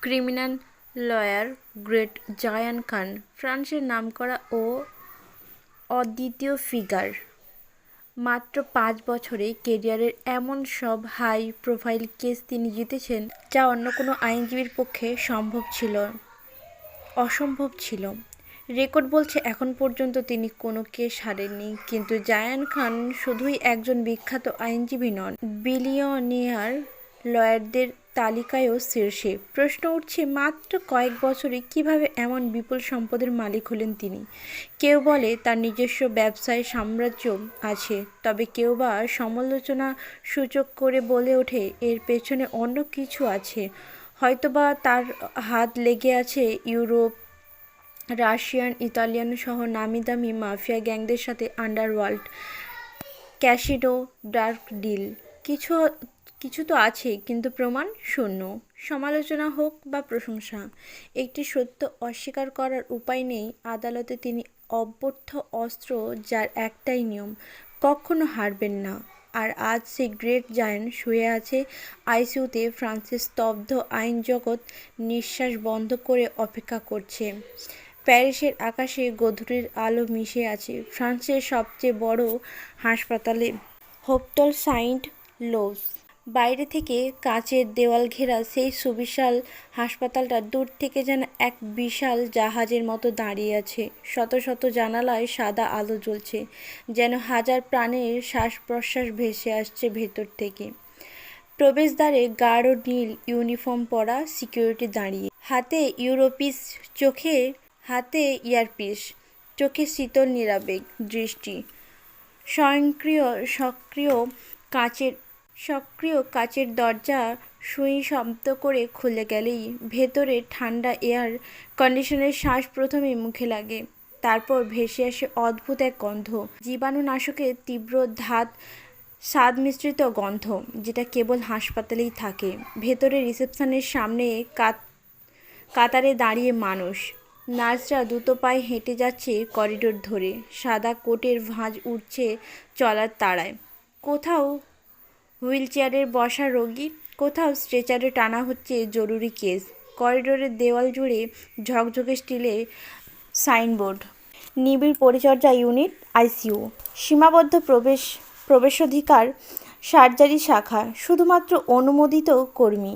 Criminal lawyer great Zayan খান ফ্রান্সের নামকরা ও অদ্বিতীয় ফিগার। মাত্র ৫ বছরে ক্যারিয়ারের এমন সব হাই প্রোফাইল কেস তিনি জিতেছেন, যা অন্য কোনো আইনজীবীর পক্ষে অসম্ভব ছিল। রেকর্ড বলছে এখন পর্যন্ত তিনি কোনো কেস হারেননি। কিন্তু জায়ান খান শুধুই একজন বিখ্যাত আইনজীবী নন, বিলিয়নিয়ার লয়ারদের তালিকায়ও শীর্ষে। প্রশ্ন উঠছে, মাত্র কয়েক বছরে কিভাবে এমন বিপুল সম্পদের মালিক হলেন তিনি? কেউ বলে তার নিজস্ব ব্যবসায় সাম্রাজ্য আছে, তবে কেউ বা সমালোচনা সূচক করে বলে ওঠে এর পেছনে অন্য কিছু আছে। হয়তোবা তার হাত লেগে আছে ইউরোপ, রাশিয়ান, ইতালিয়ান সহ নামি-দামি মাফিয়া গ্যাংদের সাথে। আন্ডারওয়ার্ল্ড, ক্যাসিনো, ডার্ক ডিল, কিছু তো আছে, কিন্তু প্রমাণ শূন্য। সমালোচনা হোক বা প্রশংসা, একটি সত্য অস্বীকার করার উপায় নেই। আদালতে তিনি অব্যর্থ অস্ত্র, যার একটাই নিয়ম, কখনো হারবেন না। আর আজ সেই গ্রেট জায়ান্ট শুয়ে আছে আইসিইউতে। ফ্রান্সের স্তব্ধ আইন জগৎ নিঃশ্বাস বন্ধ করে অপেক্ষা করছে। প্যারিসের আকাশে গধূলির আলো মিশে আছে। ফ্রান্সের সবচেয়ে বড় হাসপাতালে, হোপিটাল সাইন্ট লোস। বাইরে থেকে কাচের দেওয়াল ঘেরা সেই সুবিশাল হাসপাতালটা দূর থেকে যেন এক বিশাল জাহাজের মতো দাঁড়িয়ে আছে। শত শত জানালায় সাদা আলো জ্বলছে, যেন হাজার প্রাণের শ্বাস প্রশ্বাস ভেসে আসছে ভেতর থেকে। প্রবেশদ্বারে গাঢ় নীল ইউনিফর্ম পরা সিকিউরিটি দাঁড়িয়ে, হাতে ইয়ারপিস, চোখে শীতল নিরাবেগ দৃষ্টি। সক্রিয় কাচের দরজা সুই শব্দ করে খুলে গেলেই ভেতরে ঠান্ডা এয়ার কন্ডিশনের শ্বাস প্রথমে মুখে লাগে। তারপর ভেসে আসে অদ্ভুত এক গন্ধ, জীবাণুনাশকের তীব্র স্বাদ মিশ্রিত গন্ধ, যেটা কেবল হাসপাতালেই থাকে। ভেতরে রিসেপশনের সামনে কাতারে দাঁড়িয়ে মানুষ। নার্সরা দ্রুত পায়ে হেঁটে যাচ্ছে করিডোর ধরে। সাদা কোটের ভাঁজ উঠছে চলার তাড়ায়। কোথাও হুইলচেয়ারে বসা রোগী, কোথাও স্ট্রেচারে টানা হচ্ছে জরুরি কেস। করিডোরের দেওয়াল জুড়ে ঝকঝকে স্টিলের সাইনবোর্ড, নিবিড় পরিচর্যা ইউনিট, আইসিইউ, সীমাবদ্ধ প্রবেশাধিকার, সার্জারি শাখা, শুধুমাত্র অনুমোদিত কর্মী।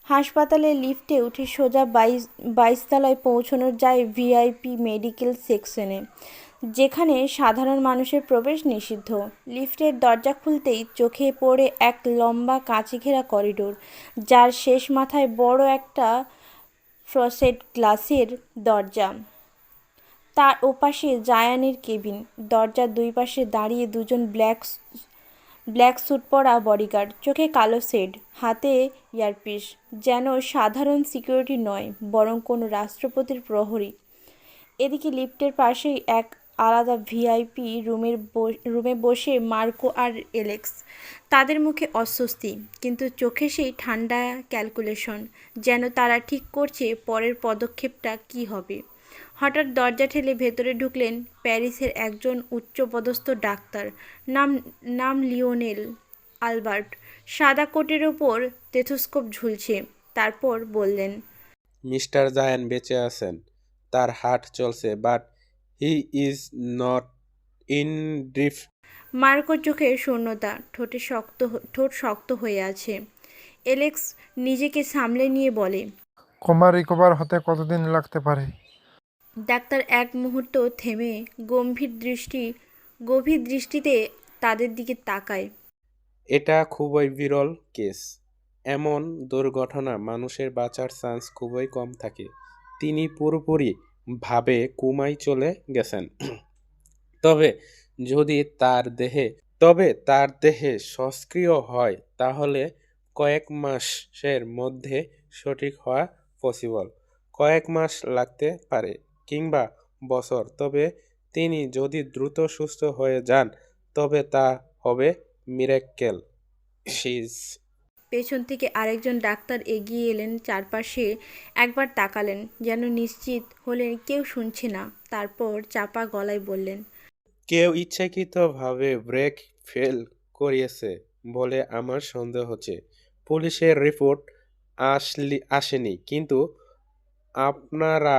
হাসপাতালের লিফটে উঠে সোজা 22 তলায় পৌঁছানো যায় ভিআইপি মেডিকেল সেকশনে, যেখানে সাধারণ মানুষের প্রবেশ নিষিদ্ধ। লিফটের দরজা খুলতেই চোখে পড়ে এক লম্বা কাঁচে ঘেরা করিডোর, যার শেষ মাথায় বড় একটা ফ্রস্টেড গ্লাসের দরজা। তার ওপাশে জায়ানের কেবিন। দরজার দুই পাশে দাঁড়িয়ে দুজন ব্ল্যাক স্যুট পরা বডিগার্ড, চোখে কালো শেড, হাতে ইয়ারপিস, যেন সাধারণ সিকিউরিটি নয়, বরং কোনো রাষ্ট্রপতির প্রহরী। এদিকে লিফটের পাশেই এক আলাদা ভিআইপি রুমে বসে মার্কো আর এলেক্স। তাদের মুখে অস্বস্তি, কিন্তু চোখে সেই ঠান্ডা ক্যালকুলেশন, যেন তারা ঠিক করছে পরের পদক্ষেপটা কী হবে। হঠাৎ দরজা ঠেলে ভেতরে ঢুকলেন প্যারিসের একজন উচ্চপদস্থ ডাক্তার। নাম লিওনেল আলবার্ট। সাদা কোটের ওপর টেথোস্কোপ ঝুলছে। তারপর বললেন, মিস্টার জায়ান বেঁচে আছেন। তার হার্ট চলছে, but he is not in drift. মার্কোর চোখে শূন্যতা, ঠোঁট শক্ত হয়ে আছে। এলেক্স নিজেকে সামলে নিয়ে বলে, কোমা রিকভার হতে কতদিন লাগতে পারে? ডাক্তার এক মুহূর্ত থেমে গভীর দৃষ্টিতে তাদের দিকে তাকায়। এটা খুবই বিরল কেস। এমন দুর্ঘটনা মানুষের বাঁচার চান্স খুবই কম থাকে। তিনি পুরোপুরি ভাবে কোমায় চলে গেছেন। তবে যদি তার দেহে সক্রিয় হয়, তাহলে কয়েক মাসের মধ্যে সঠিক হওয়া পসিবল। কয়েক মাস লাগতে পারে, কিংবা বছর। তবে তিনি যদি দ্রুত সুস্থ হয়ে যান, তবে তা হবে মিরাক্কেল। পেছন থেকে আরেকজন ডাক্তার এগিয়ে এলেন। চারপাশে একবার তাকালেন, যেন নিশ্চিত হলেন কেউ শুনছে না। তারপর চাপা গলায় বললেন, কেউ ইচ্ছাকৃতভাবে ব্রেক ফেল করিয়েছে বলে আমার সন্দেহ হচ্ছে। পুলিশের রিপোর্ট আসেনি, কিন্তু আপনারা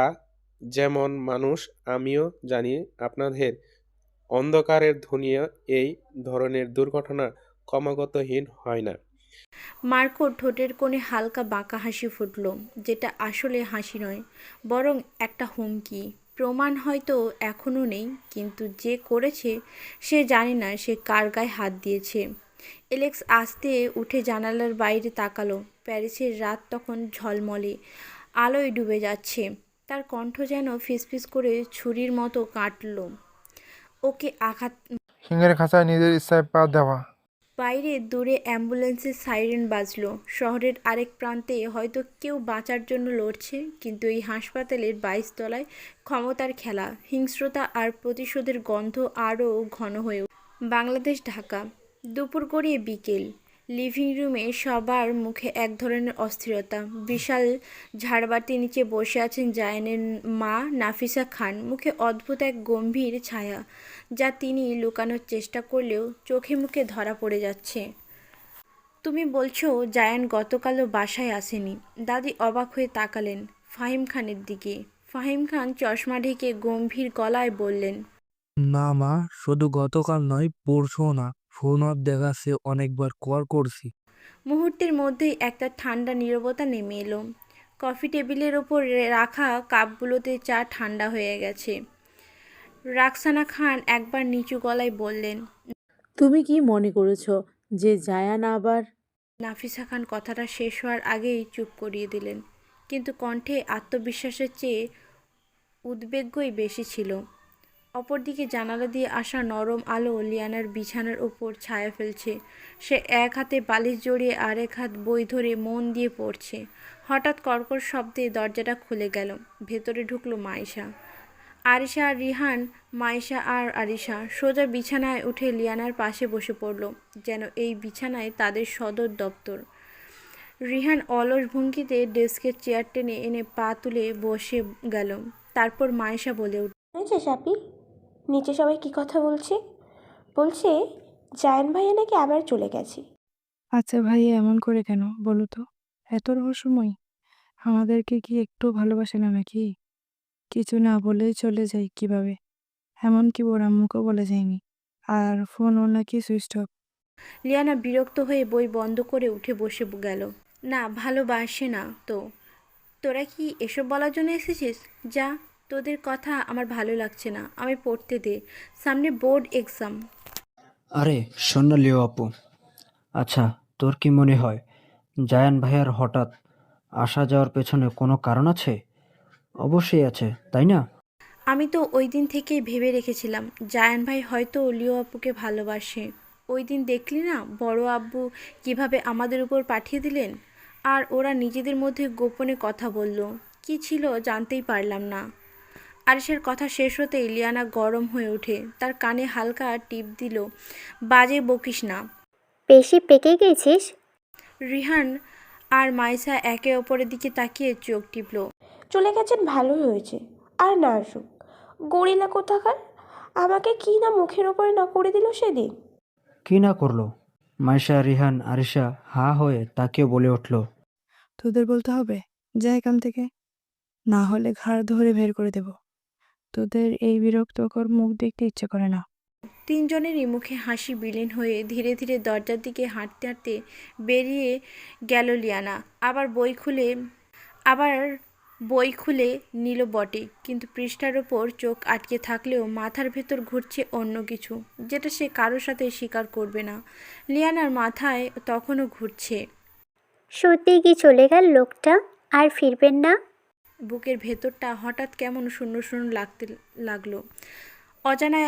যেমন মানুষ আমিও জানি আপনাদের অন্ধকারের দুনিয়া এই ধরনের দুর্ঘটনা ক্রমাগতহীন হয় না। মার্কোর ঠোঁটের কোণে হালকা বাঁকা হাসি ফুটল, যেটা আসলে হাসি নয়, বরং একটা হুমকি। প্রমাণ হয়তো এখনও নেই, কিন্তু যে করেছে সে জানে না সে কার গায়ে হাত দিয়েছে। এলেক্স আস্তে উঠে জানালার বাইরে তাকালো। প্যারিসের রাত তখন ঝলমলে আলোয় ডুবে যাচ্ছে। তার কণ্ঠ যেন ফিসফিস করে ছুরির মতো কাটল। ওকে আঘাত। সিংহের খাঁচায় নিজের ইচ্ছায় পা দেওয়া। বাইরে দূরে অ্যাম্বুলেন্সের সাইরেন বাজলো। শহরের আরেক প্রান্তে হয়তো কেউ বাঁচার জন্য লড়ছে, কিন্তু এই হাসপাতালের 22 তলায় ক্ষমতার খেলা, হিংস্রতা আর প্রতিশোধের গন্ধ আরও ঘন হয়ে বাংলাদেশ, ঢাকা। দুপুর গড়িয়ে বিকেল। লিভিং রুমে সবার মুখে এক ধরনের অস্থিরতা। বিশাল ঝাড়বাতির নিচে বসে আছেন জায়ানের মা নাফিসা খান, মুখে অদ্ভুত এক গম্ভীর ছায়া, যা তিনি লুকানোর চেষ্টা করলেও চোখে মুখে ধরা পড়ে যাচ্ছে। তুমি বলছো জায়ান গতকালও বাসায় আসেনি? দাদি অবাক হয়ে তাকালেন ফাহিম খানের দিকে। ফাহিম খান চশমা ঢেকে গম্ভীর গলায় বললেন, না মা, শুধু গতকাল নয়, পরশুও না। ফোন অফ দেখাচ্ছে, অনেকবার কল করছি। মুহূর্তের মধ্যেই একটা ঠান্ডা নীরবতা নেমে এলো। কফি টেবিলের ওপর রাখা কাপগুলোতে চা ঠান্ডা হয়ে গেছে। রাক্সানা খান একবার নিচু গলায় বললেন, তুমি কি মনে করেছো যে জায়ান আবার? নাফিসা খান কথাটা শেষ হওয়ার আগেই চুপ করিয়ে দিলেন, কিন্তু কণ্ঠে আত্মবিশ্বাসের চেয়ে উদ্বেগই বেশি ছিল। অপরদিকে জানালা দিয়ে আসা নরম আলো লিয়ানার বিছানার উপর ছায়া ফেলছে। সে এক হাতে বালিশ জড়িয়ে আরেক হাত বই ধরে মন দিয়ে পড়ছে। হঠাৎ কর্কশ শব্দে দরজাটা খুলে গেল। ভেতরে ঢুকলো মাইশা, আরিশা আর রিহান। মাইশা আর আরিশা সোজা বিছানায় উঠে লিয়ানার পাশে বসে পড়ল, যেন এই বিছানায় তাদের সদর দপ্তর। রিহান অলস ভঙ্গিতে ডেস্কের চেয়ার টেনে এনে পা তুলে বসে গেল। তারপর মাইশা বলে উঠল, হয়েছে সাপি? নিচে সবাই কি কথা বলছে? বলছে জায়ান ভাইয়া নাকি আবার চলে গেছে। আচ্ছা ভাই, এমন করে কেন বলো তো? এত রহস্যময়? আমাদেরকে কি একটু ভালোবাসে না নাকি? কিছু না বলেই চলে যায় কিভাবে? এমনকি ওর আম্মুকেও বলে যায়নি। আর ফোনও নাকি সুইচ অফ। লিয়ানা বিরক্ত হয়ে বই বন্ধ করে উঠে বসে গেল। না, ভালোবাসে না তো? তোরা কি এসব বলার জন্য এসেছিস? যা, তোদের কথা আমার ভালো লাগছে না, আমি পড়তে দে, সামনে বোর্ড এক্সাম। আরে শোন না লিও আপু, আচ্ছা তোর কি মনে হয় জায়ান ভাইয়ার হঠাৎ আসা যাওয়ার পেছনে কোনো কারণ আছে? অবশ্যই আছে, তাই না? আমি তো ওই দিন থেকেই ভেবে রেখেছিলাম জায়ান ভাই হয়তো লিও আপুকে ভালোবাসে। ওই দিন দেখলি না বড় আব্বু কিভাবে আমাদের উপর পাঠিয়ে দিলেন, আর ওরা নিজেদের মধ্যে গোপনে কথা বলল। কি ছিল জানতেই পারলাম না। আরিশের কথা শেষ হতেই লিয়ানা গরম হয়ে ওঠে, তার কানে হালকা টিপ দিল, বাজে বকিস না। বেশি পেকে গেছিস? রিহান আর মাইসা একে অপরের দিকে তাকিয়ে চোখ টিপল। চলে গেছেন ভালোই হয়েছে, আর না আসুক। গরিলা কোথাকার, আমাকে কি না মুখের ওপরে না করে দিল সেদিন। কি না করলো? মাইশা, রিহান, আরিশা হা হয়ে তাকেও বলে উঠল। তোদের বলতে হবে? যা এখান থেকে, না হলে ঘাড় ধরে বের করে দেব। তোদের এই বিরক্তকর মুখ দেখতে ইচ্ছে করে না। তিনজনেরই মুখে হাসি বিলীন হয়ে ধীরে ধীরে দরজার দিকে হাঁটতে হাঁটতে বেরিয়ে গেল লিয়ানা। আবার বই খুলে নিল বটে, কিন্তু পৃষ্ঠার ওপর চোখ আটকে থাকলেও মাথার ভেতর ঘুরছে অন্য কিছু, যেটা সে কারোর সাথে স্বীকার করবে না। লিয়ানার মাথায় তখনও ঘুরছে, সত্যি কি চলে গেল লোকটা? আর ফিরবেন না? বুকের ভেতরটা হঠাৎ কেমন শূন্য শূন্য লাগতে লাগলো। অজানা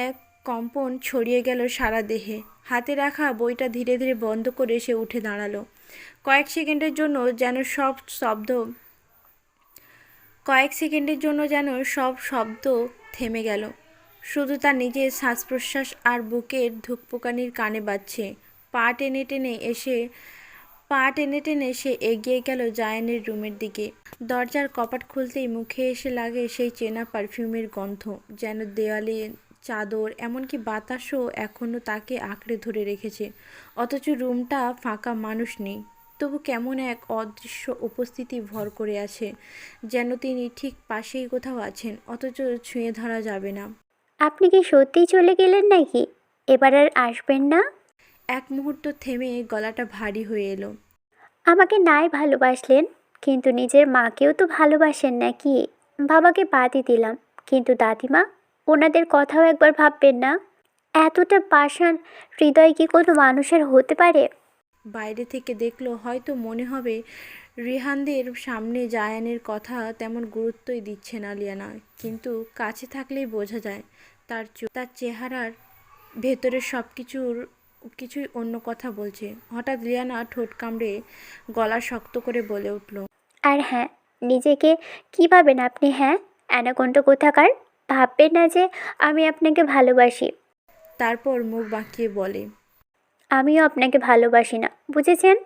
এক কম্পন ছড়িয়ে গেল সারা দেহে। হাতে রাখা বইটা ধীরে ধীরে বন্ধ করে সে উঠে দাঁড়ালো। কয়েক সেকেন্ডের জন্য যেন সব শব্দ থেমে গেল। শুধু তার নিজের শ্বাস প্রশ্বাস আর বুকের ধুকপুকানির কানে বাজছে। পা টেনে টেনে সে এগিয়ে গেল জায়ানের রুমের দিকে। দরজার কপাট খুলতেই মুখে এসে লাগে সেই চেনা পারফিউমের গন্ধ, যেন দেওয়ালে চাদর, এমনকি বাতাসও এখনও তাকে আঁকড়ে ধরে রেখেছে। অথচ রুমটা ফাঁকা, মানুষ নেই। তবু কেমন এক অদৃশ্য উপস্থিতি ভর করে আছে, যেন তিনি ঠিক পাশেই কোথাও আছেন, অথচ ছুঁয়ে ধরা যাবে না। আপনি কি সত্যিই চলে গেলেন নাকি? এবার আর আসবেন না? এক মুহূর্ত থেমে গলাটা ভারী হয়ে এলো। আমাকে নাই ভালোবাসলেন, কিন্তু নিজের মাকেও তো ভালোবাসেন নাকি? বাবাকে বাদই দিলাম, কিন্তু দাদিমা, ওনাদের কথাও একবার ভাববেন না? এতটা পাষাণ হৃদয় কি কোনো মানুষের হতে পারে? বাইরে থেকে দেখলো হয়তো মনে হবে রিহানদের সামনে জায়ানের কথা তেমন গুরুত্বই দিচ্ছে না লিয়ানা, কিন্তু কাছে থাকলেই বোঝা যায় তার চেহারার ভেতরের কিছুই অন্য কথা বলছে। হঠাৎ লিয়ানা ঠোঁট কামড়ে গলা শক্ত করে বলে উঠল, আর হ্যাঁ, নিজেকে কি ভাবেন আপনি? হ্যাঁ, অ্যানাকোন্ডা কোথাকার! ভাববেন না যে আমি আপনাকে ভালোবাসি। তারপর মুখ বাঁকিয়ে বলে, আমিও আপনাকে ভালোবাসি না, বুঝেছেন?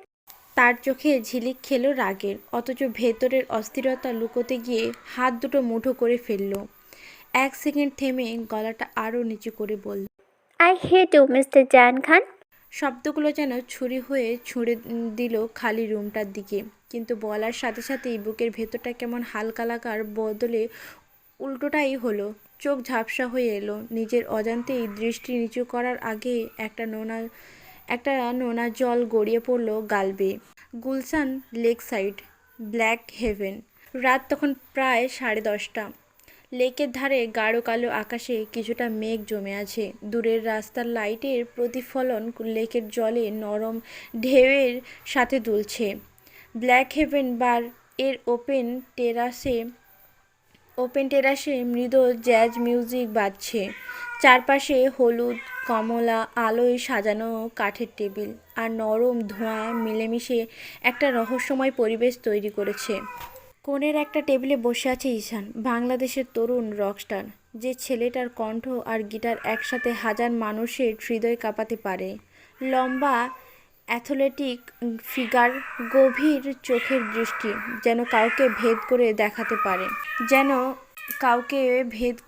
তার চোখে ঝিলিক খেলো রাগের, অথচ ভেতরের অস্থিরতা লুকোতে গিয়ে হাত দুটো মুঠো করে ফেলল। এক সেকেন্ড থেমে গলাটা আরও নিচু করে বলল, I hate you mister Zayan Khan. শব্দগুলো যেন ছুরি হয়ে ছুঁড়ে দিল খালি রুমটার দিকে। কিন্তু বলার সাথে সাথেই বুকের ভেতরটা কেমন হালকা লাগার বদলে উল্টোটাই হলো। চোখ ঝাপসা হয়ে এলো। নিজের অজান্তেই দৃষ্টি নিচু করার আগে একটা নোনা জল গড়িয়ে পড়লো গাল বেয়ে। Gulshan lake side, black heaven. রাত তখন প্রায় 10:30। লেকের ধারে গাঢ় কালো আকাশে কিছুটা মেঘ জমে আছে। দূরের রাস্তার লাইটের প্রতিফলন লেকের জলে নরম ঢেউয়ের সাথে দুলছে। ব্ল্যাক হেভেন বার এর ওপেন টেরাসে মৃদু জ্যাজ মিউজিক বাজছে। চারপাশে হলুদ কমলা আলোয় সাজানো কাঠের টেবিল আর নরম ধোঁয়া মিলেমিশে একটা রহস্যময় পরিবেশ তৈরি করেছে। কোণের একটা টেবিলে বসে আছে ঈশান, বাংলাদেশের তরুণ রকস্টার, যে ছেলেটার কণ্ঠ আর গিটার একসাথে হাজার মানুষের হৃদয় কাঁপাতে পারে। লম্বা অ্যাথলেটিক ফিগার, গভীর চোখের দৃষ্টি, যেন কাউকে ভেদ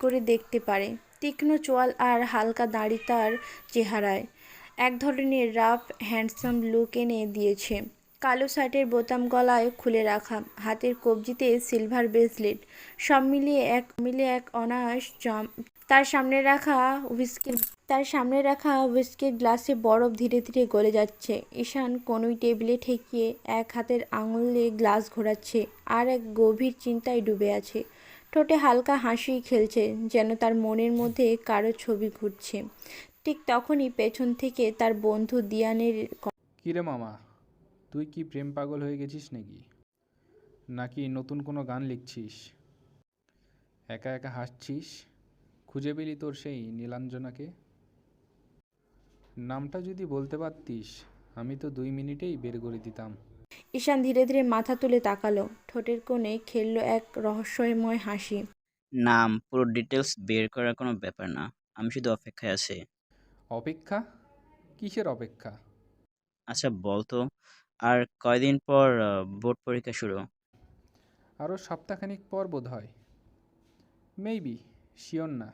করে দেখতে পারে। তীক্ষ্ণ চোয়াল আর হালকা দাড়ি তার চেহারায় এক ধরনের রাফ হ্যান্ডসাম লুক এনে দিয়েছে। কালো শার্টের বোতাম গলায় খুলে রাখা, হাতের কবজিতে সিলভার ব্রেসলেট, সব মিলিয়ে এক অনায়াস জম। তার সামনে রাখা হুইস্কির গ্লাসে বরফ ধীরে ধীরে গলে যাচ্ছে। ঈশান কনুই টেবিলে ঠেকিয়ে এক হাতের আঙুলে গ্লাস ঘোরাচ্ছে, আর এক গভীর চিন্তায় ডুবে আছে। ঠোঁটে হালকা হাসি খেলছে, যেন তার মনের মধ্যে কারো ছবি ঘুরছে। ঠিক তখনই পেছন থেকে তার বন্ধু দিয়ানের কিরে মামা, তুই কি প্রেম পাগল হয়ে গেছিস নাকি নতুন কোনো গান লিখছিস? একা একা হাসছিস? খুঁজে পেলি তোর সেই নীলাঞ্জনাকে? নামটা যদি বলতে পারতিস, আমি তো 2 মিনিটেই বের করে দিতাম। ঈশান ধীরে ধীরে মাথা তুলে তাকালো, ঠোঁটের কোণে খেললো এক রহস্যময় হাসি। নাম পুরো ডিটেলস বের করার কোনো ব্যাপার না, আমি শুধু অপেক্ষায় আছি। অপেক্ষা? কিসের অপেক্ষা? আচ্ছা বল তো, আর কয়দিন পর বোর্ড পরীক্ষা শুরু? আরও সপ্তাহখানিক পর বোধ হয়। মেবি, শিওর না।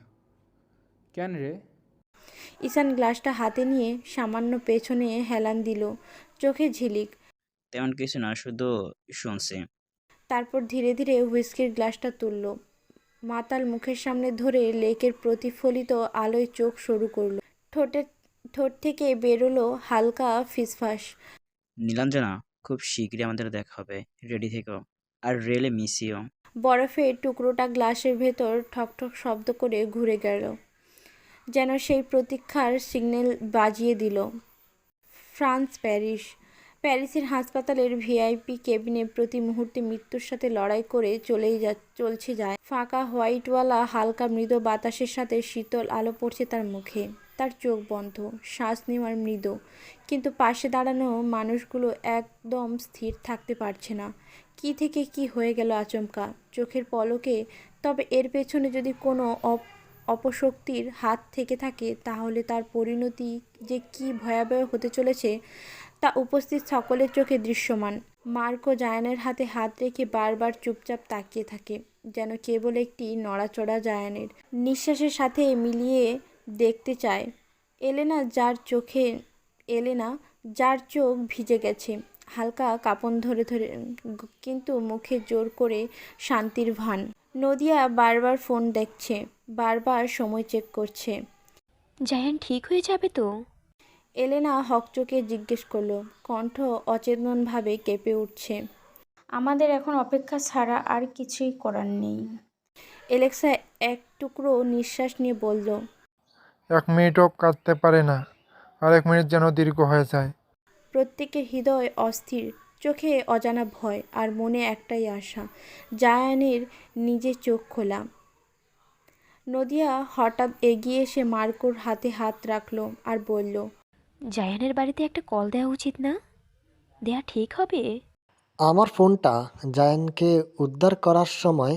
কেন রে? ঈশান গ্লাসটা হাতে নিয়ে সামান্য পেছনে হেলান দিল, চোখে ঝিলিক। তেমন কিছু না, শুধু শুনছি। তারপর ধীরে ধীরে হুইস্কির গ্লাসটা তুলল, মাতাল মুখের সামনে ধরে লেকের প্রতিফলিত আলোয় চোখ সরু করলো। ঠোঁট থেকে বেরোলো হালকা ফিসফাস। নীলাঞ্জনা, খুব শীঘ্রই আমাদের দেখা হবে, রেডি থেকো। আর রিয়েলি মিস ইউ। বরফের টুকরোটা গ্লাসের ভেতর ঠকঠক শব্দ করে ঘুরে গেল, যেন সেই প্রতীক্ষার সিগন্যাল বাজিয়ে দিল। প্যারিসের হাসপাতালের ভিআইপি কেবিনে প্রতি মুহূর্তে মৃত্যুর সাথে লড়াই করে চলছে যায়। ফাঁকা হোয়াইটওয়ালা হালকা মৃদু বাতাসের সাথে শীতল আলো পড়ছে তার মুখে। তার চোখ বন্ধ, শ্বাস নেওয়ার মৃদু, কিন্তু পাশে দাঁড়ানো মানুষগুলো একদম স্থির থাকতে পারছে না। কি থেকে কি হয়ে গেল আচমকা, চোখের পলকে। তবে এর পেছনে যদি কোনো অপশক্তির হাত থেকে থাকে, তাহলে তার পরিণতি যে কি ভয়াবহ হতে চলেছে তা উপস্থিত সকলের চোখে দৃশ্যমান। মার্কো জায়ানের হাতে হাত রেখে বারবার চুপচাপ তাকিয়ে থাকে, যেন কেবল একটি নড়াচড়া জায়ানের নিঃশ্বাসের সাথে মিলিয়ে দেখতে চায়। এলেনা যার চোখ ভিজে গেছে, হালকা কাঁপন ধরে ধরে, কিন্তু মুখে জোর করে শান্তির ভান। নদিয়া বারবার ফোন দেখছে, বারবার সময় চেক করছে। জায়ান ঠিক হয়ে যাবে তো? এলেনা হকচকে জিজ্ঞেস করলো, কণ্ঠ অচেতনভাবে কেঁপে উঠছে। আমাদের এখন অপেক্ষা ছাড়া আর কিছুই করার নেই। এলেক্সা এক টুকরো নিঃশ্বাস নিয়ে বলল, 1 মিনিটও কাটতে পারে না, আর 1 মিনিট যেন দীর্ঘ হয়ে যায়। প্রত্যেকের হৃদয় অস্থির, চোখে অজানা ভয়, আর মনে একটাই আশা, জায়ানের নিজে চোখ খোলা। নদিয়া হঠাৎ এগিয়ে এসে মার্কোর হাতে হাত রাখলো আর বলল, জায়ানের বাড়িতে একটা কল দেওয়া উচিত না? দেয়া ঠিক হবে? আমার ফোনটা জায়ানকে উদ্ধার করার সময়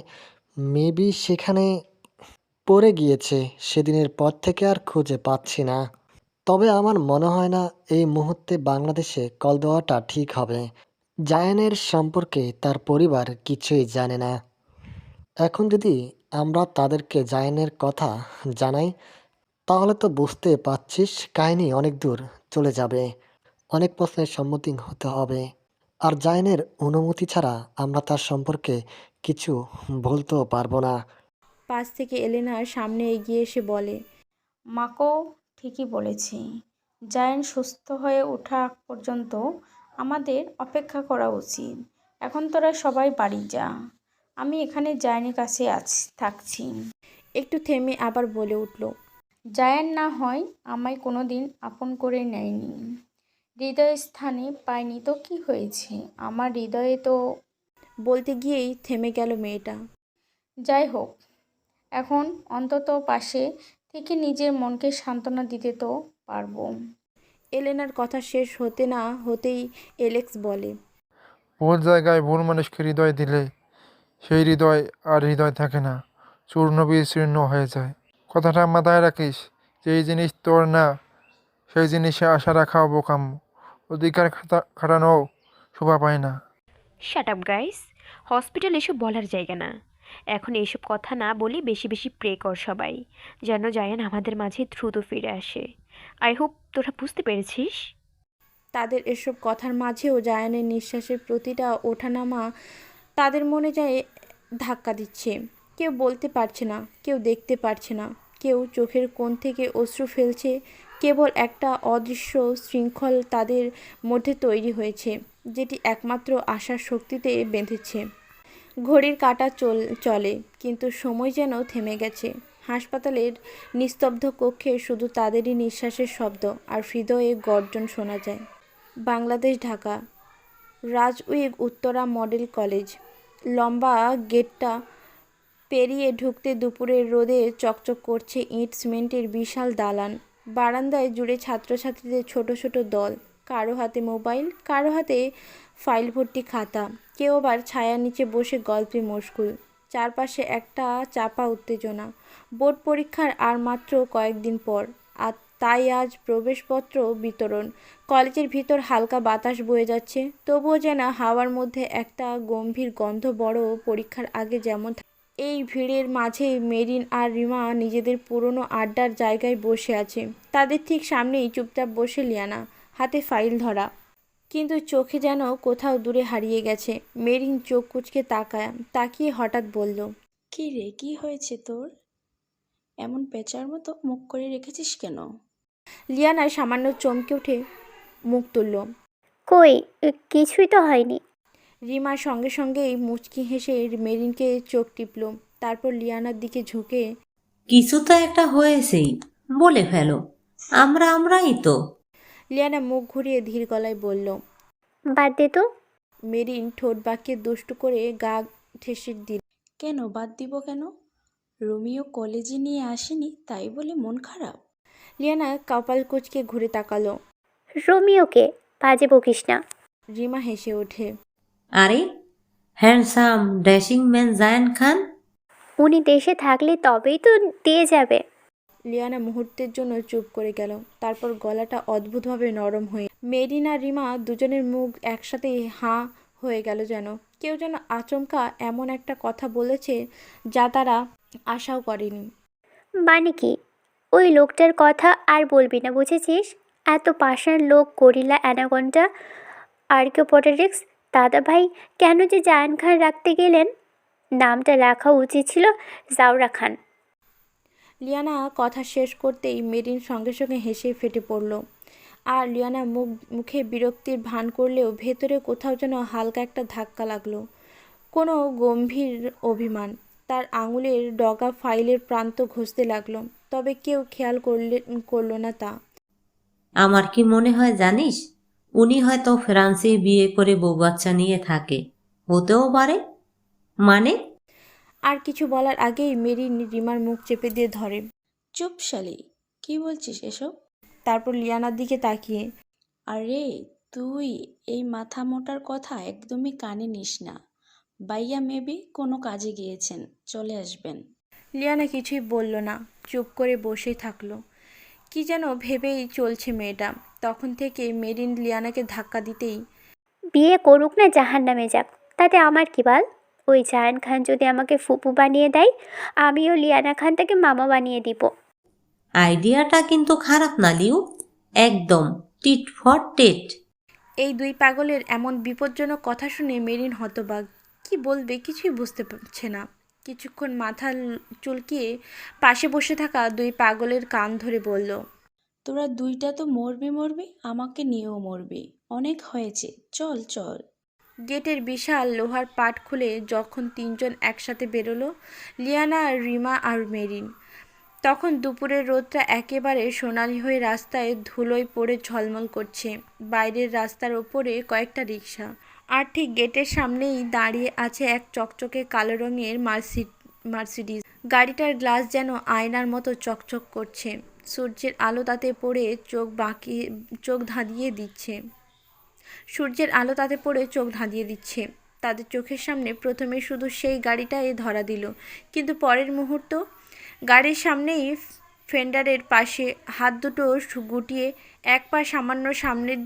মেবি সেখানে পড়ে গিয়েছে। সেদিনের পর থেকে আর খুঁজে পাচ্ছি না। তবে আমার মনে হয় না এই মুহূর্তে বাংলাদেশে কল দেওয়াটা ঠিক হবে। জায়ানের সম্পর্কে তার পরিবার কিছুই জানে না। এখন যদি আমরা তাদেরকে জায়ানের কথা জানাই, তাহলে তো বুঝতে পারছিস কাহিনী অনেক দূর চলে যাবে। অনেক প্রশ্নের সম্মুখীন হতে হবে। আর জায়ানের অনুমতি ছাড়া আমরা তার সম্পর্কে কিছু বলতেও পারবো না। পাশ থেকে এলেনার সামনে এগিয়ে এসে বলে, মাকো ঠিকই বলেছি। জায়ান সুস্থ হয়ে ওঠা আগ পর্যন্ত আমাদের অপেক্ষা করা উচিত। এখন তোরা সবাই বাড়ি যা, আমি এখানে জায়ানের কাছে থাকছি। একটু থেমে আবার বলে উঠল, জায়ান না হয় আমায় কোনো দিন আপন করে নেয়নি, হৃদয় স্থানে পায়নি তো কি হয়েছে, আমার হৃদয়ে তো। বলতে গিয়েই থেমে গেল মেয়েটা। যাই হোক, এখন অন্তত পাশে থেকে নিজের মনকে সান্ত্বনা দিতে তো পারবো। এলেনার কথা শেষ হতে না হতেই এলেক্স বলে, ভুল জায়গায় ভুল মানুষকে হৃদয় দিলে সেই হৃদয় আর হৃদয় থাকে না, চূর্ণ বিচূর্ণ হয়ে যায়। কথাটা মাথায় রাখিস, যেই জিনিস তোর না সেই জিনিসে আশা রাখাও বোকাম, অধিকার খাটানোও শোভা পায় না। শাট আপ গাইস, হসপিটাল এসব বলার জায়গা না। এখন এইসব কথা না বলে বেশি বেশি প্রে কর সবাই, যেন জায়ান আমাদের মাঝে দ্রুত ফিরে আসে। আই হোপ তোরা বুঝতে পেরেছিস। তাদের এসব কথার মাঝেও জায়ানের নিঃশ্বাসের প্রতিটা ওঠানামা তাদের মনে যায় ধাক্কা দিচ্ছে। কেউ বলতে পারছে না, কেউ দেখতে পারছে না, কেউ চোখের কোণ থেকে অশ্রু ফেলছে। কেবল একটা অদৃশ্য শৃঙ্খল তাদের মধ্যে তৈরি হয়েছে, যেটি একমাত্র আশার শক্তিতে বেঁধেছে। ঘড়ির কাঁটা চলে, কিন্তু সময় যেন থেমে গেছে। হাসপাতালের নিস্তব্ধ কক্ষে শুধু তাদেরই নিঃশ্বাসের শব্দ আর হৃদয়ে গর্জন শোনা যায়। Bangladesh, Dhaka, Rajuk Uttara model college. লম্বা গেটটা পেরিয়ে ঢুকতে দুপুরের রোদে চকচক করছে ইট সিমেন্টের বিশাল দালান। বারান্দায় জুড়ে ছাত্রছাত্রীদের ছোট ছোট দল, কারো হাতে মোবাইল, কারো হাতে ফাইল ভর্তি খাতা, কেউ আবার ছায়ার নিচে বসে গল্পে মশগুল। চারপাশে একটা চাপা উত্তেজনা। বোর্ড পরীক্ষার আর মাত্র কয়েকদিন পর, আর তাই আজ প্রবেশপত্র বিতরণ। কলেজের ভিতর হালকা বাতাস বয়ে যাচ্ছে, তবুও যেন হাওয়ার মধ্যে একটা গম্ভীর গন্ধ। বড় পরীক্ষার আগে যেমন এই ভিড়ের মাঝে মেরিন আর রিমা নিজেদের পুরনো আড্ডার জায়গায় বসে আছে। তাদের ঠিক সামনেই চুপচাপ বসে লিয়ানা, হাতে ফাইল ধরা, কিন্তু চোখে যেন কোথাও দূরে হারিয়ে গেছে। মেরিন চোখ কুঁচকে তাকিয়ে হঠাৎ বলল, কি রে, কি হয়েছে তোর? এমন পেঁচার মতো মুখ করে রেখেছিস কেন? লিয়ানা সামান্য চমকে উঠে মুখ তুলল। কই, কিছুই তো হয়নি। রিমার সঙ্গে সঙ্গেই মুচকি হেসে মেরিনকে চোখ টিপল, তারপর লিয়ানার দিকে ঝুঁকে, কিছু তো একটা হয়েছেই, বলে ফেলো, আমরাই তো। লিয়ানা মুখ ঘুরিয়ে ধীর গলায় বলল, বাদ দে তো। মেরিন ঠোঁট বাঁকিয়ে দুষ্টু করে গা ঠেসে দিল। কেন বাদ দিব কেন? রোমিও কলেজে নিয়ে আসেনি তাই বলে মন খারাপ? লিয়ানা কপাল কুঁচকে ঘুরে তাকালো। রোমিওকে বাজে বকিস না। রিমা হেসে ওঠে, আরে হ্যান্ডসাম ড্যাশিং ম্যান জায়ান খান, উনি দেশে থাকলে তবেই তো দিয়ে যাবে। লিয়ানা মুহূর্তের জন্য চুপ করে গেল, তারপর গলাটা অদ্ভুতভাবে নরম হয়ে। মেরিন আর রিমা দুজনের মুখ একসাথে হাঁ হয়ে গেল, যেন কেউ যেন আচমকা এমন একটা কথা বলেছে যা তারা আশাও করেনি। মানে কি? ওই লোকটার কথা আর বলবি না, বুঝেছিস? এত পাষাণ লোক, গরিলা, অ্যানাকোন্ডা, আর্কিওপটেরিক্স। দাদা ভাই কেন যে জায়ান খান রাখতে গেলেন? নামটা রাখা উচিত ছিল জাউরা খান। লিয়ানা কথা শেষ করতেই মেরিন সঙ্গে সঙ্গে হেসে ফেটে পড়ল। আর লিয়ানা মুখে বিরক্তির ভান করলেও ভেতরে কোথাও যেন হালকা একটা ধাক্কা লাগলো, কোনো গম্ভীর অভিমান। তার আঙুলের ডগা ফাইলের প্রান্ত ঘষতে লাগলো, তবে কেউ খেয়াল করলো না তা। আমার কি মনে হয় জানিস, উনি হয়তো ফ্রান্সে বিয়ে করে বউ বাচ্চা নিয়ে থাকে, হতেও পারে। মানে? আর কিছু বলার আগেই মেরিন রিমার মুখ চেপে দিয়ে ধরে। চুপ শালি, কি বলছিস এসব? তারপর লিয়ানার দিকে তাকিয়ে, আরে তুই এই মাথা মোটার কথা একদমই কানে নিস না। ভাইয়া মেবি কোনো কাজে গিয়েছেন, চলে আসবেন। লিয়ানা কিছুই বলল না, চুপ করে বসেই থাকলো। কি যেন ভেবেই চলছে মেয়েটা। তখন থেকে মেরিন লিয়ানাকে ধাক্কা দিতেই, বিয়ে করুক না জাহান্নামে যাক, তাতে আমার কি বাল? ওই জায়ান খান যদি আমাকে ফুপু বানিয়ে দেয়, আমিও লিয়ানা খান তাকে মামা বানিয়ে দিব। আইডিয়াটা কিন্তু খারাপ না লিউ, একদম টিট ফর টেট। এই দুই পাগলের এমন বিপজ্জনক কথা শুনে মেরিন হতবাক। কি বলবে কিছুই বুঝতে পারছে না। কিছুক্ষণ মাথা চুলকিয়ে পাশে বসে থাকা দুই পাগলের কান ধরে বলল, তোরা দুইটা তো মরবি মরবি, আমাকে নিয়েও মরবি। অনেক হয়েছে, চল চল। গেটের বিশাল লোহার পাট খুলে যখন তিনজন একসাথে বেরোলো, লিয়ানা, রিমা আর মেরিন, তখন দুপুরের রোদটা একেবারে সোনালি হয়ে রাস্তায় ধুলোয় পড়ে ঝলমল করছে। বাইরের রাস্তার ওপরে কয়েকটা রিক্সা, আর ঠিক গেটের সামনেই দাঁড়িয়ে আছে এক চকচকে কালো রঙের মার্সিডিজ। গাড়িটার গ্লাস যেন আয়নার মতো চকচক করছে। সূর্যের আলো তাতে পড়ে চোখ ধাঁধিয়ে দিচ্ছে। তাদের চোখের সামনে প্রথমে শুধু সেই গাড়িটাই ধরা দিল, কিন্তু পরের মুহূর্ত গাড়ির সামনেই ফেন্ডারের পাশে হাত দুটো গুটিয়ে এক পা সামান্য সামনের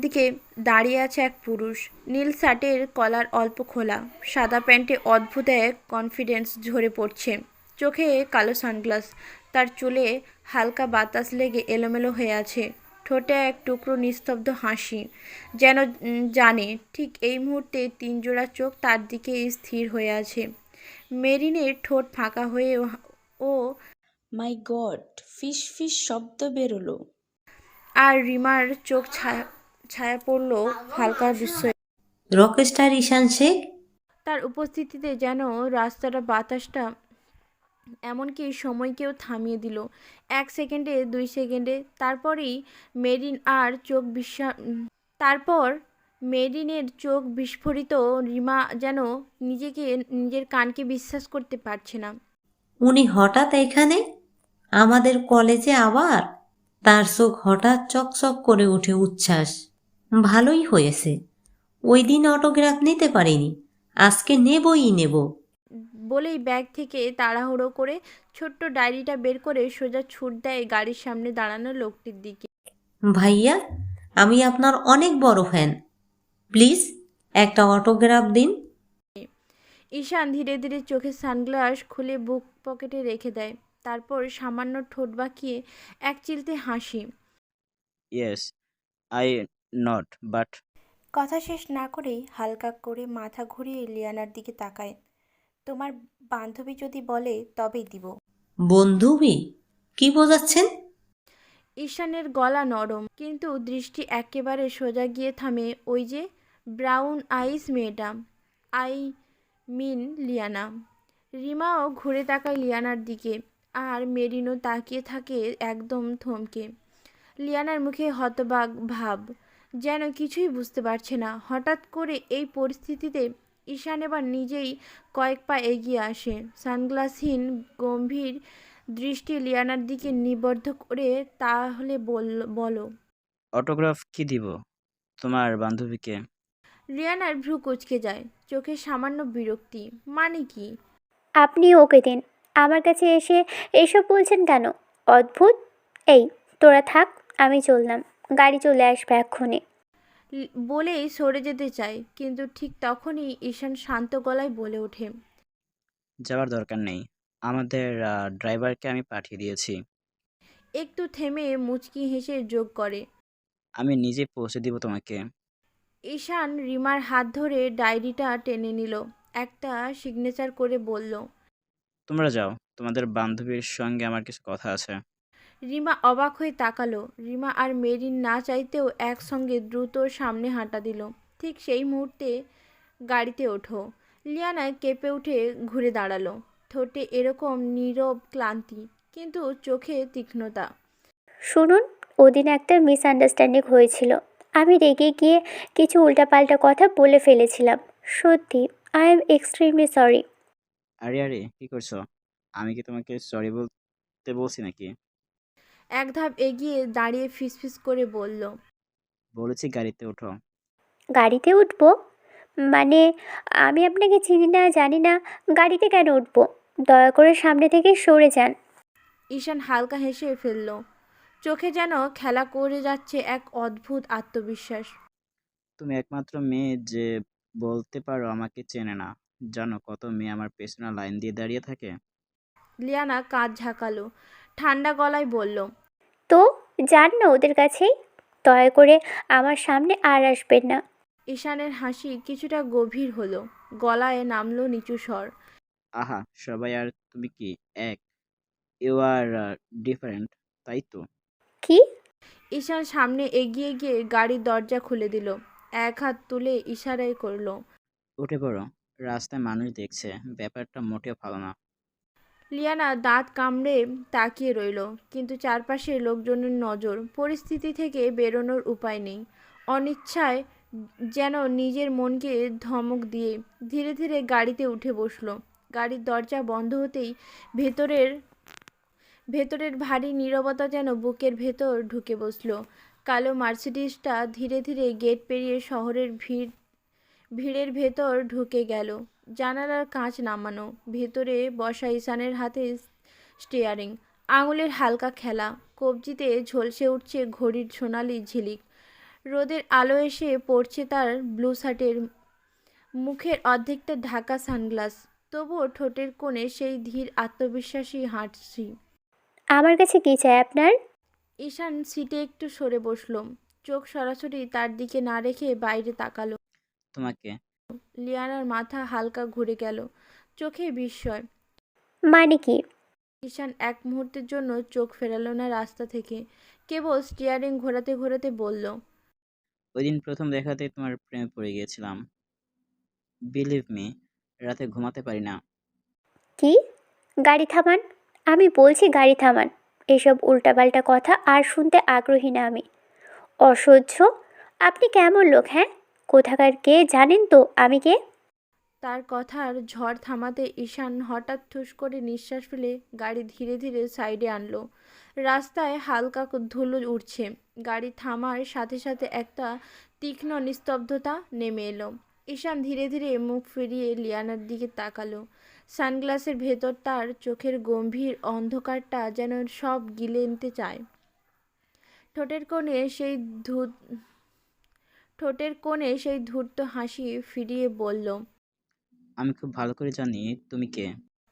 দিকে দাঁড়িয়ে আছে এক পুরুষ। নীল শার্টের কলার অল্প খোলা, সাদা প্যান্টে অদ্ভুত এক কনফিডেন্স ঝরে পড়ছে, চোখে কালো সানগ্লাস। তার চুলে হালকা বাতাস লেগে এলোমেলো হয়ে আছে, ঠোঁটে এক টুকরো নিস্তব্ধ হাসি, যেন জানে ঠিক এই মুহূর্তে তিনজোড়া চোখ তার দিকে স্থির হয়ে আছে। মেরিনের ঠোঁট ফাঁকা হয়ে ও মাই গড, ফিস ফিস শব্দ বেরোলো। আর রিমার চোখ ছায়া পড়ল হালকা বিস্ময়ে। রকস্টার ঈশান শেখ। তার উপস্থিতিতে যেন রাস্তাটা, বাতাসটা, এমনকি সময়কেও থামিয়ে দিল। 1 সেকেন্ডে, 2 সেকেন্ডে, তারপর মেরিনের চোখ বিস্ফোরিত। রিমা যেন নিজের কানকে বিশ্বাস করতে পারছে না। উনি হঠাৎ এখানে আমাদের কলেজে আবার? তার চোখ হঠাৎ চকচক করে উঠে উচ্ছ্বাস। ভালোই হয়েছে, ওই দিন অটোগ্রাফ নিতে পারিনি, আজকে নেবই নেব। বলেই ব্যাগ থেকে তাড়াহুড়ো করে ছোট্ট ডায়েরিটা বের করে সোজা ছুট দেয় গাড়ির সামনে দাঁড়ানো লোকটির দিকে। ভাইয়া, আমি আপনার অনেক বড় ফ্যান, প্লিজ একটা অটোগ্রাফ দিন। ঈশান ধীরে ধীরে চোখের সানগ্লাস খুলে বুক পকেটে রেখে দেয়। তারপর সামান্য ঠোঁট বাঁকিয়ে এক চিলতে হাসি। Yes, I not, but. কথা শেষ না করেই হালকা করে মাথা ঘুরিয়ে লিয়ানার দিকে তাকায়। তোমার বান্ধবী যদি বলে তবেই দিব। বন্ধুবি? কি বোঝাচ্ছেন? ঈশানের গলা নরম, কিন্তু দৃষ্টি একেবারে সোজা গিয়ে থামে ওই যে ব্রাউন আইস মেয়েটা, আই মিন লিয়ানা। রিমাও ঘুরে তাকায় লিয়ানার দিকে, আর মেরিনও তাকিয়ে থাকে একদম থমকে। লিয়ানার মুখে হতবাক ভাব, যেন কিছুই বুঝতে পারছে না। হঠাৎ করে এই পরিস্থিতিতে ঈশান এবার নিজেই কয়েক পা এগিয়ে আসে, সানগ্লাসহীন গম্ভীর দৃষ্টি লিয়ানার দিকে নিবদ্ধ করে। তাহলে বলো। অটোগ্রাফ কি দিব তোমার বান্ধবীকে? লিয়ানার ভ্রু কুঁচকে যায়, চোখে সামান্য বিরক্তি। মানে কি? আপনি ওকে দিন, আমার কাছে এসে এসব বলছেন কেন? অদ্ভুত। এই তোরা থাক, আমি চললাম, গাড়ি চলে আসবে এক্ষুনি। বলেই সরে যেতে চায়, কিন্তু ঠিক তখনই ঈশান শান্ত গলায় বলে ওঠে, যাওয়ার দরকার নেই, আমাদের ড্রাইভারকে আমি পাঠিয়ে দিয়েছি। একটু থেমে মুচকি হেসে যোগ করে। আমি নিজে পৌঁছে দিব তোমাকে। ঈশান রিমার হাত ধরে ডায়েরিটা টেনে নিল, একটা সিগনেচার করে বলল। তোমরা যাও, তোমাদের বান্ধবীর সঙ্গে আমার কিছু কথা আছে। রিমা অবাক হয়ে তাকালো। রিমা আর মেরিন না চাইতেও একসঙ্গে দ্রুত সামনে হাঁটা দিল। ঠিক সেই মুহূর্তে গাড়িতে ওঠো। লিয়ানা কেঁপে উঠে ঘুরে দাঁড়ালো। ঠোঁটে এরকম নীরব ক্লান্তি, কিন্তু চোখে তীক্ষ্ণতা। শুনুন, ওদিন একটা মিসআন্ডারস্ট্যান্ডিং হয়েছিল। আমি রেগে গিয়ে কিছু উল্টাপাল্টা কথা বলে ফেলেছিলাম। সত্যি, আই এম এক্সট্রিমলি সরি। আরে আরে, কি করছো? আমি কি তোমাকে সরি বলতে বলছি নাকি? এক ধাপ এগিয়ে দাঁড়িয়ে ফিসফিস করে বলল। বলেছি গাড়িতে ওঠো। গাড়িতে উঠবো? মানে, আমি আপনাকে চিনি না, জানি না, গাড়িতে কেন উঠবো? দয়া করে সামনে থেকে সরে যান। ঈশান হালকা হেসে ফেলল। চোখে যেন খেলা করে যাচ্ছে এক অদ্ভুত আত্মবিশ্বাস। তুমি একমাত্র মেয়ে যে বলতে পারো আমাকে চেনে না। জানো কত মেয়ে আমার পেছনে লাইন দিয়ে দাঁড়িয়ে থাকে? লিয়ানা কাঁধ ঝাঁকালো, ঠান্ডা গলায় বলল। তো যান না ওদের কাছেই। দয়া করে আমার সামনে আর আসবেন না। ঈশানের হাসি কিছুটা গভীর হলো, গলায় নামলো নিচু স্বর। আহা, সবাই আর তুমি কি এক? ইউ আর ডিফারেন্ট, তাই তো? কি? ঈশান সামনে এগিয়ে গিয়ে গাড়ির দরজা খুলে দিল, এক হাত তুলে ইশারাই করলো। উঠে পড়ো, রাস্তায় মানুষ দেখছে, ব্যাপারটা মোটেও ভালো না। লিয়ানা দাঁত কামড়ে তাকিয়ে রইল, কিন্তু চারপাশে লোকজনের নজর, পরিস্থিতি থেকে বেরোনোর উপায় নেই। অনিচ্ছায় যেন নিজের মনকে ধমক দিয়ে ধীরে ধীরে গাড়িতে উঠে বসলো। গাড়ির দরজা বন্ধ হতেই ভেতরের ভেতরের ভারী নীরবতা যেন বুকের ভেতর ঢুকে বসলো। কালো মার্সিডিসটা ধীরে ধীরে গেট পেরিয়ে শহরের ভিড়ের ভেতর ঢুকে গেল। জানালার কাঁচ নামানো, ভেতরে বসা ঈশানের হাতে স্টিয়ারিং, আঙুলের হালকা খেলা, কবজিতে ঝলসে উঠছে ঘড়ির সোনালি ঝিলিক। রোদের আলো এসে পড়ছে তার ব্লু শার্টের, মুখের অর্ধেকটা ঢাকা সানগ্লাস, তবুও ঠোঁটের কোণে সেই ধীর আত্মবিশ্বাসী হাসি। আমার কাছে কি চাই আপনার? ঈশান সিটে একটু সরে বসলো, চোখ সরাসরি তার দিকে না রেখে বাইরে তাকালো। তোমাকে। লিয়ানার মাথা হালকা ঘুরে গেল, চোখে বিস্ময়। মানে কি? ঈশান এক মুহূর্তের জন্য চোখ ফেরালো না রাস্তা থেকে, কেবল স্টিয়ারিং ঘোরাতে ঘোরাতে বলল। ওই দিন প্রথম দেখাতেই তোমার প্রেমে পড়ে গিয়েছিলাম। বিলিভ মি, রাতে ঘুমাতে পারি না। কি? গাড়ি থামান। আমি বলছি গাড়ি থামান। এসব উল্টাপাল্টা কথা আর শুনতে আগ্রহী না আমি। অসহ্য। আপনি কেমন লোক, হ্যাঁ? কোথাকার কে জানেন তো আমি কে? তার কথার ঝড় থামাতে ঈশান হঠাৎ ঠুস করে নিঃশ্বাস ফেলে গাড়ি ধীরে ধীরে সাইডে আনলো। রাস্তায় হালকা ধুলো উঠছে। গাড়ি থামার সাথে সাথে একটা তীক্ষ্ণ নিস্তব্ধতা নেমে এলো। ঈশান ধীরে ধীরে মুখ ফিরিয়ে লিয়ানার দিকে তাকালো। সানগ্লাসের ভেতর তার চোখের গম্ভীর অন্ধকারটা যেন সব গিলে নিতে চায়। ঠোঁটের কোণে সেই ধূ ঠোঁটের কোণে সেই ধূর্ত হাসি ফিরিয়ে বলল। আমি খুব ভালো করে জানি তুমি কে।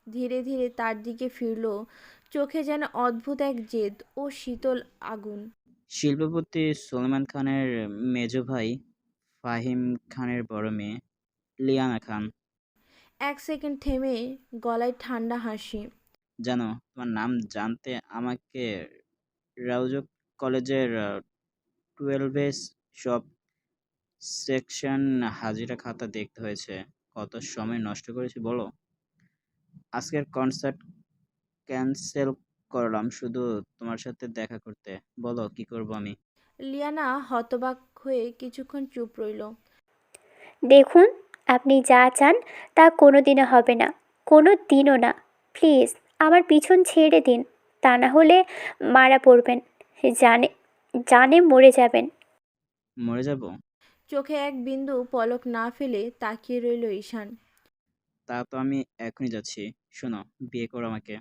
ধীরে ধীরে তার দিকে ফিরল, চোখে যেন অদ্ভুত এক জেদ ও শীতল আগুন। শিল্পপতি সুলেমান খানের মেজো ভাই, ফাহিম খানের বড় মেয়ে, লিয়ানা খান। এক সেকেন্ড থেমে গলায় ঠান্ডা হাসি। জানো, তোমার নাম জানতে আমাকে রাউজো কলেজের 12 সব সেকশন হাজিরা খাতা দেখতে হয়েছে। কত সময় নষ্ট করেছি বলো। আজকের কনসার্ট ক্যান্সেল করলাম শুধু তোমার সাথে দেখা করতে। বলো কি করব আমি? লিয়ানা হতবাক হয়ে কিছুক্ষণ চুপ রইল। দেখুন, আপনি যা চান তা কোনো দিনও হবে না, কোনো দিনও না। প্লিজ আমার পিছন ছেড়ে দিন, তা না হলে মারা পড়বেন। জানে জানে মরে যাবেন। মরে যাব? চোখে এক বিন্দু পলক না ফেলে তাকিয়ে রইল ঈশান। তা তো আমি এখনই যাচ্ছি। শোনো, বিয়ে করো আমাকে।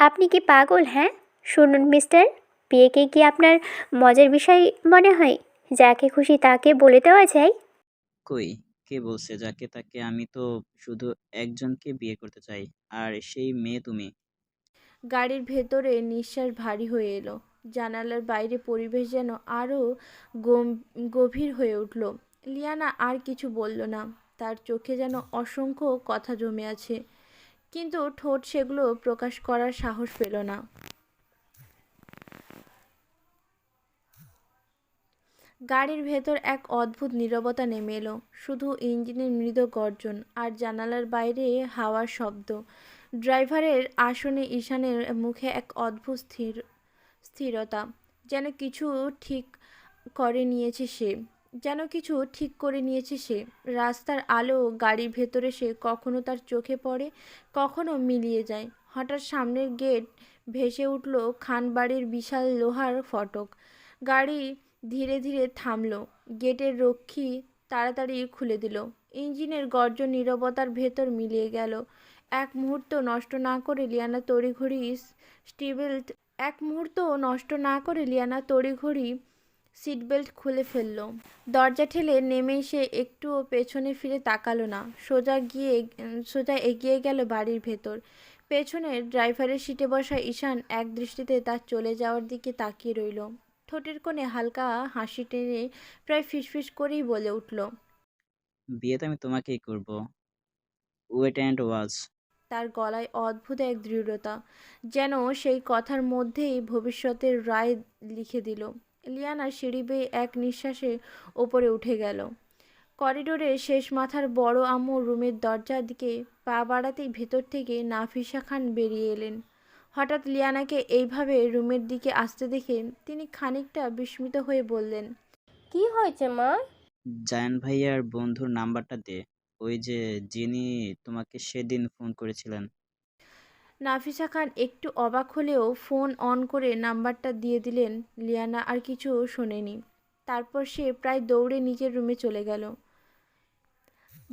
আপনি কি পাগল, হ্যাঁ? শুনুন মিস্টার, বিয়েকে কি আপনার মজার বিষয় মনে হয়? যাকে খুশি তাকে বলে দেওয়া যায়? কই, কে বলছে যাকে তাকে? আমি তো শুধু একজনকে বিয়ে করতে চাই, আর সেই মেয়ে তুমি। গাড়ির ভেতরে নিঃশ্বাস ভারী হয়ে এলো। জানালার বাইরে পরিবেশ যেন আরও গভীর হয়ে উঠল। লিয়ানা আর কিছু বলল না। তার চোখে যেন অসংখ্য কথা জমে আছে, কিন্তু ঠোঁট সেগুলো প্রকাশ করার সাহস পেল না। গাড়ির ভেতর এক অদ্ভুত নীরবতা নেমে এলো। শুধু ইঞ্জিনের মৃদু গর্জন আর জানালার বাইরে হাওয়ার শব্দ। ড্রাইভারের আসনে ঈশানের মুখে এক অদ্ভুত স্থিরতা। যেন কিছু ঠিক করে নিয়েছে সে যেন কিছু ঠিক করে নিয়েছে সে। রাস্তার আলো গাড়ির ভেতরে সে কখনো তার চোখে পড়ে, কখনো মিলিয়ে যায়। হঠাৎ সামনের গেট ভেসে উঠল খানবাড়ির বিশাল লোহার ফটক। গাড়ি ধীরে ধীরে থামল। গেটের রক্ষী তাড়াতাড়ি খুলে দিল। ইঞ্জিনের গর্জন নীরবতার ভেতর মিলিয়ে গেল। এক মুহূর্ত নষ্ট না করে লিয়ানা তড়িঘড়ি স্টিবেল্ট এক মুহূর্ত নষ্ট না করে লিয়ানা তড়িঘড়ি সিটবেল্ট খুলে ফেলল। দরজা ঠেলে নেমেই সে একটুও পেছনে ফিরে তাকালো না। সোজা এগিয়ে গেল বাড়ির ভেতর। পেছনের ড্রাইভারের সিটে বসা ঈশান এক দৃষ্টিতে তার চলে যাওয়ার দিকে তাকিয়ে রইল। ঠোঁটের কোণে হালকা হাসি টেনে প্রায় ফিসফিস করেই বলে উঠল, বিয়েতে আমি তোমাকেই করব। Wait and watch. তার গলায় অদ্ভুত এক দৃঢ়তা, যেন সেই কথার মধ্যেই ভবিষ্যতের রায় লিখে দিল। লিয়ানা সিঁড়ি বেয়ে এক নিঃশ্বাসে ওপরে উঠে গেল। করিডোরে শেষ মাথার বড় আম্মুর রুমের দরজার দিকে পা বাড়াতেই ভেতর থেকে নাফিসা খান বেরিয়ে এলেন। হঠাৎ লিয়ানাকে এইভাবে রুমের দিকে আসতে দেখে তিনি খানিকটা বিস্মিত হয়ে বললেন, কি হয়েছে মা? জায়ান ভাইয়ার বন্ধুর নাম্বারটা দে, ওই যে যিনি তোমাকে সেদিন ফোন করেছিলেন। নাফিসা খান একটু অবাক হলেও ফোন অন করে নাম্বারটা দিয়ে দিলেন। লিয়ানা আর কিছু শোনেনি। তারপর সে প্রায় দৌড়ে নিজের রুমে চলে গেল।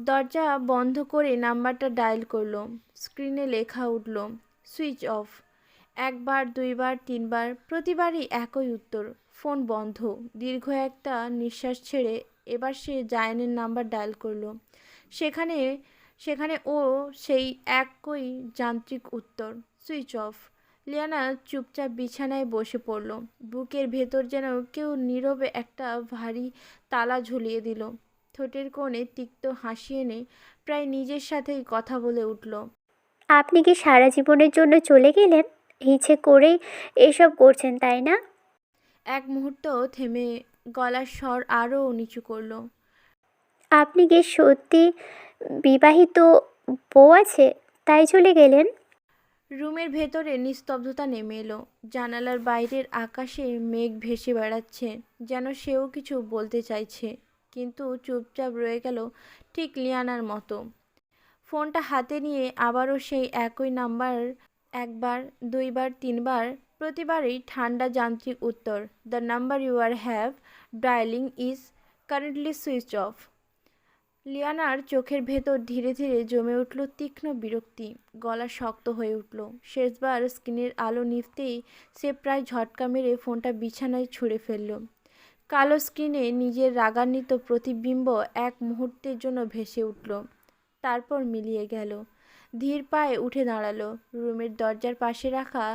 দরজা বন্ধ করে নাম্বারটা ডায়াল করলো। স্ক্রিনে লেখা উঠল, সুইচ অফ। একবার, দুইবার, তিনবার, প্রতিবারই একই উত্তর, ফোন বন্ধ। দীর্ঘ একটা নিঃশ্বাস ছেড়ে এবার সে জায়ানের নাম্বার ডায়াল করলো। সেখানে সেখানে ও সেই একই যান্ত্রিক উত্তর, সুইচ অফ। লিয়ানা চুপচাপ বিছানায় বসে পড়ল। বুকের ভেতর যেন কেউ নীরবে একটা ভারী তালা ঝুলিয়ে দিল। ঠোঁটের কোণে তিক্ত হাসি এনে প্রায় নিজের সাথেই কথা বলে উঠল, আপনি কি সারা জীবনের জন্য চলে গেলেন? ইচ্ছে করেই এসব করছেন তাই না? এক মুহূর্ত থেমে গলার স্বর আরও নিচু করল, আপনি কি সত্যি বিবাহিত বউ আছে তাই চলে গেলেন? রুমের ভেতরে নিস্তব্ধতা নেমে এলো। জানালার বাইরের আকাশে মেঘ ভেসে বেড়াচ্ছে, যেন সেও কিছু বলতে চাইছে, কিন্তু চুপচাপ রয়ে গেল ঠিক লিয়ানার মতো। ফোনটা হাতে নিয়ে আবারও সেই একই নাম্বার, একবার, দুইবার, তিনবার, প্রতিবারই ঠান্ডা যান্ত্রিক উত্তর, the number you are have dialing is currently switch off. লিয়ানার চোখের ভেতর ধীরে ধীরে জমে উঠল তীক্ষ্ণ বিরক্তি। গলা শক্ত হয়ে উঠল। শেষবার স্ক্রিনের আলো নিভতেই সে প্রায় ঝটকা মেরে ফোনটা বিছানায় ছুঁড়ে ফেলল। কালো স্ক্রিনে নিজের রাগান্বিত প্রতিবিম্ব এক মুহূর্তের জন্য ভেসে উঠল, তারপর মিলিয়ে গেল। ধীর পায়ে উঠে দাঁড়ালো। রুমের দরজার পাশে রাখা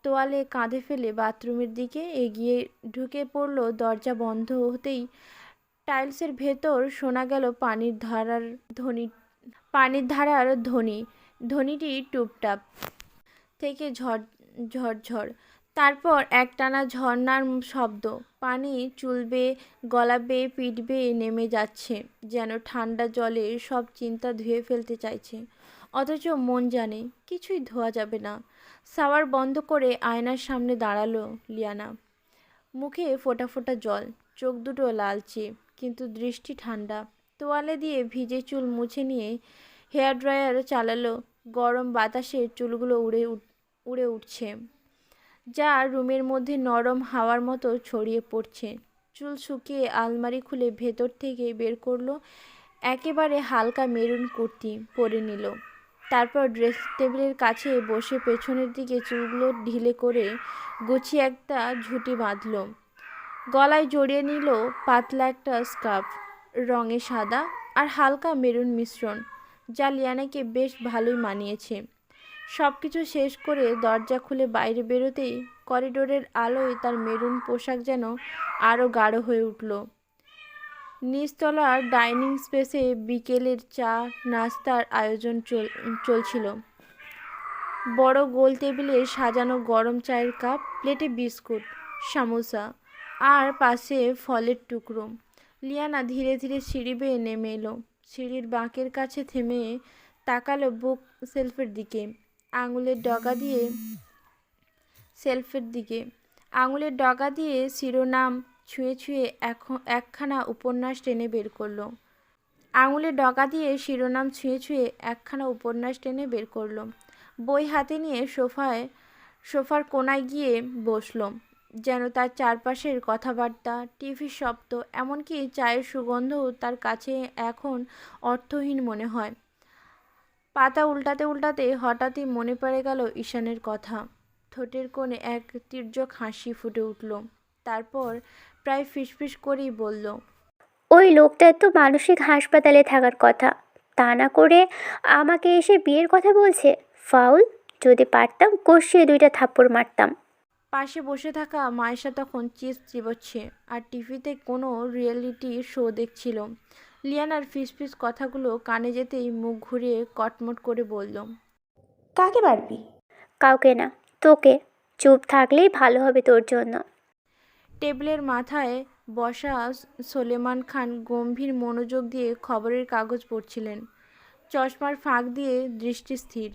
তোয়ালে কাঁধে ফেলে বাথরুমের দিকে এগিয়ে ঢুকে পড়ল। দরজা বন্ধ হতেই টাইলসের ভেতর শোনা গেল পানির ধারার ধ্বনিটি টুপটাপ থেকে ঝরঝর, তারপর একটানা ঝর্ণার শব্দ। পানি চুল বেয়ে, গলা বেয়ে, পিঠ বেয়ে নেমে যাচ্ছে, যেন ঠান্ডা জলে সব চিন্তা ধুয়ে ফেলতে চাইছে। অথচ মন জানে কিছুই ধোয়া যাবে না। শাওয়ার বন্ধ করে আয়নার সামনে দাঁড়ালো লিয়ানা। মুখে ফোঁটা ফোঁটা জল, চোখ দুটো লালচে, কিন্তু দৃষ্টি ঠান্ডা। তোয়ালে দিয়ে ভিজে চুল মুছে নিয়ে হেয়ার ড্রায়ার চালালো। গরম বাতাসে চুলগুলো উড়ে উঠছে, যা রুমের মধ্যে নরম হাওয়ার মতো ছড়িয়ে পড়ছে। চুল শুকিয়ে আলমারি খুলে ভেতর থেকে বের করলো একেবারে হালকা মেরুন কুর্তি, পরে নিল। তারপর ড্রেসিং টেবিলের কাছে বসে পেছনের দিকে চুলগুলো ঢিলে করে গুছিয়ে একটা ঝুঁটি বাঁধল। গলায় জড়িয়ে নিল পাতলা একটা স্কার্ফ। রঙে সাদা আর হালকা মেরুন মিশ্রণ, যা লিয়ানাকে বেশ ভালোই মানিয়েছে। সব কিছু শেষ করে দরজা খুলে বাইরে বেরোতেই করিডোরের আলোয় তার মেরুন পোশাক যেন আরও গাঢ় হয়ে উঠল। নিচতলার ডাইনিং স্পেসে বিকেলের চা নাস্তার আয়োজন চলছিল। বড় গোল টেবিলে সাজানো গরম চায়ের কাপ, প্লেটে বিস্কুট, সামোসা আর পাশে ফলের টুকরো। লিয়ানা ধীরে ধীরে সিঁড়ি বেয়ে নেমে এলো। সিঁড়ির বাঁকের কাছে থেমে তাকালো বুক সেলফের দিকে। আঙুলের ডগা দিয়ে শিরোনাম ছুঁয়ে ছুঁয়ে একখানা উপন্যাস টেনে বের করলো। বই হাতে নিয়ে সোফার কোনায় গিয়ে বসলো। যেন তার চারপাশের কথাবার্তা, টিভির শব্দ, এমনকি চায়ের সুগন্ধও তার কাছে এখন অর্থহীন মনে হয়। পাতা উল্টাতে উল্টাতে হঠাৎই মনে পড়ে গেল ঈশানের কথা। ঠোঁটের কোণে এক তীর্যক হাসি ফুটে উঠল। তারপর প্রায় ফিসফিস করেই বলল, ওই লোকটার তো মানসিক হাসপাতালে থাকার কথা, তা না করে আমাকে এসে বিয়ের কথা বলছে। ফাউল! যদি পারতাম কষিয়ে 2টা থাপ্পড় মারতাম। পাশে বসে থাকা মায়েশা তখন চিপস চিবোচ্ছে আর টিভিতে কোনো রিয়েলিটি শো দেখছিল। লিয়ানার ফিসফিস কথাগুলো কানে যেতেই মুখ ঘুরিয়ে কটমট করে বলল, কাকে মারবি? কাউকে না, তোকে। চুপ থাকলেই ভালো হবে তোর জন্য। টেবিলের মাথায় বসা সোলেমান খান গম্ভীর মনোযোগ দিয়ে খবরের কাগজ পড়ছিলেন। চশমার ফাঁক দিয়ে দৃষ্টি স্থির,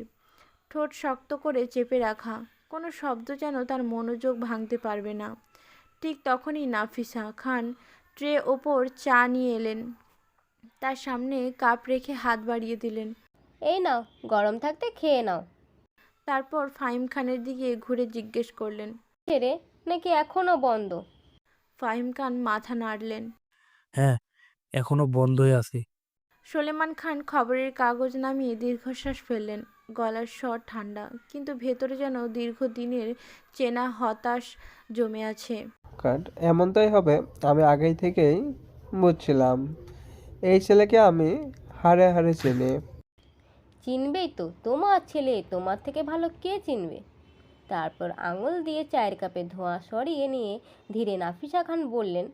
ঠোঁট শক্ত করে চেপে রাখা। কোনো শব্দ যেন তার মনোযোগ ভাঙতে পারবে না। ঠিক তখনই নাফিসা খান ট্রে ওপর চা নিয়ে এলেন। তার সামনে কাপ রেখে হাত বাড়িয়ে দিলেন। এই নাও, গরম থাকতে খেয়ে নাও। তারপর ফাহিম খানের দিকে ঘুরে জিজ্ঞেস করলেন, ছেড়ে নাকি এখনো বন্ধ? ফাহিম খান মাথা নাড়লেন। হ্যাঁ, এখনো বন্ধই আছে। সোলেমান খান খবরের কাগজ নামিয়ে দীর্ঘশ্বাস ফেললেন। গলার স্বর ঠান্ডা, কিন্তু ভেতরে যেন দীর্ঘদিনের চেনা হতাশ জমে আছে। এমনটাই হবে, আমি আগেই থেকেই বুঝছিলাম। এই ছেলেকে আমি হাড়ে হাড়ে চিনি। চিনবেই তো, তোমার ছেলে তোমার থেকে ভালো কে চিনবে? তারপর আঙুল দিয়ে চায়ের কাপে ধোঁয়া সরিয়ে নিয়ে ধীরে নাফিসা খান বললেন,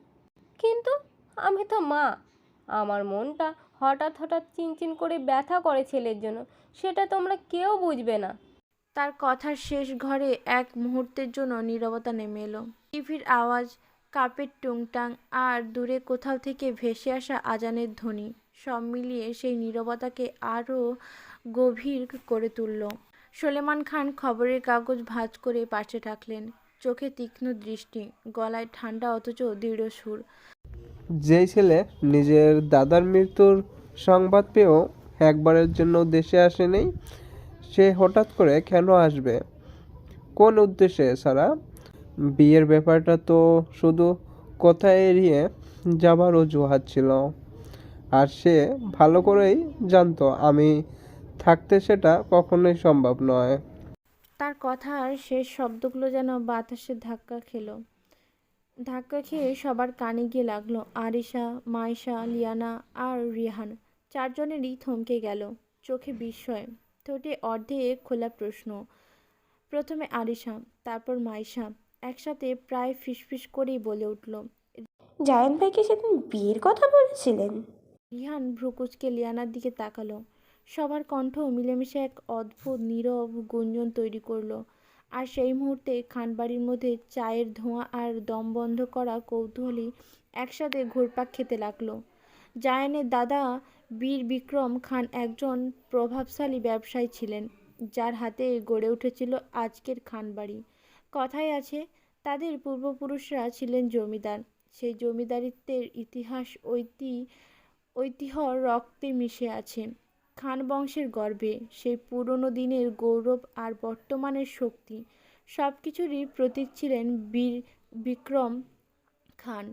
কিন্তু আমি তো মা। আমার মনটা হঠাৎ হঠাৎ চিনচিন করে ব্যথা করে ছেলের জন্য, সেটা তোমরা কেউ বুঝবে না। তার কথার শেষ ঘরে এক মুহূর্তের জন্য নীরবতা নেমে এলো। টিভির আওয়াজ, কাপের টুংটাং আর দূরে কোথাও থেকে ভেসে আসা আজানের ধ্বনি, সব মিলিয়ে সেই নীরবতাকে আরও গভীর করে তুলল। সোলেমান খান খবরের কাগজ ভাঁজ করে পাশে রাখলেন, চোখে তীক্ষ্ণ দৃষ্টি, গলায় ঠান্ডা অথচ দৃঢ় সুর। যেই ছেলে নিজের দাদার মৃত্যুর সংবাদ পেয়েও একবারের জন্য দেশে আসেনি, সে হঠাৎ করে কেন আসবে? কোন উদ্দেশ্যে ছাড়া? বিয়ের ব্যাপারটা তো শুধু কথা এড়িয়ে যাবার অজুহাত ছিল। আর সে ভালো করেই জানতো আমি থাকতে সেটা কখনোই সম্ভব নয়। তার কথার শেষ শব্দগুলো যেন বাতাসে ধাক্কা খেয়ে সবার কানে গিয়ে লাগলো। আরিশা, মাইশা, লিয়ানা আর রিহান চারজনেরই থমকে গেল, চোখে বিস্ময়, ঠোঁটে অর্ধেক খোলা প্রশ্ন। প্রথমে আরিশা, তারপর মাইশা একসাথে প্রায় ফিসফিস করেই বলে উঠল, জায়ান ভাইকে সেদিন বিয়ের কথা বলেছিলেন? রিহান ভ্রুকুচকে লিয়ানার দিকে তাকালো। সবার কণ্ঠ মিলেমিশে এক অদ্ভুত নীরব গুঞ্জন তৈরি করলো। আর সেই মুহূর্তে খানবাড়ির মধ্যে চায়ের ধোঁয়া আর দম বন্ধ করা কৌতূহলী একসাথে ঘুরপাক খেতে লাগলো। জায়ানের দাদা বীর বিক্রম খান একজন প্রভাবশালী ব্যবসায়ী ছিলেন, যার হাতে গড়ে উঠেছিল আজকের খানবাড়ি। কথায় আছে, তাদের পূর্বপুরুষরা ছিলেন জমিদার। সেই জমিদারিত্বের ইতিহাস ঐতিহ্য রক্তে মিশে আছে। খান বংশের গর্ভে সেই পুরনো দিনের গৌরব আর বর্তমানের শক্তি, সব কিছুরই প্রতীক ছিলেন বীর বিক্রম খান।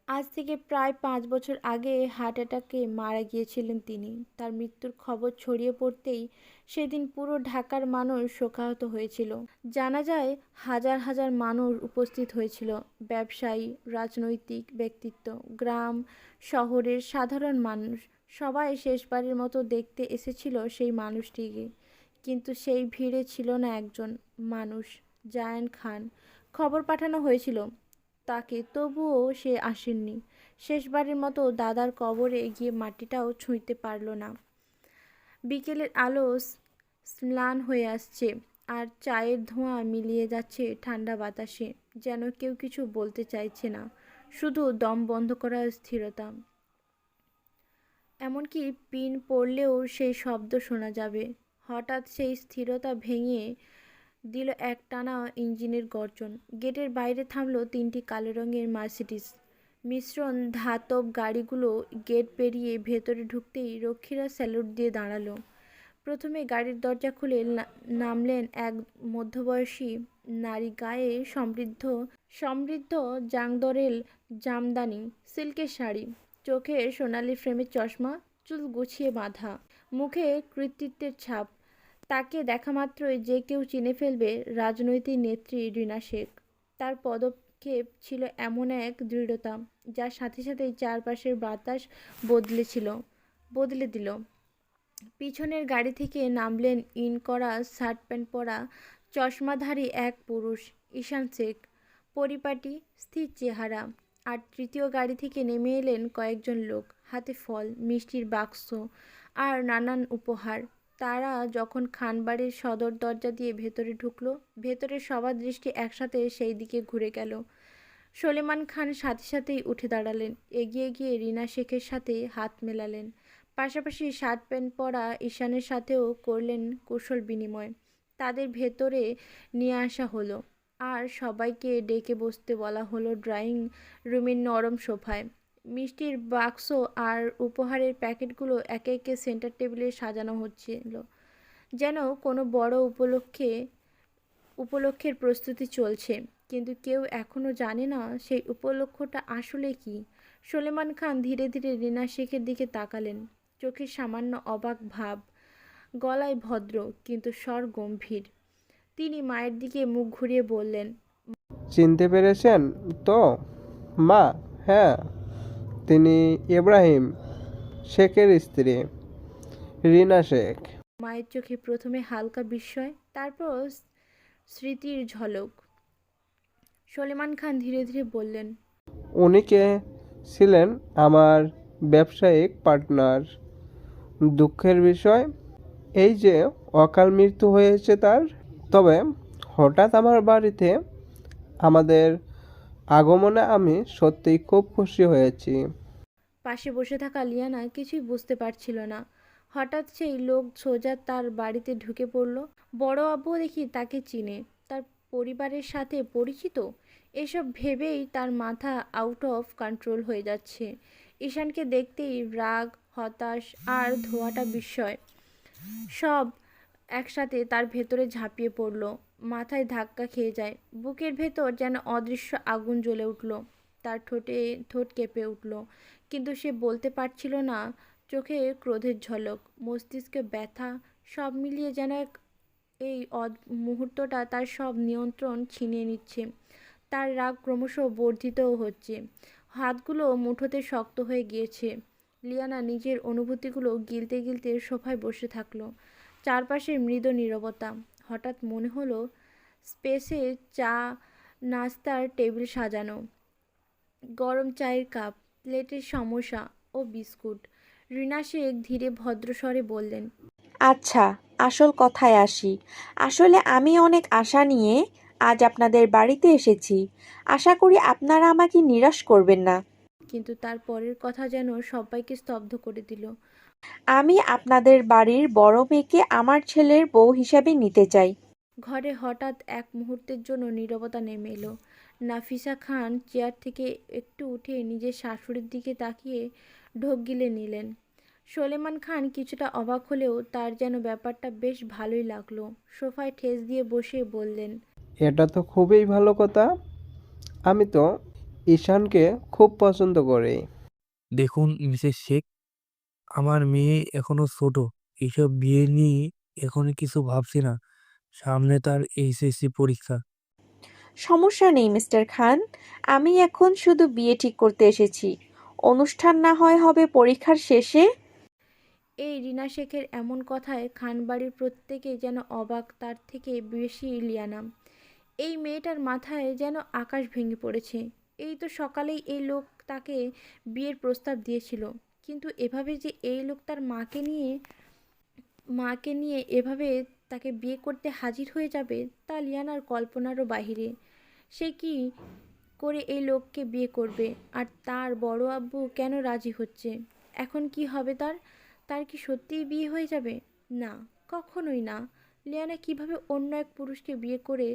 আজ থেকে প্রায় 5 বছর আগে হার্ট অ্যাটাকে মারা গিয়েছিলেন তিনি। তার মৃত্যুর খবর ছড়িয়ে পড়তেই সেদিন পুরো ঢাকার মানুষ শোকাহত হয়েছিল। জানাজায় হাজার হাজার মানুষ উপস্থিত হয়েছিল। ব্যবসায়ী, রাজনৈতিক ব্যক্তিত্ব, গ্রাম শহরের সাধারণ মানুষ সবাই শেষবারের মতো দেখতে এসেছিল সেই মানুষটিকে। কিন্তু সেই ভিড়ে ছিল না একজন মানুষ, জায়ান খান। খবর পাঠানো হয়েছিল তাকে, তবুও সে আসেননি। শেষবারের মতো দাদার কবরে গিয়ে মাটিটাও ছুঁইতে পারল না। বিকেলের আলো ম্লান হয়ে আসছে, আর চায়ের ধোঁয়া মিলিয়ে যাচ্ছে ঠান্ডা বাতাসে। যেন কেউ কিছু বলতে চাইছে না, শুধু দম বন্ধ করার স্থিরতা। এমনকি পিন পড়লেও সেই শব্দ শোনা যাবে। হঠাৎ সেই স্থিরতা ভেঙে দিল একটানা ইঞ্জিনের গর্জন। গেটের বাইরে থামলো 3টি কালো রঙের মার্সিডিজ মিশ্রণ ধাতব গাড়িগুলো। গেট পেরিয়ে ভেতরে ঢুকতেই রক্ষীরা স্যালুট দিয়ে দাঁড়ালো। প্রথমে গাড়ির দরজা খুলে নামলেন এক মধ্যবয়সী নারী, গায়ে সমৃদ্ধ জাংদরেল জামদানি সিল্কের শাড়ি, চোখে সোনালি ফ্রেমের চশমা, চুল গুছিয়ে বাঁধা, মুখে কৃতিত্বের ছাপ। তাকে দেখা মাত্রই যে কেউ চিনে ফেলবে রাজনৈতিক নেত্রী রিনা শেখ। তার পদক্ষেপ ছিল এমন এক দৃঢ়তা, যার সাথে সাথেই চারপাশের বাতাস বদলে দিল। পিছনের গাড়ি থেকে নামলেন ইন করা শার্ট প্যান্ট পরা চশমাধারী এক পুরুষ, ঈশান শেখ। পরিপাটি স্থির চেহারা। আর তৃতীয় গাড়ি থেকে নেমে এলেন কয়েকজন লোক, হাতে ফল, মিষ্টির বাক্স আর নানান উপহার। তারা যখন খানবাড়ির সদর দরজা দিয়ে ভেতরে ঢুকলো, ভেতরের সবার দৃষ্টি একসাথে সেই দিকে ঘুরে গেল। সলেমান খান সাথে সাথেই উঠে দাঁড়ালেন, এগিয়ে গিয়ে রিনা শেখের সাথে হাত মেলালেন। পাশাপাশি শার্ট প্যান্ট পরা ঈশানের সাথেও করলেন কুশল বিনিময়। তাদের ভেতরে নিয়ে আসা হলো, আর সবাইকে ডেকে বসতে বলা হলো ড্রয়িং রুমের নরম সোফায়। মিষ্টির বাক্স আর উপহারের প্যাকেটগুলো একে একে সেন্টার টেবিলে সাজানো হচ্ছিল, যেন কোনো বড় উপলক্ষের প্রস্তুতি চলছে। কিন্তু কেউ এখনও জানে না সেই উপলক্ষটা আসলে কি। সলেমান খান ধীরে ধীরে রিনা শেখের দিকে তাকালেন, চোখে সামান্য অবাক ভাব, গলায় ভদ্র কিন্তু স্বর গম্ভীর। তিনি মায়ের দিকে মুখ ঘুরিয়ে বললেন, চিনতে পেরেছেন তো মা? হ্যাঁ, তিনি ইব্রাহিম শেখের স্ত্রী, রিনা শেখ। মায়ের চোখে প্রথমে হালকা বিস্ময়, তারপর স্মৃতির ঝলক। সলেমান খান ধীরে ধীরে বললেন, উনি কে ছিলেন আমার ব্যবসায়িক পার্টনার। দুঃখের বিষয় এই যে অকাল মৃত্যু হয়েছে তার। তবে হঠাৎ আমার বাড়িতে আমাদের আগমনে আমি সত্যিই খুব খুশি হয়েছি। পাশে বসে থাকা লিয়ানা কিছুই বুঝতে পারছিল না। হঠাৎ সেই লোক সোজা তার বাড়িতে ঢুকে পড়ল। বড় আব্বু দেখি তাকে চিনে, তার পরিবারের সাথে পরিচিত। এসব ভেবেই তার মাথা আউট অফ কন্ট্রোল হয়ে যাচ্ছে। ঈশানকে দেখতেই রাগ, হতাশ আর ধোঁয়াটা বিস্ময় সব একসাথে তার ভেতরে ঝাঁপিয়ে পড়ল। মাথায় ধাক্কা খেয়ে যায়, বুকের ভেতর যেন অদৃশ্য আগুন জ্বলে উঠল। তার ঠোঁট কেঁপে উঠল, কিন্তু সে বলতে পারছিল না। চোখে ক্রোধের ঝলক, মস্তিষ্কে ব্যথা, সব মিলিয়ে যেন এই মুহূর্তটা তার সব নিয়ন্ত্রণ ছিনিয়ে নিচ্ছে। তার রাগ ক্রমশ বর্ধিতও হচ্ছে, হাতগুলো মুঠোতে শক্ত হয়ে গিয়েছে। লিয়ানা নিজের অনুভূতিগুলো গিলতে গিলতে সোফায় বসে থাকলো। চারপাশে মৃদু নীরবতা। হঠাৎ মনে হলো স্পেসে চা নাস্তার টেবিল সাজানো, গরম চায়ের কাপ, প্লেটের সমোসা ও বিস্কুট। রিনা শেখ ধীরে ভদ্রস্বরে বললেন, আচ্ছা, আসল কথায় আসি। আসলে আমি অনেক আশা নিয়ে আজ আপনাদের বাড়িতে এসেছি। আশা করি আপনারা আমাকে নিরাশ করবেন না। কিন্তু তার পরের কথা যেন সবাইকে স্তব্ধ করে দিল। আমি আপনাদের বাড়ির বড় মেয়েকে আমার ছেলের বউ হিসাবে নিতে চাই। ঘরে হঠাৎ এক মুহূর্তের জন্য নীরবতা নেমে এলো। নাফিসা খান চেয়ার থেকে একটু উঠে নিজের শাশুড়ির দিকে তাকিয়ে ঢোক গিলে নিলেন। সলেমান খান কিছুটা অবাক হলেও তার যেন ব্যাপারটা বেশ ভালোই লাগলো। সোফায় ঠেস দিয়ে বসে বললেন, এটা তো খুবই ভালো কথা। আমি তো ঈশানকে খুব পছন্দ করে। দেখুন মিসেস শেখ, আমার মেয়ে এখনো ছোট, এইসব বিয়ে নিয়ে এখনই কিছু ভাবছি না। সামনে তার এইচএসসি পরীক্ষা। সমস্যা নেই মিস্টার খান, আমি এখন শুধু বিয়ে ঠিক করতে এসেছি। অনুষ্ঠান না হয় হবে পরীক্ষার শেষে। এই রিনা শেখের এমন কথায় খানবাড়ির প্রত্যেকেই যেন অবাক, তার থেকে বেশি লিয়ানা। এই মেয়েটার মাথায় যেন আকাশ ভেঙে পড়েছে। এই তো সকালেই এই লোক তাকে বিয়ের প্রস্তাব দিয়েছিল, কিন্তু এভাবে যে এই লোক তার মাকে নিয়ে এভাবে তাকে বিয়ে করতে হাজির হয়ে যাবে, তা লিয়ানার কল্পনারও বাহিরে। সে কি করে এই লোককে বিয়ে করবে? আর তার বড় আব্বু কেন রাজি হচ্ছে? এখন কি হবে তার? তার কি সত্যিই বিয়ে হয়ে যাবে? না, কখনোই না। লিয়ানা কিভাবে অন্য এক পুরুষকে বিয়ে করে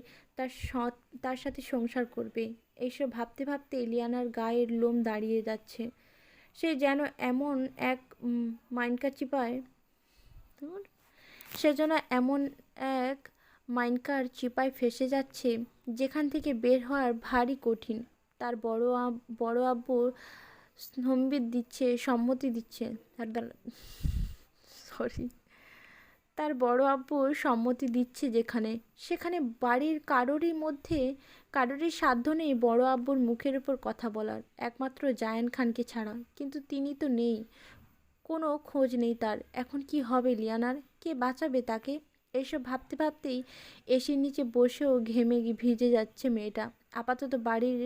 তার সাথে সংসার করবে? এইসব ভাবতে ভাবতে লিয়ানার গায়ের লোম দাঁড়িয়ে যাচ্ছে। সে যেন এমন এক মাইনকা চিপায় ধুর, সে যেন এমন এক মাইনকার চিপায় ফেঁসে যাচ্ছে, যেখান থেকে বের হওয়ার ভারী কঠিন। তার বড় আব্বু সম্মতি দিচ্ছে সরি তার বড় আব্বু সম্মতি দিচ্ছে সেখানে বাড়ির কারোরই সাধ্য নেই বড় আব্বুর মুখের উপর কথা বলার, একমাত্র জায়ান খানকে ছাড়া। কিন্তু তিনি তো নেই, কোনো খোঁজ নেই তার। এখন কি হবে লিয়ানার? কে বাঁচাবে তাকে? এইসব ভাবতে ভাবতেই এসির নিচে বসেও ঘেমে ভিজে যাচ্ছে মেয়েটা। আপাতত বাড়ির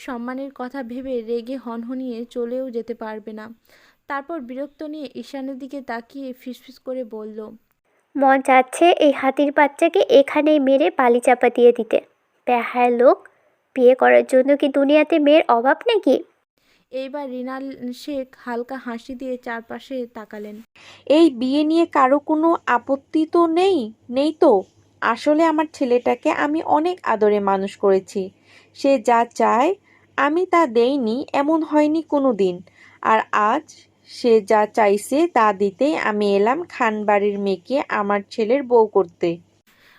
সম্মানের কথা ভেবে রেগে হনহনিয়ে চলেও যেতে পারবে না। তারপর বিরক্ত নিয়ে ঈশানের দিকে তাকিয়ে ফিসফিস করে বলল, মন চাচ্ছে এই হাতির বাচ্চাকে এখানেই মেরে বালি চাপা দিয়ে দিতে। বেহায়া লোক, বিয়ে করার জন্য কি দুনিয়াতে মেয়ের অভাব নাকি? এইবার রিনাল শেখ হালকা হাসি দিয়ে চারপাশে তাকালেন। এই বিয়ে নিয়ে কারো কোনো আপত্তি তো নেই? নেই তো? আসলে আমার ছেলেটাকে আমি অনেক আদরে মানুষ করেছি। সে যা চায় আমি তা দেইনি এমন হয়নি কোনো দিন। আর আজ সে যা চাইছে তা দিতেই আমি এলাম খানবাড়ির মেয়েকে আমার ছেলের বউ করতে।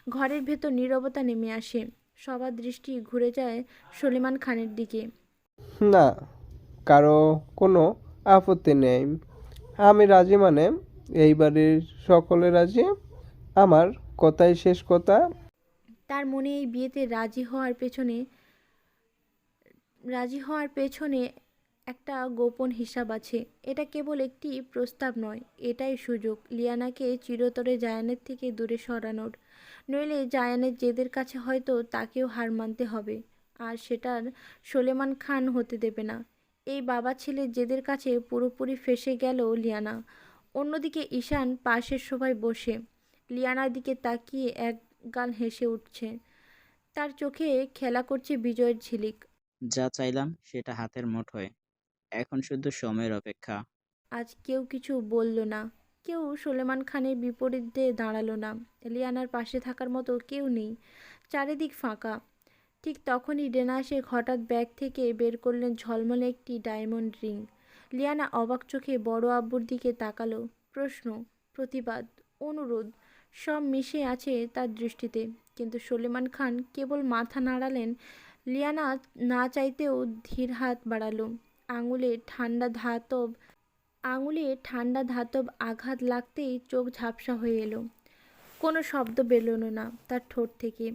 ঘরের ভেতর নীরবতা নেমে আসে। সবার দৃষ্টি ঘুরে যায় সলিমান খানের দিকে। না, কারো কোনো আপত্তি নেই। আমি রাজি মানে এই বাড়ির সকলে রাজি। আমার কথাই শেষ কথা। তার মনে এই বিয়েতে রাজি হওয়ার পেছনে একটা গোপন হিসাব আছে। এটা কেবল একটি প্রস্তাব নয়, এটাই সুযোগ লিয়ানাকে চিরতরে জায়ানের থেকে দূরে সরানোর। নইলে জায়ানের জেদের কাছে হয়তো তাকেও হার মানতে হবে, আর সেটার সলেমান খান হতে দেবে না। এই বাবা ছেলের জেদের কাছে পুরোপুরি ফেঁসে গেল লিয়ানা। অন্যদিকে ঈশান পাশের সোফায় বসে লিয়ানার দিকে তাকিয়ে একগাল হেসে উঠছে। তার চোখে খেলা করছে বিজয়ের ঝিলিক। যা চাইলাম সেটা হাতের মুঠোয়, এখন শুধু সময়ের অপেক্ষা। আজ কেউ কিছু বলল না, কেউ সলেমান খানের বিপরীতে দাঁড়ালো না। লিয়ানার পাশে থাকার মতো কেউ নেই, চারিদিক ফাঁকা। ঠিক তখনই রেনা শেখ হঠাৎ ব্যাগ থেকে বের করলেন ঝলমলে একটি ডায়মন্ড রিং। লিয়ানা অবাক চোখে বড় আব্বুর দিকে তাকালো। প্রশ্ন, প্রতিবাদ, অনুরোধ সব মিশে আছে তার দৃষ্টিতে। কিন্তু সলেমান খান কেবল মাথা নাড়ালেন। লিয়ানা না চাইতেও ধীর হাত বাড়ালো। আঙুলে ঠান্ডা ধাতব আঘাত লাগতেই চোখ ঝাপসা হয়ে এলো। কোনো শব্দ বেরোলো না তার ঠোঁট থেকে।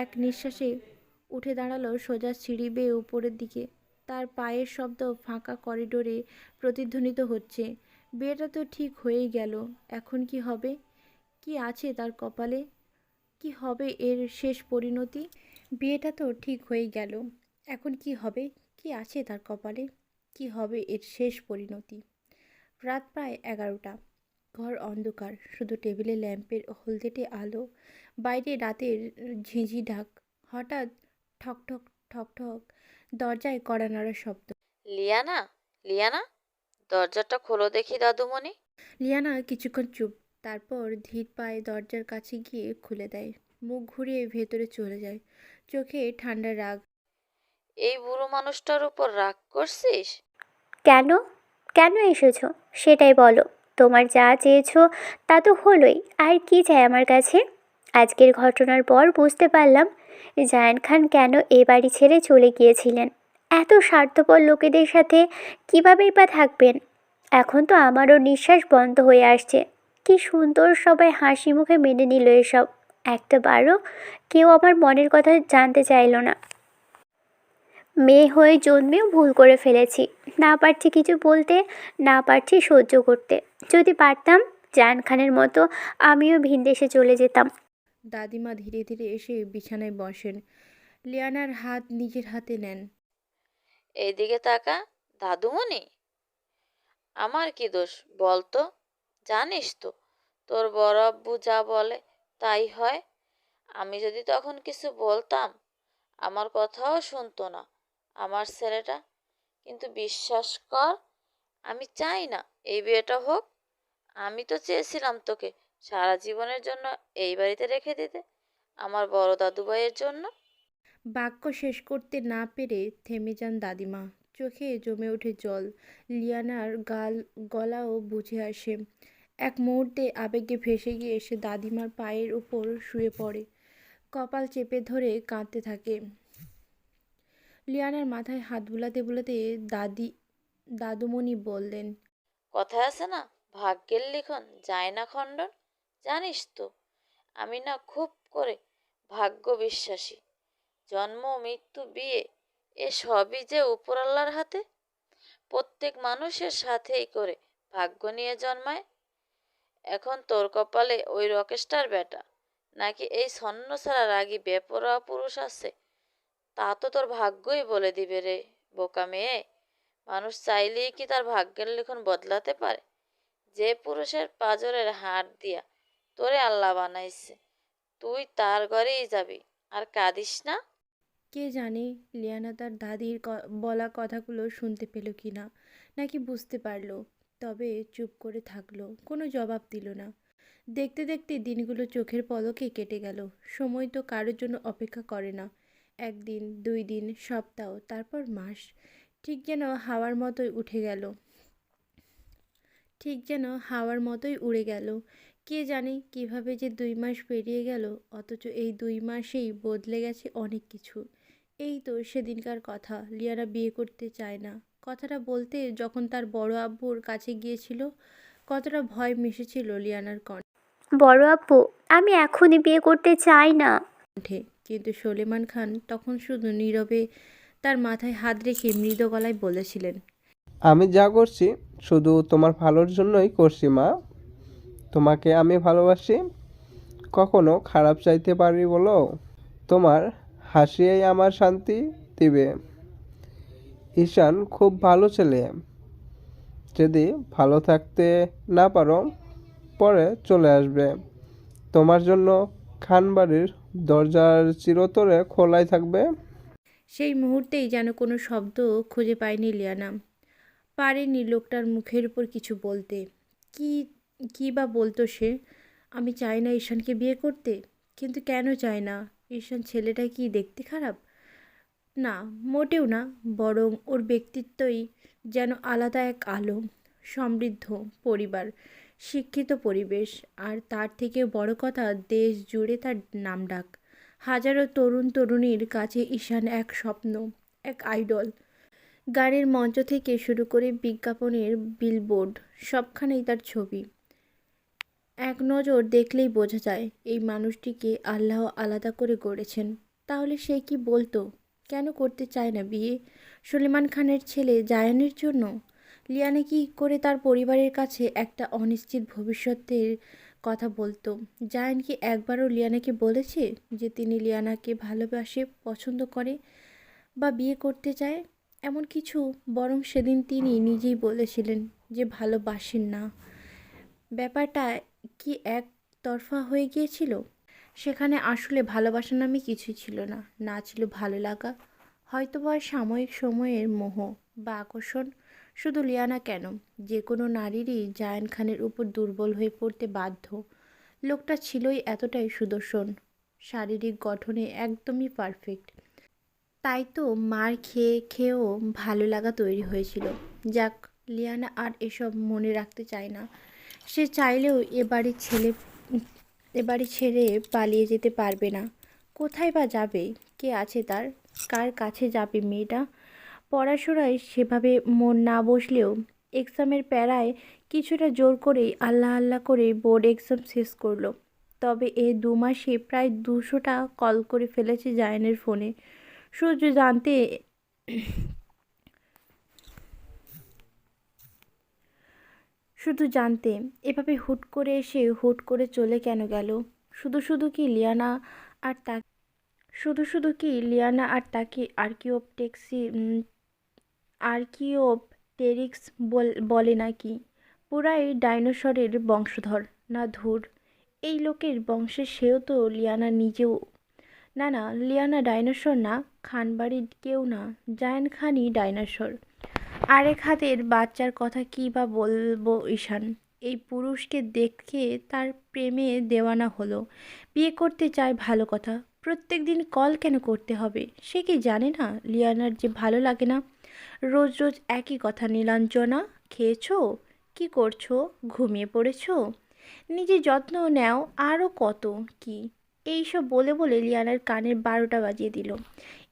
এক নিঃশ্বাসে উঠে দাঁড়ালো সোজা সিঁড়ি বেয়ে উপরের দিকে। তার পায়ের শব্দ ফাঁকা করিডোরে প্রতিধ্বনিত হচ্ছে। বিয়েটা তো ঠিক হয়েই গেল, এখন কি হবে? কি আছে তার কপালে? কি হবে এর শেষ পরিণতি? বিয়েটা তো ঠিক হয়েই গেল, এখন কি হবে? কি আছে তার কপালে? কি হবে এর শেষ পরিণতি? রাত প্রায় 11টা। ঘর অন্ধকার, শুধু টেবিলে ল্যাম্পের হলদেটে আলো। বাইরে রাতের ঝিঁঝি ডাক। হঠাৎ ঠক ঠক ঠক ঠক দরজায় কড়া নাড়ার শব্দ। লিয়ানা, লিয়ানা, দরজাটা খোলো দেখি দাদুমণি। লিয়ানা কিছুক্ষণ চুপ, তারপর ধীর পায়ে দরজার কাছে গিয়ে খুলে দেয়। মুখ ঘুরিয়ে ভেতরে চলে যায়, চোখে ঠান্ডা রাগ। এই বুড়ো মানুষটার উপর রাগ করছিস? কেন? কেন এসেছো সেটাই বলো। তোমার যা চেয়েছো তা তো হলোই, আর কি চাই আমার কাছে? আজকের ঘটনার পর বুঝতে পারলাম জায়ান খান কেন এ বাড়ি ছেড়ে চলে গিয়েছিলেন। এত স্বার্থপর লোকেদের সাথে কীভাবেই বা থাকবেন? এখন তো আমারও নিঃশ্বাস বন্ধ হয়ে আসছে। কি সুন্দর সবাই হাসি মুখে মেনে নিল এসব। একটাবারও কেউ আমার মনের কথা জানতে চাইলো না। মেয়ে হয়ে জন্মেও ভুল করে ফেলেছি। না পারছি কিছু বলতে, না পারছি সহ্য করতে। যদি পারতাম জায়ান খানের মতো আমিও ভিনদেশে চলে যেতাম। দাদিমা ধীরে ধীরে এসে বিছানায় বসেন। লিয়ানার হাত নিজের হাতে নেন। এইদিকে তাকা দাদুমণি, আমার কি দোষ বলতো? জানিস তো তোর বড় আব্বু যা বলে তাই হয়। আমি যদি তখন কিছু বলতাম আমার কথাও শুনতো না আমার ছেলেটা। কিন্তু বিশ্বাস কর, আমি চাই না এই বিয়েটা হোক। আমি তো চেয়েছিলাম তোকে সারা জীবনের জন্য এই বাড়িতে রেখে দিতে, আমার বড় দাদু ভাইয়ের জন্য। বাক্য শেষ করতে না পেরে থেমে যান দাদিমা। চোখে জমে ওঠে জল। লিয়ানার গলাও বুঝে আসে। এক মুহূর্তে আবেগে ভেসে গিয়ে সে দাদিমার পায়ের উপর শুয়ে পড়ে, কপাল চেপে ধরে কাঁদতে থাকে। লিয়ানার মাথায় হাত বুলাতে বুলাতে দাদুমণি বললেন, কথায় আছে না, ভাগ্যের লিখন যায় না খণ্ডন। জানিস তো আমি না খুব করে ভাগ্য বিশ্বাসী। জন্ম মৃত্যু বিয়ে এ সবই যে উপরআল্লাহর হাতে। প্রত্যেক মানুষের সাথেই করে ভাগ্য নিয়ে জন্মায়। এখন তোর কপালে ওই রকেস্টার বেটা নাকি এই ছন্ন ছাড়া রাগী বেপরোয়া পুরুষ আছে, তা তো তোর ভাগ্যই বলে দিবে রে বোকা মেয়ে। মানুষ চাইলেই কি তার ভাগ্যের লিখন বদলাতে পারে? যে পুরুষের পাঁজরের হাড় দিয়া তোরে আল্লাহ বানাইছে, তুই তার ঘরেই যাবি। আর কাঁদিস না। কে জানে লিয়ানা তার দাদির বলা কথাগুলো শুনতে পেল কি না, নাকি বুঝতে পারলো। তবে চুপ করে থাকলো, কোনো জবাব দিল না। দেখতে দেখতে দিনগুলো চোখের পলকে কেটে গেল। সময় তো কারোর জন্য অপেক্ষা করে না। একদিন, 2 দিন, সপ্তাহ, তারপর মাস। ঠিক যেন হাওয়ার মতোই উড়ে গেল। কে জানে কিভাবে যে 2 মাস পেরিয়ে গেল, অথচ এই 2 মাসেই বদলে গেছে অনেক কিছু। এই তো সেদিনকার কথা। লিয়ানা বিয়ে করতে চায় না। কথাটা বলতে যখন তার বড় আব্বুর কাছে গিয়েছিল, কতটা ভয় মিশেছিল লিয়ানার বড় আব্বু, আমি এখনই বিয়ে করতে চাই না। কণ্ঠে। কিন্তু সলেমান খান তখন শুধু নীরবে তার মাথায় হাত রেখে মৃদু গলায় বলেছিলেন, আমি যা করছি শুধু তোমার ভালোর জন্যই করছি মা। তোমাকে আমি ভালোবাসি, কখনো খারাপ চাইতে পারি বলো? তোমার হাসিই আমার শান্তি দিবে। ঈশান খুব ভালো ছেলে। যদি ভালো থাকতে না পারো পরে চলে আসবে। তোমার জন্য খানবাড়ির দরজার চিরতরে খোলাই থাকবে। সেই মুহূর্তেই যেন কোনো শব্দ খুঁজে পায়নি লিয়ানা। পারেনি লোকটার মুখের উপর কিছু বলতে। কি কি বা বলতো সে? আমি চাই না ঈশানকে বিয়ে করতে। কিন্তু কেন চায় না? ঈশান ছেলেটা কি দেখতে খারাপ? না, মোটেও না। বরং ওর ব্যক্তিত্বই যেন আলাদা এক আলো। সমৃদ্ধ পরিবার, শিক্ষিত পরিবেশ, আর তার থেকেও বড় কথা, দেশ জুড়ে তার নামডাক। হাজারো তরুণ তরুণীর কাছে ঈশান এক স্বপ্ন, এক আইডল। গানের মঞ্চ থেকে শুরু করে বিজ্ঞাপনের বিলবোর্ড, সবখানেই তার ছবি। এক নজর দেখলেই বোঝা যায় এই মানুষটিকে আল্লাহ আলাদা করে গড়েছেন। তাহলে সে কি বলতো? কেন করতে চায় না বিয়ে? সলেমান খানের ছেলে জায়ানের জন্য? লিয়ানা কি করে তার পরিবারের কাছে একটা অনিশ্চিত ভবিষ্যতের কথা বলতো? জায়ান কি একবারও লিয়ানাকে বলেছে যে তিনি লিয়ানাকে ভালোবাসে, পছন্দ করে বা বিয়ে করতে চায়? এমন কিছু। বরং সেদিন তিনি নিজেই বলেছিলেন যে ভালোবাসেন না। ব্যাপারটা কি একতরফা হয়ে গিয়েছিল? সেখানে আসলে ভালোবাসা নামে কিছুই ছিল না। না ছিল ভালো লাগা, হয়তোবা সাময়িক সময়ের মোহ বা আকর্ষণ। শুধু লিয়ানা কেন, যে কোনো নারীরই জায়ান খানের উপর দুর্বল হয়ে পড়তে বাধ্য। লোকটা ছিলই এতটাই সুদর্শন, শারীরিক গঠনে একদমই পারফেক্ট। তাই তো মার খেয়ে খেয়েও ভালো লাগা তৈরি হয়েছিল। যাক, লিয়ানা আর এসব মনে রাখতে চায় না। সে চাইলেও এ বাড়ি ছেড়ে পালিয়ে যেতে পারবে না। কোথায় বা যাবে? কে আছে তার? কার কাছে যাবে মেয়েটা? পড়াশোনায় সেভাবে মন না বসলেও এক্সামের প্যারায় কিছুটা জোর করেই আল্লাহ আল্লাহ করে বোর্ড এক্সাম শেষ করলো। তবে এই 2 মাসে প্রায় 200টা কল করে ফেলেছে জায়ানের ফোনে। শুধু জানতে শুধু জানতে এভাবে হুট করে এসে হুট করে চলে কেন গেল? শুধু কি লিয়ানা আর তা শুধু কি লিয়ানা আর তাকে আর্কিওপটেরিক্স বলে নাকি? পুরাই ডাইনোসরের বংশধর না? ধুর, এই লোকের বংশে সেও তো লিয়ানা নিজেও। না, লিয়ানা ডাইনোসর না, খানবাড়ির কেউ না, জায়ান খানই ডাইনোসর। আরেক হাতের বাচ্চার কথা কী বা বলবো ঈশান। এই পুরুষকে দেখে তার প্রেমে দেওয়ানা হলো। বিয়ে করতে চায় ভালো কথা, প্রত্যেক দিন কল কেন করতে হবে? সে কি জানে না লিয়ানার যে ভালো লাগে না? রোজ রোজ একই কথা। নীলাঞ্জনা, খেয়েছো? কি করছো? ঘুমিয়ে পড়েছো? নিজের যত্ন নেও, আরও কত কি। এইসব বলে বলে লিয়ানার কানের 12টা বাজিয়ে দিল।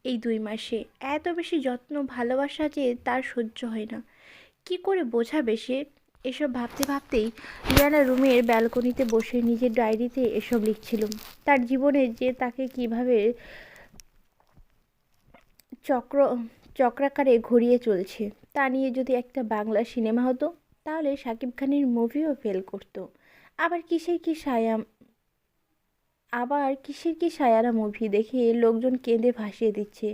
এই 2 মাসে এত বেশি যত্ন ভালোবাসা যে তার সহ্য হয় না। কি করে বোঝাবে সে? এসব ভাবতে ভাবতেই লিয়ানা রুমের ব্যালকনিতে বসে নিজের ডায়েরিতে এসব লিখছিল। তার জীবনে যে তাকে কিভাবে চক্র চক্রাকারে ঘুরিয়ে চলছে তা নিয়ে যদি একটা বাংলা সিনেমা হতো, তাহলে শাকিব খানের মুভিও ফেল করতো। আবার কিসের কি সায়ারা মুভি দেখে লোকজন কেঁদে ভাসিয়ে দিচ্ছে।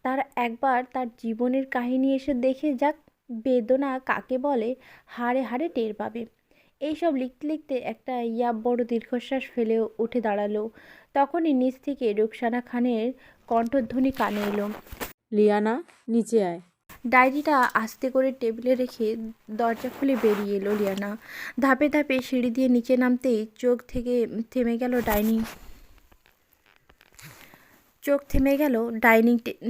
তার একবার তার জীবনের কাহিনী এসে দেখে যাক, বেদনা কাকে বলে হাড়ে হাড়ে টের পাবে। এইসব লিখতে লিখতে একটা বড় দীর্ঘশ্বাস ফেলে উঠে দাঁড়ালো। তখনই নিচ থেকে রুকসানা খানের কণ্ঠধ্বনি কানে এলো। লিয়ানা, নিচে আয়। ডায়েরিটা আস্তে করে টেবিলে রেখে দরজা খুলে বেরিয়ে এলো লিয়ানা। ধাপে ধাপে সিঁড়ি দিয়ে নিচে নামতেই চোখ থেমে গেল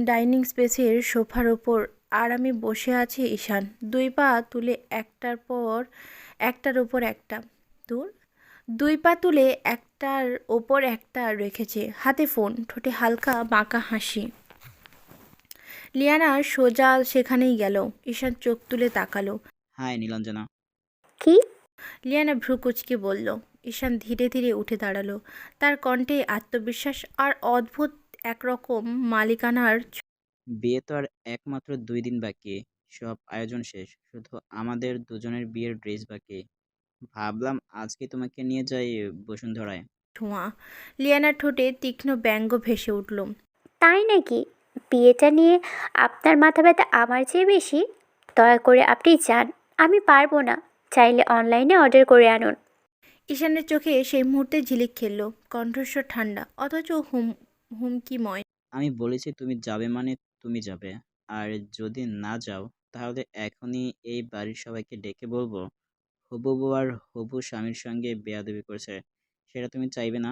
ডাইনিং স্পেসের সোফার ওপর আরামে বসে আছে ঈশান। 2 পা তুলে একটার ওপর একটা রেখেছে, হাতে ফোন, ঠোঁটে হালকা বাঁকা হাসি। লিয়ানা সোজা সেখানেই গেল। ঈশান চোখ তুলে তাকালো। হাই নীলাঞ্জনা। কি? লিয়ানা ভ্রু কুঁচকে বলল। ঈশান ধীরে ধীরে উঠে দাঁড়ালো। তার কণ্ঠে আত্মবিশ্বাস আর অদ্ভুত একরকম মালিকানার। বিয়ে তো আর একমাত্র 2 দিন বাকি, সব আয়োজন শেষ, শুধু আমাদের দুজনের বিয়ের ড্রেস বাকি। ভাবলাম আজকে তোমাকে নিয়ে যাই বসুন্ধরায়। ছোঁয়া। লিয়ানার ঠোঁটে তীক্ষ্ণ ব্যঙ্গ ভেসে উঠল। তাই নাকি? বিয়েটা নিয়ে আপনার মাথা ব্যথা আমার চেয়ে বেশি? দয়া করে আপনি যান, আমি পারবো না। চাইলে অনলাইনে অর্ডার করে আনুন। ঈশানের চোখে সেই মুহূর্তে ঝিলিক খেলল, কণ্ঠস্বর ঠান্ডা অথচ হুমকিময়। আমি বলেছি তুমি যাবে মানে তুমি যাবে, আর যদি না যাও তাহলে এখনই এই বাড়ির সবাইকে ডেকে বলবো হবু বউ আর হবু স্বামীর সঙ্গে বেয়াদবি করেছে। সেটা তুমি চাইবে না?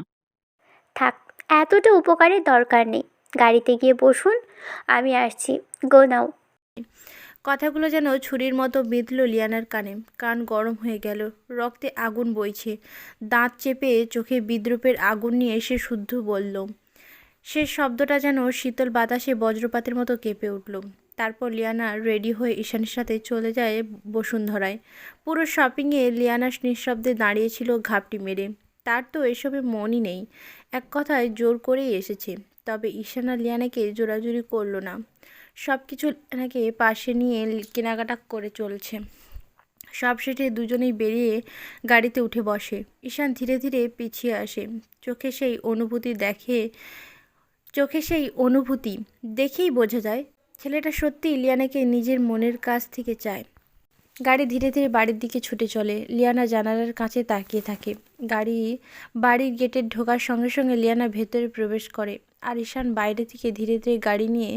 থাক, এতটা উপকারের দরকার নেই। গাড়িতে গিয়ে বসুন, আমি আসছি। গো নাও। কথাগুলো যেন ছুরির মতো বিঁধল লিয়ানার কানে। কান গরম হয়ে গেল, রক্তে আগুন বইছে। দাঁত চেপে চোখে বিদ্রূপের আগুন নিয়ে সে শুদ্ধ বলল। সে শব্দটা যেন শীতল বাতাসে বজ্রপাতের মতো কেঁপে উঠল। তারপর লিয়ানা রেডি হয়ে ঈশানের সাথে চলে যায় বসুন্ধরায়। পুরো শপিংয়ে লিয়ানা নিঃশব্দে দাঁড়িয়েছিল ঘাপটি মেরে। তার তো এসবে মনই নেই, এক কথায় জোর করেই এসেছে। তবে ঈশান আর লিয়ানাকে জোরাজুরি করল না, সব কিছু লিয়ানাকে পাশে নিয়ে কেনাকাটা করে চলছে। সব শেষে দুজনেই বেরিয়ে গাড়িতে উঠে বসে। ঈশান ধীরে ধীরে পিছিয়ে আসে। চোখে সেই অনুভূতি দেখেই বোঝা যায় ছেলেটা সত্যিই লিয়ানাকে নিজের মনের কাছ থেকে চায়। গাড়ি ধীরে ধীরে বাড়ির দিকে ছুটে চলে। লিয়ানা জানালার কাছে তাকিয়ে থাকে। বাড়ির গেটে ঢোকার সঙ্গে সঙ্গে লিয়ানা ভেতরে প্রবেশ করে, আর ঈশান বাইরে থেকে ধীরে ধীরে গাড়ি নিয়ে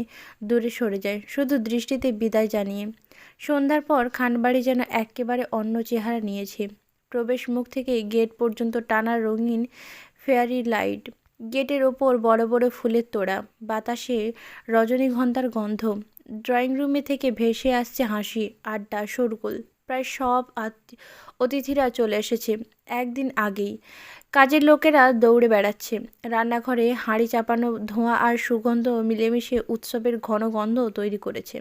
দূরে সরে যায়, শুধু দৃষ্টিতে বিদায় জানিয়ে। সন্ধ্যার পর খানবাড়ি যেন একেবারে অন্য চেহারা নিয়েছে। প্রবেশ মুখ থেকে গেট পর্যন্ত টানা রঙিন ফেয়ারি লাইট। গেটের ওপর বড় বড় ফুলের তোড়া, বাতাসে রজনীগন্ধার গন্ধ। ড্রয়িং রুমে থেকে ভেসে আসছে হাসি, আড্ডা, শোরগোল। প্রায় সব অতিথিরা চলে এসেছে। একদিন আগেই। কাজের লোকেরা দৌড়ে বেড়াচ্ছে, রান্নাঘরে হাঁড়ি চাপানো ধোঁয়া আর সুগন্ধ মিলেমিশে উৎসবের ঘন গন্ধ তৈরি করেছে।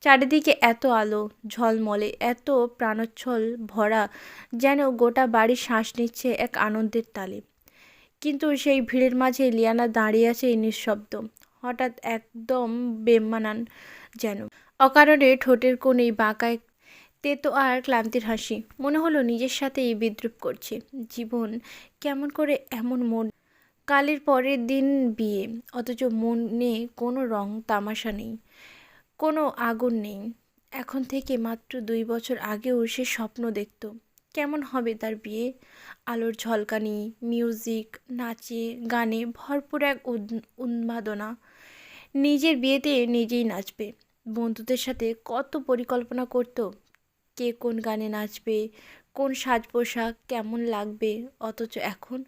চারিদিকে এত আলো ঝলমলে, এত প্রাণোচ্ছল ভরা, যেন গোটা বাড়ি শ্বাস নিচ্ছে এক আনন্দের তালে। কিন্তু সেই ভিড়ের মাঝে লিয়ানা দাঁড়িয়ে আছে নিঃশব্দ, হঠাৎ একদম বেমানান যেন। অকারণে ঠোঁটের কোণেই বাঁকা এক তেতো আর ক্লান্তির হাসি। মনে হলো নিজের সাথেই বিদ্রূপ করছে। জীবন কেমন করে এমন মন। কালের পরের দিন বিয়ে, অথচ মনে কোনো রং তামাশা নেই, কোনো আগুন নেই। এখন থেকে মাত্র 2 বছর আগেও সে স্বপ্ন দেখত কেমন হবে তার বিয়ে। আলোর ঝলকানি, মিউজিক, নাচে গানে ভরপুর এক উন্মাদনা। নিজের বিয়েতে নিজেই নাচবে। বন্ধুদের সাথে কত পরিকল্পনা করত, কে কোন গানে নাচবে, কোন সাজ পোশাক কেমন লাগবে। অথচ এখন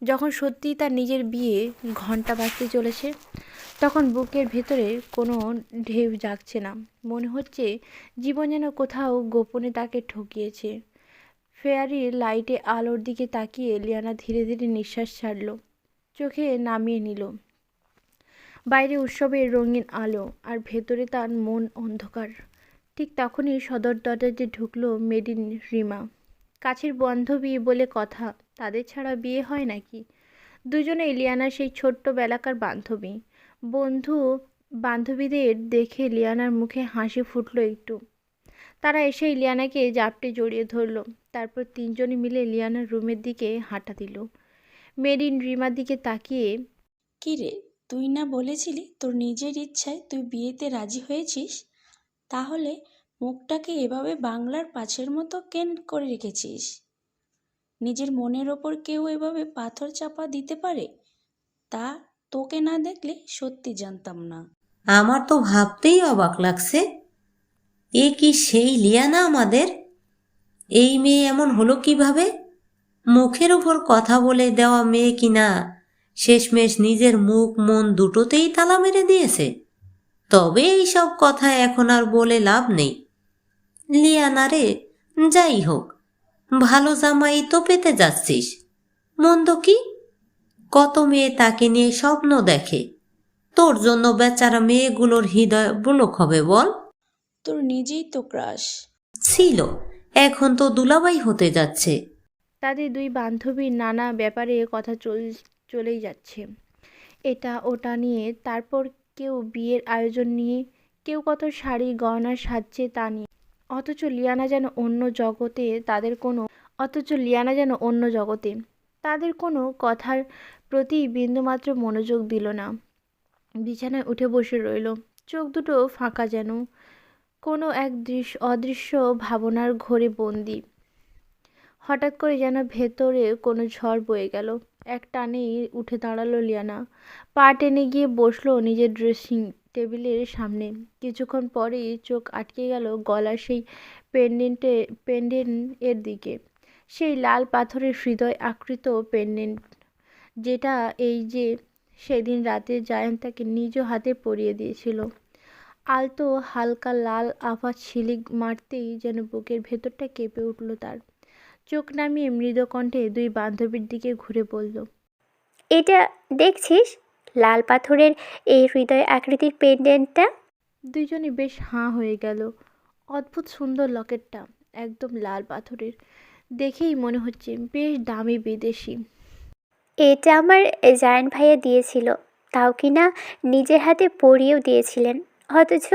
যখন সত্যিই তার নিজের বিয়ে ঘন্টা বাজতে চলেছে, তখন বুকের ভেতরে কোনো ঢেউ জাগছে না। মনে হচ্ছে জীবন যেন কোথাও গোপনে তাকে ঠকিয়েছে। ফেয়ারি লাইটে আলোর দিকে তাকিয়ে লিয়ানা ধীরে ধীরে নিঃশ্বাস ছাড়ল, চোখে নামিয়ে নিল। বাইরে উৎসবের রঙিন আলো, আর ভেতরে তার মন অন্ধকার। ঠিক তখনই সদর দরজাতে ঢুকলো মেডিন রিমা। কাছের বান্ধবী বলে কথা, তাদের ছাড়া বিয়ে হয় নাকি? দুজনেই লিয়ানার সেই ছোট্টবেলাকার বান্ধবী। বান্ধবীদের দেখে লিয়ানার মুখে হাসি ফুটলো একটু। তারা এসেই লিয়ানাকে জাপটে জড়িয়ে ধরলো। তারপর তিনজনে মিলে লিয়ানার রুমের দিকে হাঁটা দিল। মেরিন রিমার দিকে তাকিয়ে, কি রে, তুই না বলেছিলি তোর নিজের ইচ্ছায় তুই বিয়েতে রাজি হয়েছিস? তাহলে মুখটাকে এভাবে বাংলার পাঁচের মতো কেন করে রেখেছিস? নিজের মনের ওপর কেউ এভাবে পাথর চাপা দিতে পারে? তা তোকে না দেখলে সত্যি জানতাম না। আমার তো ভাবতেই অবাক লাগছে, এ কি সেই লিয়ানা আমাদের? এই মেয়ে এমন হলো কিভাবে? মুখের উপর কথা বলে দেওয়া মেয়ে কিনা শেষমেশ নিজের মুখ মন দুটোতেই তালা মেরে দিয়েছে। তবে এইসব কথা এখন আর বলে লাভ নেই। লিয়ানা রে, যাই হোক, ভালো জামাই তো পেতে যাচ্ছিস। মন্দ কি? কত মেয়ে তাকে নিয়ে স্বপ্ন দেখে। তোর জন্য বেচারা মেয়েগুলোর হৃদয় বুলক হবে বল? তোর নিজেই তো ক্রাশ ছিল, এখন তো দুলাভাই হতে যাচ্ছে। তাদের দুই বান্ধবীর নানা ব্যাপারে কথা চলেই যাচ্ছে, এটা ওটা নিয়ে। তারপর কেউ বিয়ের আয়োজন নিয়ে, কেউ কত শাড়ি গয়না সাজছে তা নিয়ে। অথচ লিয়ানা যেন অন্য জগতে। তাদের কোনো কথার প্রতি বিন্দুমাত্র মনোযোগ দিল না। বিছানায় উঠে বসে রইল, চোখ দুটো ফাঁকা, যেন কোনো এক অদৃশ্য ভাবনার ঘোরে বন্দি। হঠাৎ করে যেন ভেতরে কোনো ঝড় বয়ে গেল। এক টানেই উঠে দাঁড়ালো লিয়ানা, পা টেনে গিয়ে বসলো নিজের ড্রেসিং টেবিলের সামনে। কিছুক্ষণ পরেই চোখ আটকে গেল গলার সেই পেন্ডেন্ট এর দিকে। সেই লাল পাথরের হৃদয় আকৃত পেন্ডেন্ট, যেটা এই যে সেদিন রাতে জায়ান তাকে নিজ হাতে পরিয়ে দিয়েছিল। আলতো হালকা লাল আভা ছিলিক মারতেই যেন বুকের ভেতরটা কেঁপে উঠল তার। চোখ নামিয়ে মৃদু কণ্ঠে দুই বান্ধবীর দিকে ঘুরে বলল, এটা দেখছিস, লাল পাথরের এই হৃদয় আকৃতির পেন্ডেন্টটা? দুইজনে বেশ হাঁ হয়ে গেল। অদ্ভুত সুন্দর লকেটটা, একদম লাল পাথরের, দেখেই মনে হচ্ছে বেশ দামি বিদেশি। এটা আমার জায়ান ভাইয়া দিয়েছিল, তাও কিনা নিজের হাতে পরিয়েও দিয়েছিলেন। অথচ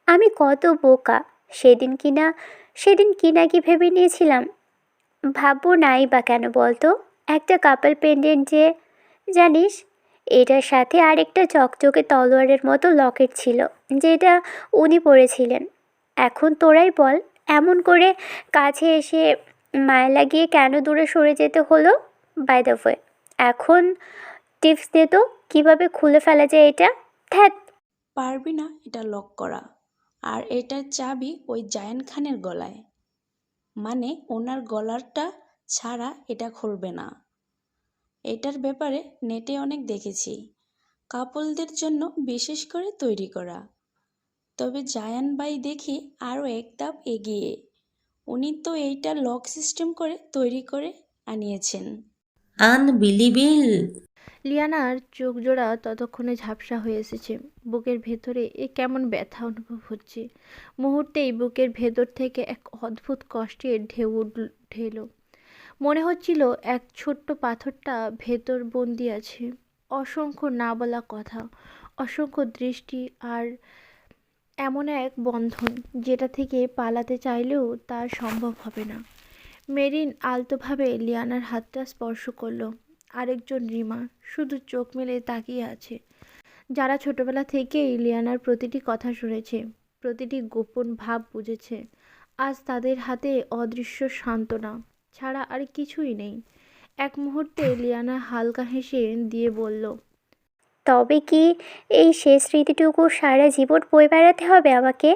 আমি কত বোকা, সেদিন কিনা কি ভেবে নিয়েছিলাম। ভাববো নাই বা কেন বলতো? একটা কাপল পেন্ডেন্ট যে, জানিস, এটার সাথে আরেকটা চকচকে তলোয়ারের মতো লকেট ছিল, যেটা উনি পরেছিলেন। এখন তোরাই বল, এমন করে কাছে এসে মায়া লাগিয়ে কেন দূরে সরে যেতে হলো? বাই দ্য ওয়ে, এখন টিপস দে তো, কীভাবে খুলে ফেলা যায় এটা? ধ্যাত। পারবি না এটা লক করা, আর এটার চাবি ওই জায়ান খানের গলায়। মানে ওনার গলারটা ছাড়া এটা খুলবে না। এটার ব্যাপারে নেটে অনেক দেখেছি, কাপলদের জন্য বিশেষ করে তৈরি করা। তবে জায়ান ভাই দেখি আরও এক ধাপ এগিয়ে। উনি তো এইটা লক সিস্টেম করে তৈরি করে আনিয়েছেন। আনবিলিভেবল! লিয়ানার চোখ জোড়া ততক্ষণে ঝাপসা হয়ে এসেছে। বুকের ভেতরে কেমন ব্যথা অনুভব হচ্ছে। মুহূর্তেই বুকের ভেতর থেকে এক অদ্ভুত কষ্টের ঢেউ ঢেলো। মনে হচ্ছিল এক ছোট্ট পাথরটা ভেতর বন্দি আছে। অসংখ্য না বলা কথা, অসংখ্য দৃষ্টি, আর এমন এক বন্ধন যেটা থেকে পালাতে চাইলেও তা সম্ভব হবে না। মেরিন আলতোভাবে লিয়ানার হাতটা স্পর্শ করলো। আরেকজন রিমা শুধু চোখ মেলে তাকিয়ে আছে, যারা ছোটবেলা থেকেই লিয়ানার প্রতিটি কথা শুনেছে, প্রতিটি গোপন ভাব বুঝেছে। আজ তাদের হাতে অদৃশ্য সান্ত্বনা ছাড়া আর কিছুই নেই। এক মুহূর্তে লিয়ানা হালকা হেসে দিয়ে বলল, তবে কি এই শেষ স্মৃতিটুকু সারা জীবন বয়ে বেড়াতে হবে আমাকে?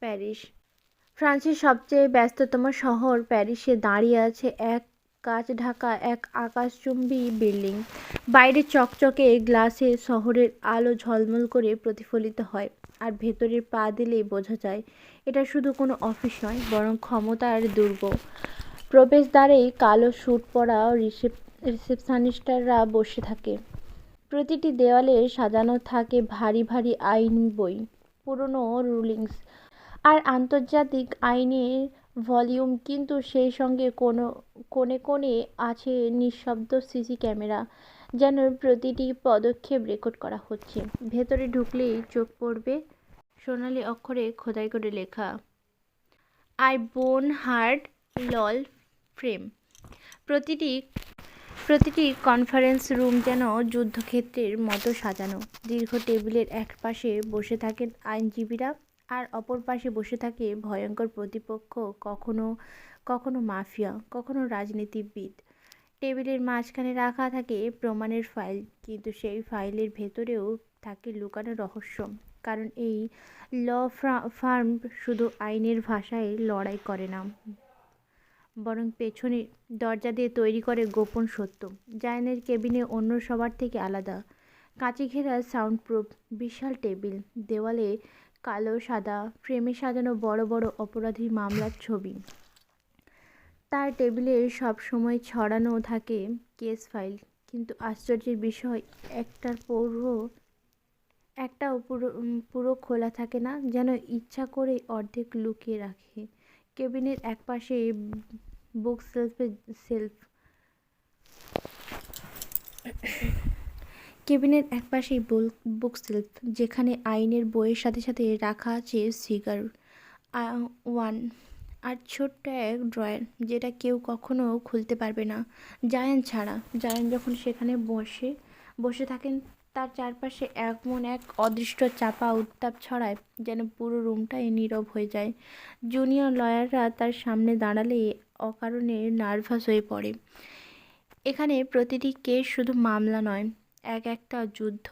প্যারিস। ফ্রান্সের সবচেয়ে ব্যস্ততম শহর প্যারিসে দাঁড়িয়ে আছে এক কাঁচ ঢাকা এক আকাশচুম্বী বিল্ডিং। বাইরে চকচকে গ্লাসে শহরের আলো ঝলমল করে প্রতিফলিত হয়, আর ভেতরে পা দিলেই বোঝা যায় এটা শুধু কোনো অফিস নয়, বরং ক্ষমতার দুর্গ। প্রবেশদ্বারেই কালো স্যুট পরা রিসেপশনিস্টরা বসে থাকে। প্রতিটি দেওয়ালে সাজানো থাকে ভারী ভারী আইন বই, পুরনো রুলিংস আর আন্তর্জাতিক আইনের ভলিউম, কিন্তু সেই সঙ্গে কোণে কোণে আছে নিঃশব্দ সিসি ক্যামেরা, যেন প্রতিটি পদক্ষেপ রেকর্ড করা হচ্ছে। ভেতরে ঢুকলেই চোখ পড়বে সোনালি অক্ষরে খোদাই করে লেখা, আই বোন হার্ড লল ফ্রেম। প্রতিটি কনফারেন্স রুম যেন যুদ্ধক্ষেত্রের মতো সাজানো। দীর্ঘ টেবিলের এক পাশে বসে থাকেন আইনজীবীরা, আর অপর পাশে বসে থাকে ভয়ঙ্কর প্রতিপক্ষ, কখনো কখনো মাফিয়া, কখনো রাজনীতিবিদ। টেবিলের মাঝখানে রাখা থাকে প্রমাণের ফাইল, কিন্তু সেই ফাইলের ভেতরেও থাকে লুকানো রহস্য। কারণ এই ল ফার্ম শুধু আইনের ভাষায় লড়াই করে না, বরং পেছনে দরজা দিয়ে তৈরি করে গোপন সত্য। জায়ানের কেবিনে অন্য সবার থেকে আলাদা। কাঁচে ঘেরা সাউন্ডপ্রুফ বিশাল টেবিল, দেওয়ালে কালো সাদা ফ্রেমে সাজানো বড় বড় অপরাধী মামলার ছবি। তার টেবিলে সব সময় ছড়ানো থাকে কেস ফাইল, কিন্তু আশ্চর্যের বিষয় একটাও পুরো খোলা থাকে না, যেন ইচ্ছা করে অর্ধেক লুকিয়ে রাখে। কেবিনের একপাশে বুক কেবিনের একপাশেই বুক সেলফ, যেখানে আইনের বইয়ের সাথে সাথে রাখা আছে সিগার ওয়ান আর ছোট্ট এক ড্রয়ার, যেটা কেউ কখনো খুলতে পারবে না জায়ান ছাড়া। জায়ান যখন সেখানে বসে থাকেন, তার চারপাশে এমন এক অদৃষ্ট চাপা উত্তাপ ছড়ায়, যেন পুরো রুমটাই নীরব হয়ে যায়। জুনিয়র লয়াররা তার সামনে দাঁড়ালে অকারণে নার্ভাস হয়ে পড়ে। এখানে প্রতিটি কেস শুধু মামলা নয়, একটা যুদ্ধ।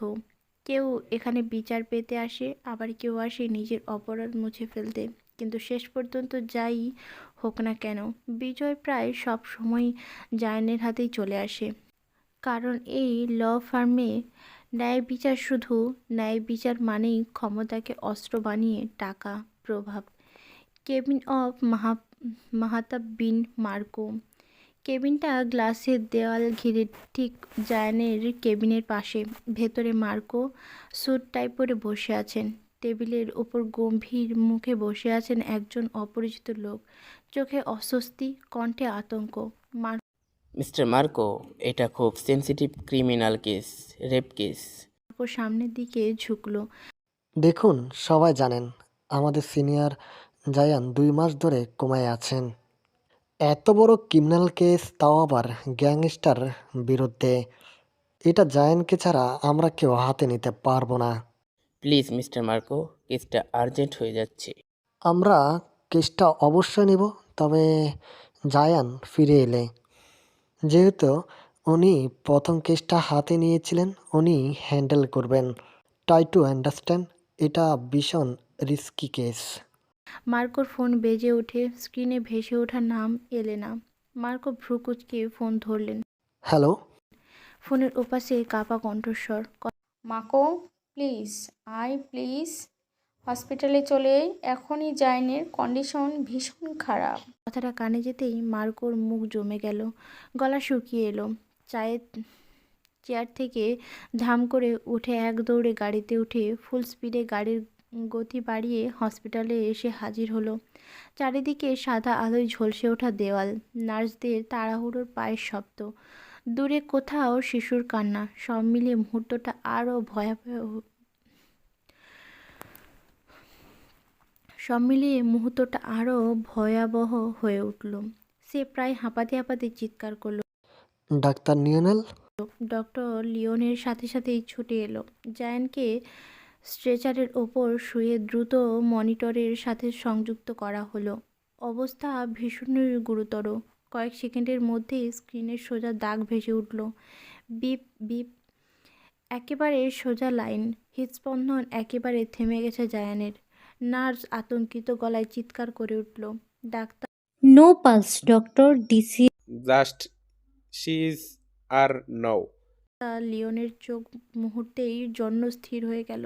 কেউ এখানে বিচার পেতে আসে, আবার কেউ আসে নিজের অপরাধ মুছে ফেলতে। কিন্তু শেষ পর্যন্ত যাই হোক না কেন, বিজয় প্রায় সব সময় জায়ানের হাতেই চলে আসে। কারণ এই ল ফার্মে ন্যায় বিচার মানেই ক্ষমতাকে অস্ত্র বানিয়ে টাকা, প্রভাব। Cabin of Mahatab bin Marco. কেবিনটা গ্লাসের দেওয়াল ঘিরে, ঠিক জায়ানের কেবিনের পাশে। ভেতরে মার্কো স্যুট টাই পরে বসে আছেন। টেবিলের ওপর গম্ভীর মুখে বসে আছেন একজন অপরিচিত লোক, চোখে অস্বস্তি, কণ্ঠে আতঙ্ক। মিস্টার মার্কো, এটা খুব sensitive criminal case, rape case. Marco সামনের দিকে ঝুঁকলো। দেখুন, সবাই জানেন আমাদের সিনিয়র জায়ান 2 মাস ধরে কোমায় আছেন। এত বড় ক্রিমিনাল কেস, তাও আবার গ্যাংস্টার বিরুদ্ধে। এটা জায়ানকে ছাড়া আমরা কেউ হাতে নিতে পারবো না। প্লিজ মিস্টার মার্কো, কেসটা আর্জেন্ট হয়ে যাচ্ছে। আমরা কেসটা অবশ্যই নিব, তবে জায়ান ফিরে এলে। যেহেতু উনি প্রথম কেসটা হাতে নিয়েছিলেন, উনি হ্যান্ডেল করবেন। ট্রাই টু আন্ডারস্ট্যান্ড, এটা ভীষণ রিস্কি কেস। মার্কোর ফোন বেজে ওঠে। স্ক্রিনে ভেসে ওঠা নাম এলেনা। মার্কো ভ্রু কুঁচকে ফোন ধরলেন। হ্যালো। ফোনের ওপাশে কাঁপা কণ্ঠস্বর। মাকো, প্লিজ। হসপিটালে চলে এখনই জাইনের কন্ডিশন ভীষণ খারাপ। কথাটা কানে যেতেই মার্কোর মুখ জমে গেল, গলা শুকিয়ে এলো। চেয়ার থেকে ধাম করে উঠে এক দৌড়ে গাড়িতে উঠে ফুল স্পিডে গাড়ির গতি বাড়িয়ে হসপিটালে এসে হাজির হলো। চারিদিকে সাদা আলোয় ঝলসে ওঠা দেওয়াল, নার্সদের তাড়াহুড়োর পায়ের শব্দ, দূরে কোথাও শিশুর কান্না, সব মিলিয়ে মুহূর্তটা আরও ভয়াবহ হয়ে উঠল। সে প্রায় হাঁপাতে হাঁপাতে চিৎকার করলো। Doctor Lionel? ডক্টর লিওনের সাথে সাথেই ছুটে এলো। জায়ানকে স্ট্রেচারের ওপর শুয়ে দ্রুত মনিটরের সাথে সংযুক্ত করা হলো। অবস্থা ভীষণই গুরুতর। কয়েক সেকেন্ডের মধ্যেই স্ক্রিনের সোজা দাগ ভেসে উঠল। বিপ বিপ, একেবারে সোজা লাইন। হৃদস্পন্দন একেবারে থেমে গেছে জায়ানের। নার্স আতঙ্কিত গলায় চিৎকার করে উঠল, doctor! No pulse doctor, DC. Just she is are now. লিওনের চোখ মুহূর্তেই জন্য স্থির হয়ে গেল।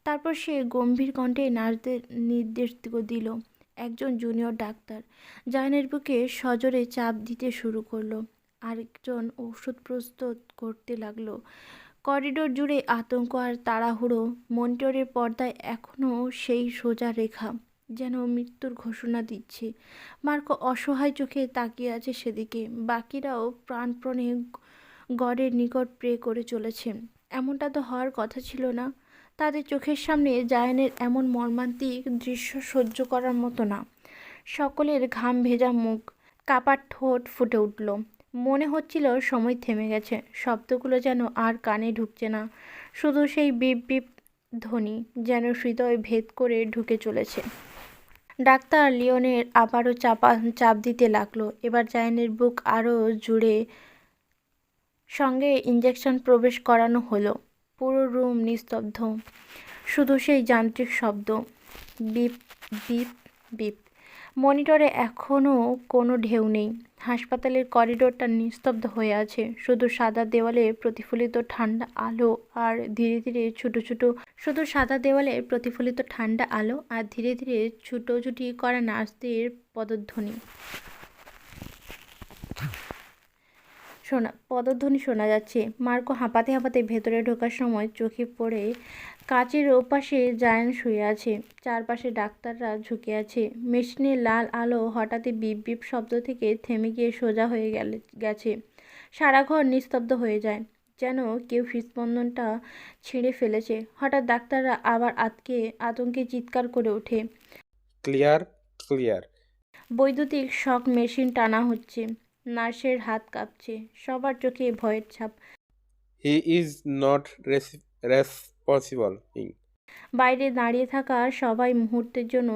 তারপর সে গম্ভীর কণ্ঠে নার্সদের নির্দেশ দিল। একজন জুনিয়র ডাক্তার জায়ানের বুকে সজোরে চাপ দিতে শুরু করলো। আরেকজন ওষুধ প্রস্তুত করতে লাগলো। করিডোর জুড়ে আতঙ্ক আর তাড়াহুড়ো। মনিটরের পর্দায় এখনও সেই সোজা রেখা, যেন মৃত্যুর ঘোষণা দিচ্ছে। মার্কো অসহায় চোখে তাকিয়ে আছে সেদিকে। বাকিরাও প্রাণপণে গডের নিকট প্রে করে চলেছে। এমনটা তো হওয়ার কথা ছিল না। তাদের চোখের সামনে জায়ানের এমন মর্মান্তিক দৃশ্য সহ্য করার মতো না। সকলের ঘাম ভেজা মুখ, কাপা ঠোঁট ফুটে উঠল। মনে হচ্ছিল সময় থেমে গেছে। শব্দগুলো যেন আর কানে ঢুকছে না, শুধু সেই বিপ বিপ ধ্বনি যেন হৃদয় ভেদ করে ঢুকে চলেছে। ডাক্তার লিওনের আবারও চাপ দিতে লাগলো। এবার জায়ানের বুক আরও জুড়ে, সঙ্গে ইঞ্জেকশন প্রবেশ করানো হলো। পুরো রুম নিস্তব্ধ, শুধু সেই যান্ত্রিক শব্দ, বিপ বিপ বিপ। মনিটরে এখনও কোনো ঢেউ নেই। হাসপাতালের করিডোরটা নিস্তব্ধ হয়ে আছে। শুধু সাদা দেওয়ালে প্রতিফলিত ঠান্ডা আলো আর ধীরে ধীরে ছুটোছুটি করা নার্সদের পদধ্বনি শোনা যাচ্ছে। মার্কো হাঁপাতে হাঁপাতে ভেতরে ঢোকার সময় চোখে পড়ে কাচের ওপাশে জায়ান শুয়ে আছে। চারপাশে ডাক্তাররা ঝুঁকে আছে। মেশিনের লাল আলো হঠাৎই বিপ বিপ শব্দ থেকে থেমে গিয়ে সোজা হয়ে গেছে। সারা ঘর নিস্তব্ধ হয়ে যায়, যেন কেউ হৃদস্পন্দনটা ছিঁড়ে ফেলেছে। হঠাৎ ডাক্তাররা আবার আতঙ্কে চিৎকার করে ওঠে, ক্লিয়ার ক্লিয়ার। বৈদ্যুতিক শক মেশিন টানা হচ্ছে। নার্সের হাত কাঁপছে, সবার চোখে ভয়ের ছাপ। হি ইজ নট রেসপন্সিবল। বাইরে দাঁড়িয়ে থাকা সবাই মুহূর্তের জন্য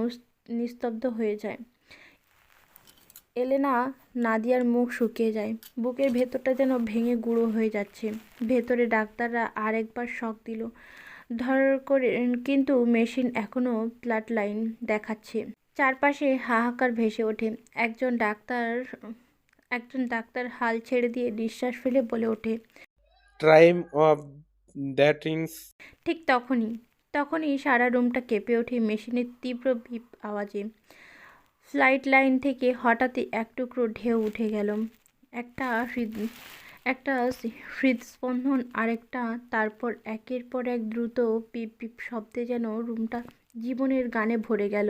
নিস্তব্ধ হয়ে যায়। এলেনা নাদিয়ার মুখ শুকিয়ে যায়। বুকের ভেতরটা যেন ভেঙে গুঁড়ো হয়ে যাচ্ছে। ভেতরে ডাক্তাররা আরেকবার শক দিল ধর করে, কিন্তু মেশিন এখনও ব্লাড লাইন দেখাচ্ছে। চারপাশে হাহাকার ভেসে ওঠে। একজন ডাক্তার হাল ছেড়ে দিয়ে নিঃশ্বাস ফেলে বলে ওঠে, টাইম অফ দ্যাট ইংস। ঠিক তখনই সারা রুমটা কেঁপে ওঠে মেশিনের তীব্র বিপ আওয়াজে। ফ্লাইট লাইন থেকে হঠাৎই এক টুকরো ঢেউ উঠে গেল। একটা হৃদস্পন্দন, আরেকটা, তারপর একের পর এক দ্রুত পিপ পিপ শব্দে যেন রুমটা জীবনের গানে ভরে গেল।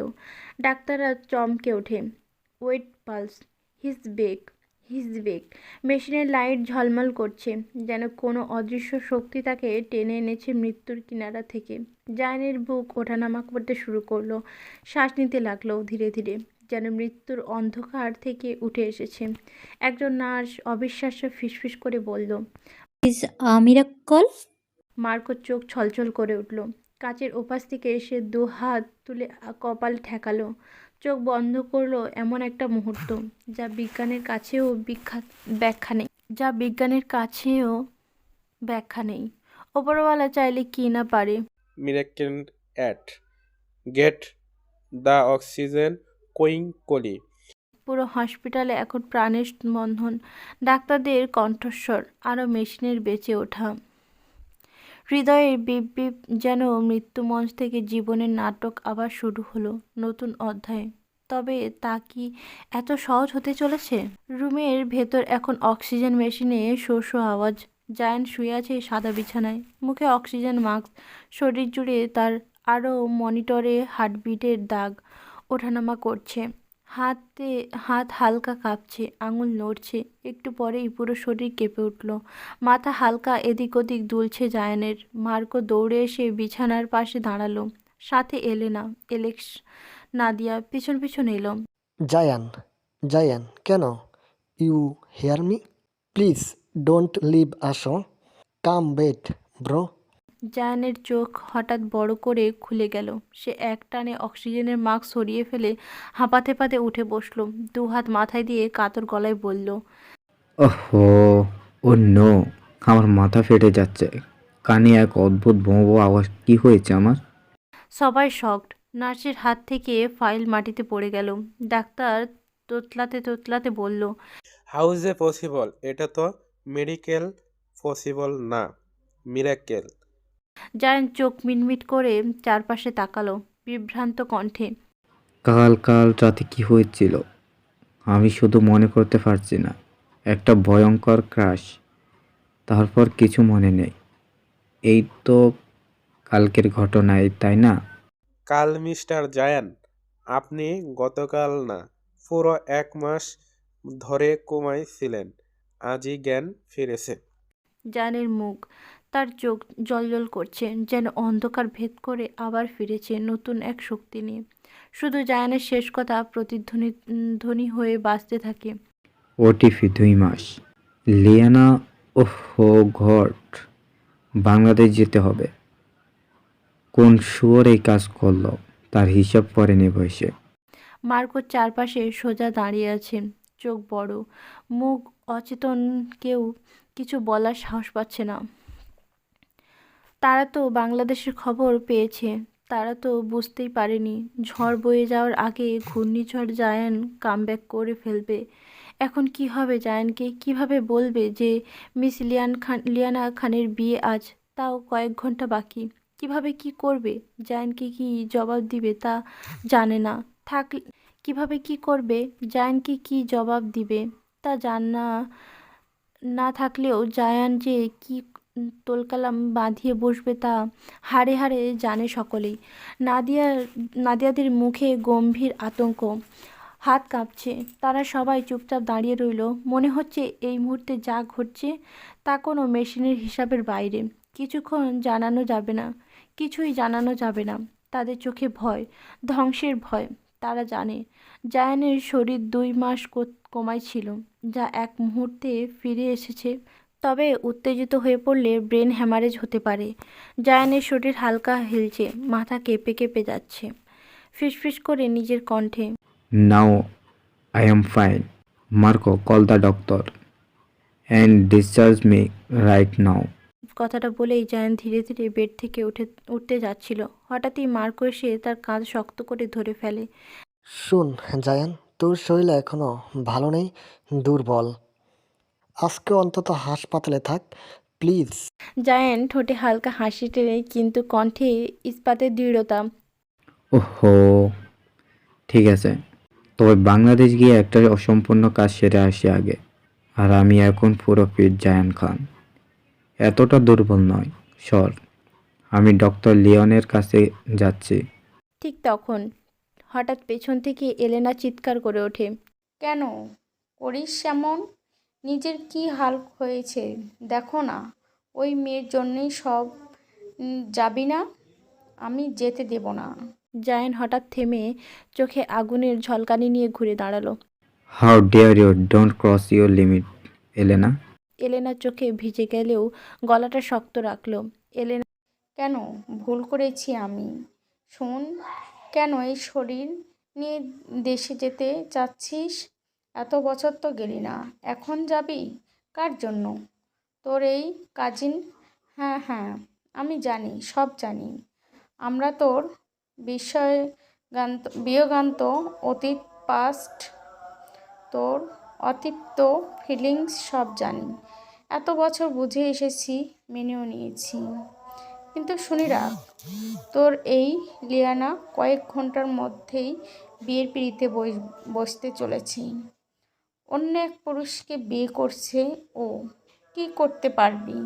ডাক্তাররা চমকে ওঠে। Wait, pulse, his back. মেশিনের লাইট ঝলমল করছে, যেন কোনো অদৃশ্য শক্তি তাকে টেনে এনেছে মৃত্যুর কিনারা থেকে। জায়ানের বুক ওঠানামা করতে শুরু করলো। শ্বাস নিতে লাগলো ধীরে ধীরে, যেন মৃত্যুর অন্ধকার থেকে উঠে এসেছে। একজন নার্স অবিশ্বাস্য ফিসফিস করে বলল, ইজ আ মিরাকল। মার্কোর চোখ ছলছল করে উঠল। কাচের ওপাশ থেকে এসে দু হাত তুলে কপাল ঠেকালো। চোখ বন্ধ করলো। এমন একটা মুহূর্ত যা বিজ্ঞানের কাছেও ব্যাখ্যা নেই। ওপরওয়ালা চাইলে কি না পারে। Miracle at get the oxygen going quickly. পুরো হসপিটালে এখন প্রাণের বন্ধন, ডাক্তারদের কণ্ঠস্বর, আরও মেশিনের বেঁচে ওঠা। হৃদয়ের বিপ বিপ যেন মৃত্যুমঞ্চ থেকে জীবনের নাটক আবার শুরু হলো, নতুন অধ্যায়। তবে তা কি এত সহজ হতে চলেছে? রুমের ভেতর এখন অক্সিজেন মেশিনে শো শো আওয়াজ। জায়ান শুয়ে আছে সাদা বিছানায়, মুখে অক্সিজেন মাস্ক, শরীর জুড়ে তার আরও মনিটরে হার্টবিটের দাগ ওঠানামা করছে। হাত হালকা কাঁপছে, আঙুল নড়ছে, একটু পরেই পুরো শরীর কেঁপে উঠল। মাথা হালকা এদিক ওদিক দুলছে জায়ানের। মার্কো দৌড়ে এসে বিছানার পাশে দাঁড়ালো, সাথে এলেনা, এলেক্স, নাদিয়া পিছন পিছন এলো। জায়ান, জায়ান, কেন? You hear me? Please don't leave আসো। Come bet bro. জায়ানের চোখ হঠাৎ বড় করে খুলে গেল। সে একটানে অক্সিজেনের মাস্ক সরিয়ে ফেলে হাঁপাতে হাঁপাতে উঠে বসলো, দু হাত মাথায় দিয়ে কাতর গলায় বলল, ওহো, ও নো, আমার মাথা ফেটে যাচ্ছে। কানে এক অদ্ভুত ভোঁ ভোঁ আওয়াজ। কি হয়েছে আমার? সবাই শকড। নার্সের হাত থেকে ফাইল মাটিতে পড়ে গেল। ডাক্তার তোতলাতে তোতলাতে বলল, হাউ ইজ এ পসিবল? এটা তো মেডিকেল পসিবল না, মিরাকেল। জায়ান চোখ মিটমিট করে চারপাশে তাকালো বিভ্রান্ত কণ্ঠে। কাল রাতে কি হয়েছিল আমি শুধু মনে করতে পারছি না। একটা ভয়ঙ্কর ক্রাশ, তারপর কিছু মনে নেই। এই তো কালকের ঘটনায়, তাই না? কাল মিস্টার জায়ান, আপনি গতকাল না, পুরো 1 মাস ধরে কোমায় ছিলেন। আজই জ্ঞান ফিরেছে। জায়ানের মুখ, তার চোখ জ্বলজ্বল করছে, যেন অন্ধকার ভেদ করে আবার ফিরেছে নতুন এক শক্তি নিয়ে। শুধু জায়ানের শেষ কথা প্রতিধ্বনি হয়ে বাজতে থাকে। ওটিপি 2 মাস। লিয়ানা, ওহো গড, বাংলাদেশ যেতে হবে। কোন শুয়োর এই কাজ করলো তার হিসাব পরে নেব এসে। মার্কোর চারপাশে সোজা দাঁড়িয়ে আছে, চোখ বড়, মুখ অচেতন, কেউ কিছু বলার সাহস পাচ্ছে না। তারা তো বাংলাদেশের খবর পেয়েছে, তারা তো বুঝতেই পারেনি ঝড় বয়ে যাওয়ার আগে ঘূর্ণিঝড় জায়ান কামব্যাক করে ফেলবে। এখন কি হবে জায়ানকে? কিভাবে বলবে যে মিস লিয়ানা খানের বিয়ে আজ, তাও কয়েক ঘন্টা বাকি? কিভাবে কি করবে? জায়ানকে কি জবাব দিবে তা জানে না। কিভাবে কি করবে? জায়ানকে কি জবাব দিবে তা না থাকলেও জায়ান যে কি তোলকালাম বাঁধিয়ে বসবে তা হাড়ে হাড়ে জানে সকলেই। নাদিয়াদের মুখে গম্ভীর আতঙ্ক, হাত কাঁপছে। তারা সবাই চুপচাপ দাঁড়িয়ে রইল। মনে হচ্ছে এই মুহূর্তে যা ঘটছে তা কোনো মেশিনের হিসাবের বাইরে। কিছুই জানানো যাবে না। তাদের চোখে ভয়, ধ্বংসের ভয়। তারা জানে জায়ানের শরীর 2 মাস কোমায় ছিল, যা এক মুহূর্তে ফিরে এসেছে। তবে উত্তেজিত হয়ে পড়লে ব্রেন হ্যামারেজ হতে পারে। জায়ানের শরীর হালকা হিলছে, মাথা কেঁপে কেঁপে যাচ্ছে। ফিসফিস করে নিজের কণ্ঠে, now I am fine. Marco, call the doctor and discharge me right now. কথাটা বলেই জায়ান ধীরে ধীরে বেড থেকে উঠতে যাচ্ছিল। হঠাৎই মার্কো এসে তার কাঁধ শক্ত করে ধরে ফেলে। শুন জায়ান, তোর শরীর এখনো ভালো নেই, দুর্বল। আজকে অন্তত হাসপাতালে থাক প্লিজ। জায়ান ঠোঁটে হালকা হাসি টেনে, কিন্তু কণ্ঠে ইস্পাতের দৃঢ়তা। ওহো, ঠিক আছে, তবে বাংলাদেশ গিয়ে একটা অসম্পূর্ণ কাজ সেরে আসি আগে। আর আমি এখন পুরো ফিট জায়ান খান, এতটা দুর্বল নয়। সর, আমি ডক্টর লিওনের কাছে যাচ্ছি। ঠিক তখন হঠাৎ পেছন থেকে এলেনা চিৎকার করে ওঠে, কেন করিস এমন? নিজের কি হাল হয়েছে দেখো না। ওই মেয়ের জন্যই সব। যাবি না? আমি যেতে দেব না। জায়ান হঠাৎ থেমে চোখে আগুনের ঝলকানি নিয়ে ঘুরে দাঁড়ালো। How dare you, don't cross your limit Elena. এলেনার চোখে ভিজে গেলেও গলাটা শক্ত রাখলো। এলেনা, কেন ভুল করেছি আমি? শোন, কেন এই শরীর নিয়ে দেশে যেতে চাচ্ছিস? এত বছর তো গেলি না, এখন যাবি? কার জন্য? তোর এই কাজিন? হ্যাঁ হ্যাঁ, আমি জানি, সব জানি। আমরা তোর বিয়োগান্ত অতীত, পাস্ট, তোর অতৃপ্ত ফিলিংস সব জানি। এত বছর বুঝে এসেছি, মেনেও নিয়েছি। কিন্তু শুনি রাখ, তোর এই লিয়ানা কয়েক ঘন্টার মধ্যেই বিয়ের পিঁড়িতে বসতে চলেছি। অন্য এক পুরুষকে বিয়ে করছে ও। কি করতে পারবি?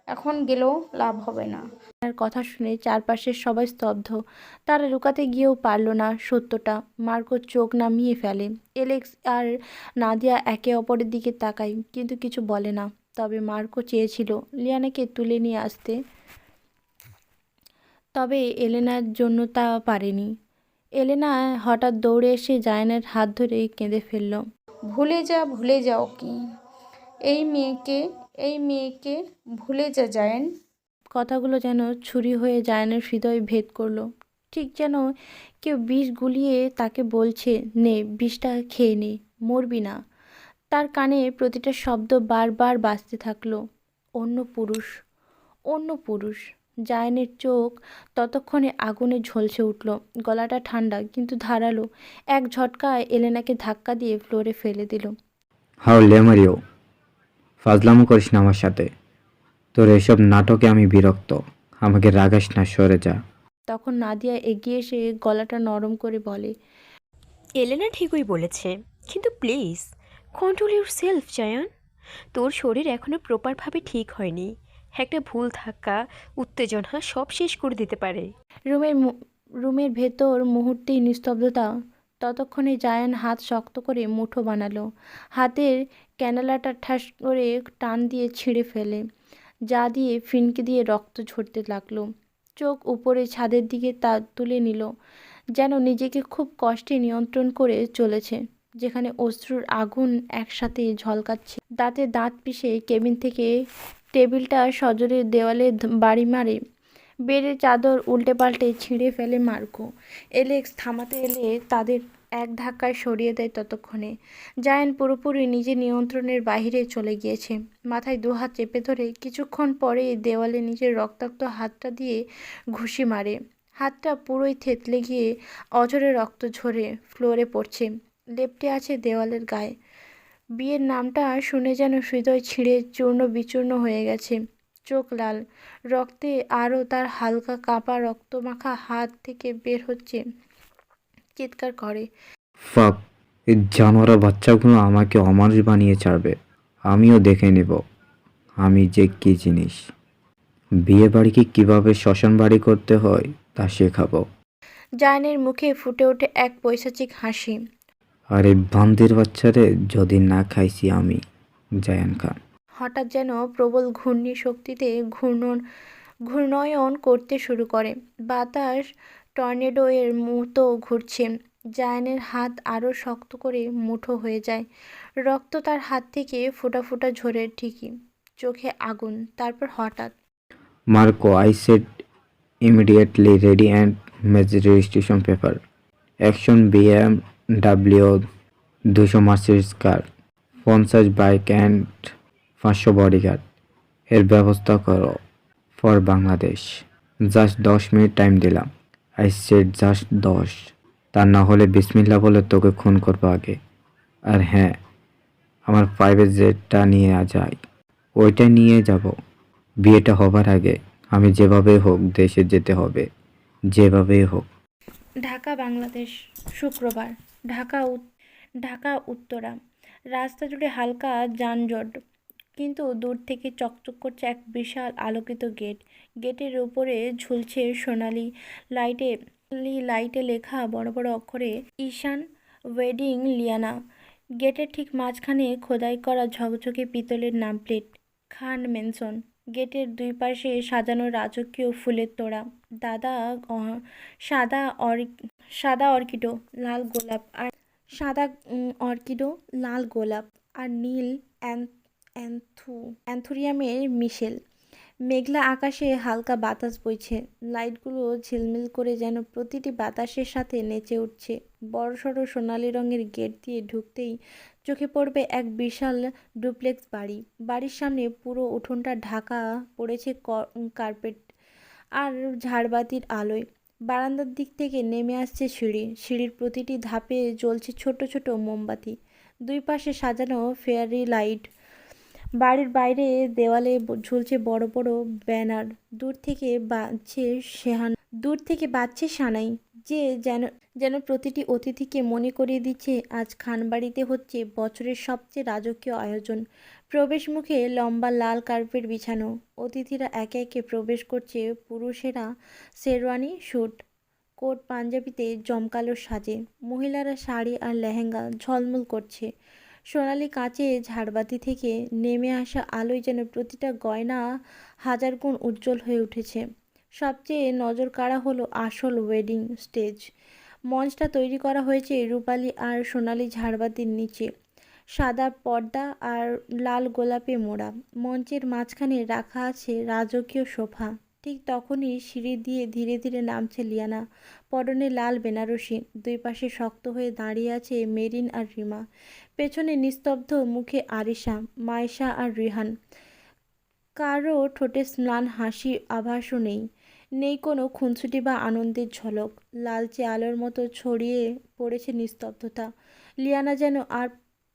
এখন গেলেও লাভ হবে না। তার কথা শুনে চারপাশের সবাই স্তব্ধ। তারা লুকাতে গিয়েও পারল না সত্যটা। মার্কো চোখ নামিয়ে ফেলে। এলেক্স আর নাদিয়া একে অপরের দিকে তাকায়, কিন্তু কিছু বলে না। তবে মার্কো চেয়েছিল লিয়ানাকে তুলে নিয়ে আসতে, তবে এলেনার জন্য তা পারেনি। এলেনা হঠাৎ দৌড়ে এসে জায়ানের হাত ধরে কেঁদে ফেলল। ভুলে যাও কি এই মেয়েকে ভুলে যা জায়েন। কথাগুলো যেন ছুরি হয়ে জায়ানের হৃদয় ভেদ করলো। ঠিক যেন কেউ বিষ গুলিয়ে তাকে বলছে, নে বিষটা খেয়ে নে, মরবি না। তার কানে প্রতিটা শব্দ বারবার বাজতে থাকলো। অন্য পুরুষ, অন্য পুরুষ। জায়ানের চোখ ততক্ষণে আগুনে ঝলসে উঠল। গলাটা ঠান্ডা কিন্তু ধারালো। এক ঝটকায় এলেনাকে ধাক্কা দিয়ে ফ্লোরে ফেলে দিল। হাউ লেমারিও, ফাজলামো করিস না আমার সাথে। তোর এসব নাটকে আমি বিরক্ত। আমাকে রাগাস না, সরে যা। তখন নাদিয়া এগিয়ে এসে গলাটা নরম করে বলে, এলেনা ঠিকই বলেছে, কিন্তু please control your self Zayan. তোর শরীর এখনও প্রপারভাবে ঠিক হয়নি। একটা ভুল ধাক্কা, উত্তেজনা সব শেষ করে দিতে পারে। রুমের ভেতর মুহূর্তেই নিস্তব্ধতা। ততক্ষণে জায়ান হাত শক্ত করে মুঠো বানালো। হাতের ক্যানালাটা ঠাস করে টান দিয়ে ছিঁড়ে ফেলে, যা দিয়ে ফিনকে দিয়ে রক্ত ঝরতে লাগলো। চোখ উপরে ছাদের দিকে তা তুলে নিল, যেন নিজেকে খুব কষ্টে নিয়ন্ত্রণ করে চলেছে, যেখানে অশ্রুর আগুন একসাথে ঝলকাচ্ছে। দাঁতে দাঁত পিষে কেবিন থেকে টেবিলটা সজোরে দেওয়ালে বাড়ি মারে। বেডের চাদর উল্টে পাল্টে ছিঁড়ে ফেলে মার্কো। এলেক্স থামাতে এলে তাদের এক ধাক্কায় সরিয়ে দেয়। ততক্ষণে জায়ান পুরোপুরি নিজের নিয়ন্ত্রণের বাইরে চলে গিয়েছে। মাথায় দুহাত চেপে ধরে কিছুক্ষণ পরে দেওয়ালে নিজের রক্তাক্ত হাতটা দিয়ে ঘুষি মারে। হাতটা পুরোই থেতলে গিয়ে অঝরে রক্ত ঝরে ফ্লোরে পড়ছে, লেপ্টে আছে দেওয়ালের গায়ে। বিয়ের নামটা শুনে যেন হৃদয় ছিঁড়ে চূর্ণ বিচূর্ণ হয়ে গেছে। চোখ লাল, রক্তে আরও তার হালকা কাঁপা রক্তমাখা হাত থেকে বের হচ্ছে, চিৎকার করে। ফাক, এই জানোয়ার বাচ্চাগুলো আমাকে অমানুষ বানিয়ে ছাড়বে। আমিও দেখে নেব আমি যে কী জিনিস। বিয়ে বাড়িকে কীভাবে শ্মশান বাড়ি করতে হয় তা শেখাবো। জায়ানের মুখে ফুটে ওঠে এক পৈশাচিক হাসি। আর এই বান্দির বাচ্চারে যদি না খাইছি আমি, জায়ান খান। হঠাৎ যেন প্রবল ঘূর্ণি শক্তিতে ঘূর্ণয়ন করতে শুরু করে। বাতাস টর্নেডো এর মতো ঘুরছে। জায়ানের হাত আরও শক্ত করে মুঠো হয়ে যায়। রক্ত তার হাত থেকে ফোঁটা ফোঁটা ঝরে ঠিকই, চোখে আগুন। তারপর হঠাৎ, Marco, I said immediately ready and magic registration paper. Action BMW 200 Mercedes car, 50 bike and 500 bodyguard এর ব্যবস্থা করো for Bangladesh. Just 10 minute time দিলাম। I said just 10। তা না হলে বিসমিল্লা বলে তোকে খুন করবো আগে। আর হ্যাঁ, আমার প্রাইভেট জেটটা নিয়ে যাই, ওইটা নিয়ে যাব। বিয়েটা হবার আগে আমি যেভাবেই হোক দেশে যেতে হবে, যেভাবেই হোক। ঢাকা বাংলাদেশ, শুক্রবার। ঢাকা উত্তরা। রাস্তা জুড়ে হালকা যানজট, কিন্তু দূর থেকে চকচক করছে এক বিশাল আলোকিত গেট। গেটের উপরে ঝুলছে সোনালি লাইটে লেখা বড় বড় অক্ষরে ঈশান ওয়েডিং লিয়ানা। গেটের ঠিক মাঝখানে খোদাই করা ঝকঝকে পিতলের নাম প্লেট, খান মেনশন। গেটের দুই পাশে সাজানো রাজকীয় ফুলের তোড়া। সাদা অর্কিডো, লাল গোলাপ আর নীল অ্যান্থুরিয়ামের মিশেল। মেঘলা আকাশে হালকা বাতাস বইছে। লাইটগুলো ঝিলমিল করে যেন প্রতিটি বাতাসের সাথে নেচে উঠছে। বড়সড় সোনালি রঙের গেট দিয়ে ঢুকতেই চোখে পড়বে এক বিশাল ডুপ্লেক্স বাড়ি। বাড়ির সামনে পুরো উঠোনটা ঢাকা পড়েছে কার্পেট আর ঝাড়বাতির আলোয়। বারান্দার দিক থেকে নেমে আসছে সিঁড়ি। সিঁড়ির প্রতিটি ধাপে জ্বলছে ছোট ছোট মোমবাতি। দুই পাশে সাজানো ফেয়ারি লাইট। বাড়ির বাইরে দেওয়ালে ঝুলছে বড় বড় ব্যানার। দূর থেকে বাজছে সানাই, যে যেন যেন প্রতিটি অতিথিকে মনে করিয়ে দিচ্ছে আজ খানবাড়িতে হচ্ছে বছরের সবচেয়ে রাজকীয় আয়োজন। প্রবেশ মুখে লম্বা লাল কার্পেট বিছানো। অতিথিরা একে একে প্রবেশ করছে। পুরুষেরা শেরওয়ানি, স্যুট, কোট, পাঞ্জাবিতে জমকালো সাজে। মহিলারা শাড়ি আর লেহেঙ্গা ঝলমল করছে। সোনালি কাঁচে ঝাড়বাতি থেকে নেমে আসা আলোয় যেন প্রতিটা গয়না হাজার গুণ উজ্জ্বল হয়ে উঠেছে। সবচেয়ে নজরকাড়া হলো আসল ওয়েডিং স্টেজ। মঞ্চটা তৈরি করা হয়েছে রূপালি আর সোনালি ঝাড়বাতির নিচে। সাদা পর্দা আর লাল গোলাপে মোড়া। মঞ্চের মাঝখানে রাখা আছে রাজকীয় সোফা। ঠিক তখনই সিঁড়ি দিয়ে ধীরে ধীরে নামছে লিয়ানা। পরনে লাল বেনারসি। দুই পাশে শক্ত হয়ে দাঁড়িয়ে আছে মেরিন আর রিমা। পেছনে নিস্তব্ধ মুখে আরিশা, মাইশা আর রিহান। কারো ঠোঁটে ম্লান হাসি আভাসও নেই। নেই কোনো খুনসুটি বা আনন্দের ঝলক। লালচে আলোর মতো ছড়িয়ে পড়েছে নিস্তব্ধতা। লিয়ানা যেন আর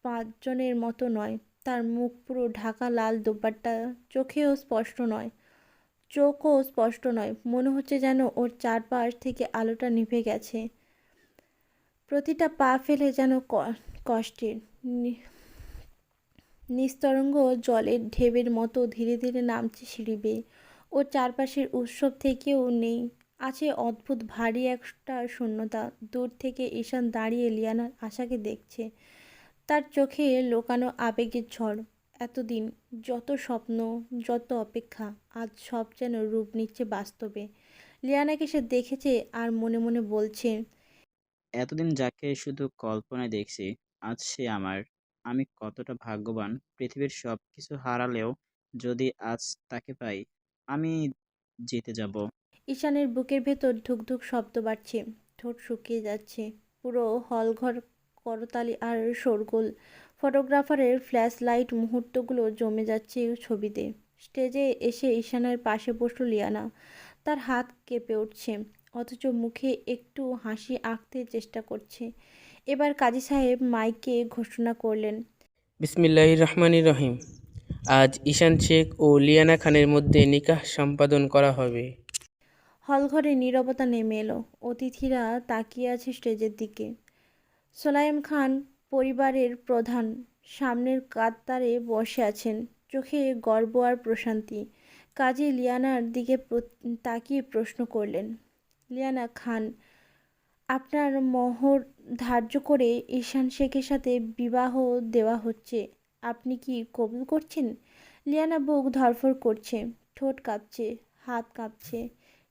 পাঁচজনের মতো নয়। তার মুখ পুরো ঢাকা লাল দোপাট্টা। চোখও স্পষ্ট নয়। মনে হচ্ছে যেন ওর চারপাশ থেকে আলোটা নিভে গেছে। প্রতিটা পা ফেলে যেন কষ্টের নিস্তরঙ্গ জলের ঢেউয়ের মতো ধীরে ধীরে নামছে সিঁড়ি বেয়ে। ওর চারপাশের উৎসব থেকেও নেই, আছে অদ্ভুত ভারী একটা শূন্যতা। দূর থেকে ঈশান দাঁড়িয়ে লিয়ানার আশাকে দেখছে। তার চোখে লোকানো আবেগের ঝড়। এতদিন যত স্বপ্ন, যত অপেক্ষা, আজ সব যেন রূপ নিচ্ছে বাস্তবে। লিয়ানাকে সে দেখেছে আর মনে মনে বলছে, এতদিন যাকে শুধু কল্পনায় দেখছি, আজ সে আমার। আমি কতটা ভাগ্যবান। পৃথিবীর সবকিছু হারালেও যদি আজ তাকে পাই, আমি জিতে যাব। ঈশানের বুকের ভেতর ধুকধুক শব্দ বাড়ছে। ঠোঁট শুকিয়ে যাচ্ছে। পুরো হলঘর করতালি আর শোরগোল। ফটোগ্রাফারের ফ্ল্যাশ লাইট মুহূর্তগুলো জমে যাচ্ছে ছবিতে। স্টেজে এসে ঈশানের পাশে বসল লিয়ানা। তার হাত কেঁপে উঠছে, অথচ মুখে একটু হাসি আঁকতে চেষ্টা করছে। এবার কাজী সাহেব মাইকে ঘোষণা করলেন, বিসমিল্লাহির রহমানির রহিম। আজ ঈশান শেখ ও লিয়ানা খানের মধ্যে নিকাহ সম্পাদন করা হবে। হলঘরে নীরবতা নেমে এলো। অতিথিরা তাকিয়ে আছে স্টেজের দিকে। সোলায়েম খান পরিবারের প্রধান সামনের কাতারে বসে আছেন, চোখে গর্ব আর প্রশান্তি। কাজী লিয়ানার দিকে তাকিয়ে প্রশ্ন করলেন, লিয়ানা খান, আপনার মোহর ধার্য করে ঈশান শেখের সাথে বিবাহ দেওয়া হচ্ছে, আপনি কি কবুল করছেন? লিয়ানা বুক ধড়ফড় করছে, ঠোঁট কাঁপছে, হাত কাঁপছে।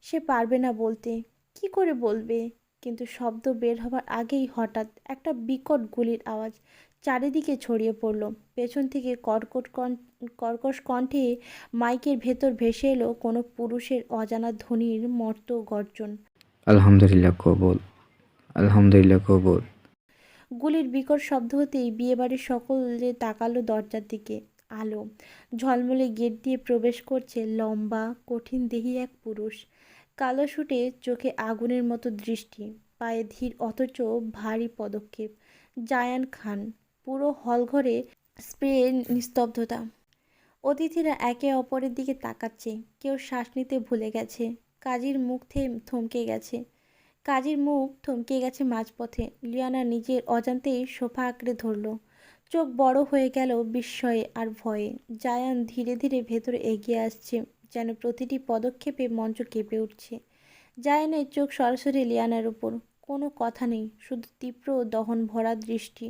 সে পারবে না বলতে। কি করে বলবে? কিন্তু শব্দ বের হবার আগেই হঠাৎ একটা বিকট গুলির আওয়াজ চারিদিকে ছড়িয়ে পড়ল। পেছন থেকে কর্কশ কণ্ঠে মাইকের ভেতর ভেসে এলো কোনো পুরুষের অজানা ধ্বনির মর্ত গর্জন। আলহামদুলিল্লাহ কবুল, আলহামদুলিল্লাহ কবুল। গুলির বিকট শব্দ হতেই বিয়েবাড়ির সকলে তাকালো দরজার দিকে। আলো ঝলমলে গেট দিয়ে প্রবেশ করছে লম্বা কঠিন দেহী এক পুরুষ। কালো শুটে, চোখে আগুনের মতো দৃষ্টি, পায়ে ধীর অথচ ভারী পদক্ষেপ। জায়ান খান। পুরো হলঘরে স্প্রে নিস্তব্ধতা। অতিথিরা একে অপরের দিকে তাকাচ্ছে। কেউ শ্বাস নিতে ভুলে গেছে। কাজীর মুখ থমকে গেছে মাঝপথে। লিয়ানা নিজের অজান্তেই সোফা আঁকড়ে ধরল। চোখ বড় হয়ে গেল বিস্ময়ে আর ভয়ে। জায়ান ধীরে ধীরে ভেতরে এগিয়ে আসছে, যেন প্রতিটি পদক্ষেপে মঞ্চ কেঁপে উঠছে। জায়ানের চোখ সরাসরি লিয়ানার উপর। কোনো কথা নেই, শুধু তীব্র দহন ভরা দৃষ্টি।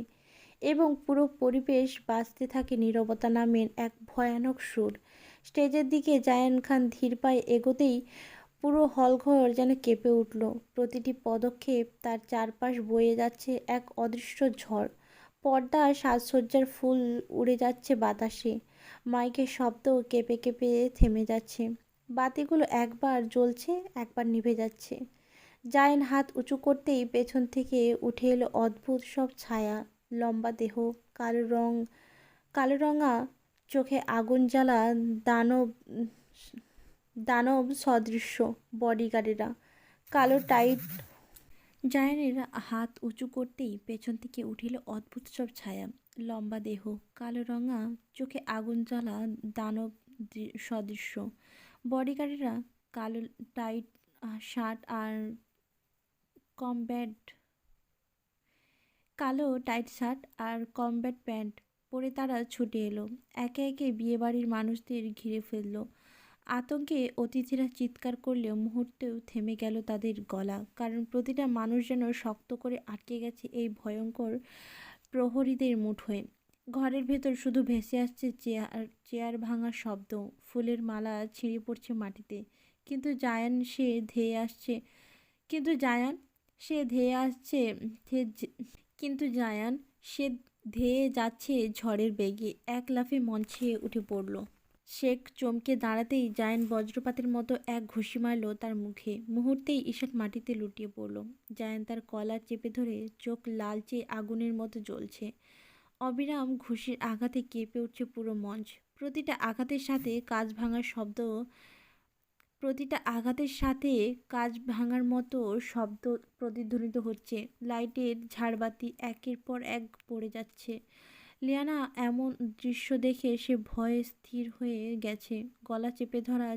এবং পুরো পরিবেশ বাজতে থাকে নীরবতা নামের এক ভয়ানক সুর। স্টেজের দিকে জায়ান খান ধীর পায়ে এগোতেই পুরো হলঘর যেন কেঁপে উঠল। প্রতিটি পদক্ষেপ তার চারপাশ বয়ে যাচ্ছে এক অদৃশ্য ঝড়। পর্দা সাজসজ্জার ফুল উড়ে যাচ্ছে বাতাসে। মাইকের শব্দ কেঁপে কেঁপে থেমে যাচ্ছে। বাতিগুলো একবার জ্বলছে, একবার নিভে যাচ্ছে। জায়ান হাত উঁচু করতেই পেছন থেকে উঠে এলো অদ্ভুত সব ছায়া। লম্বা দেহ, কালো রঙা চোখে আগুন জ্বালা দানব সদৃশ্য বডিগার্ডেরা। কালো টাইট জায়ানের হাত উঁচু করতেই পেছন থেকে উঠিল অদ্ভুত সব ছায়া। লম্বা দেহ, কালো রঙা, চোখে আগুন জ্বালা দানব সদৃশ্য। বডিগার্ডেরা কালো টাইট শার্ট আর কমব্যাট কালো টাইট শার্ট আর কমব্যাট প্যান্ট পরে তারা ছুটে এলো। একে একে বিয়েবাড়ির মানুষদের ঘিরে ফেললো। আতঙ্কে অতিথিরা চিৎকার করলেও মুহূর্তেও থেমে গেল তাদের গলা, কারণ প্রতিটা মানুষ যেন শক্ত করে আটকে গেছে এই ভয়ঙ্কর প্রহরীদের মুঠোয়। ঘরের ভেতর শুধু ভেসে আসছে চেয়ার ভাঙার শব্দ, ফুলের মালা ছিঁড়ে পড়ছে মাটিতে। কিন্তু জায়ান সে ধেয়ে আসছে কিন্তু জায়ান সে ধেয়ে আসছে কিন্তু জায়ান সে ধেয়ে যাচ্ছে ঝড়ের বেগে। এক লাফে মঞ্চে উঠে পড়ল। শেখ চমকে দাঁড়াতেই জায়ান বজ্রপাতের মতো এক ঘুষি মারল তার মুখে। মুহূর্তেই ঈশান মাটিতে লুটিয়ে পড়ল। জায়ান তার কলার চেপে ধরে, চোখ লালচে আগুনের মতো জ্বলছে। অবিরাম ঘুষির আঘাতে কেঁপে উঠছে পুরো মঞ্চ। প্রতিটা আঘাতের সাথে কাঁচ ভাঙার মতো শব্দ প্রতিধ্বনিত হচ্ছে। লাইটের ঝাড়বাতি একের পর এক পড়ে যাচ্ছে। লিয়ানা এমন দৃশ্য দেখে সে ভয়ে স্থির হয়ে গেছে। গলা চেপে ধরা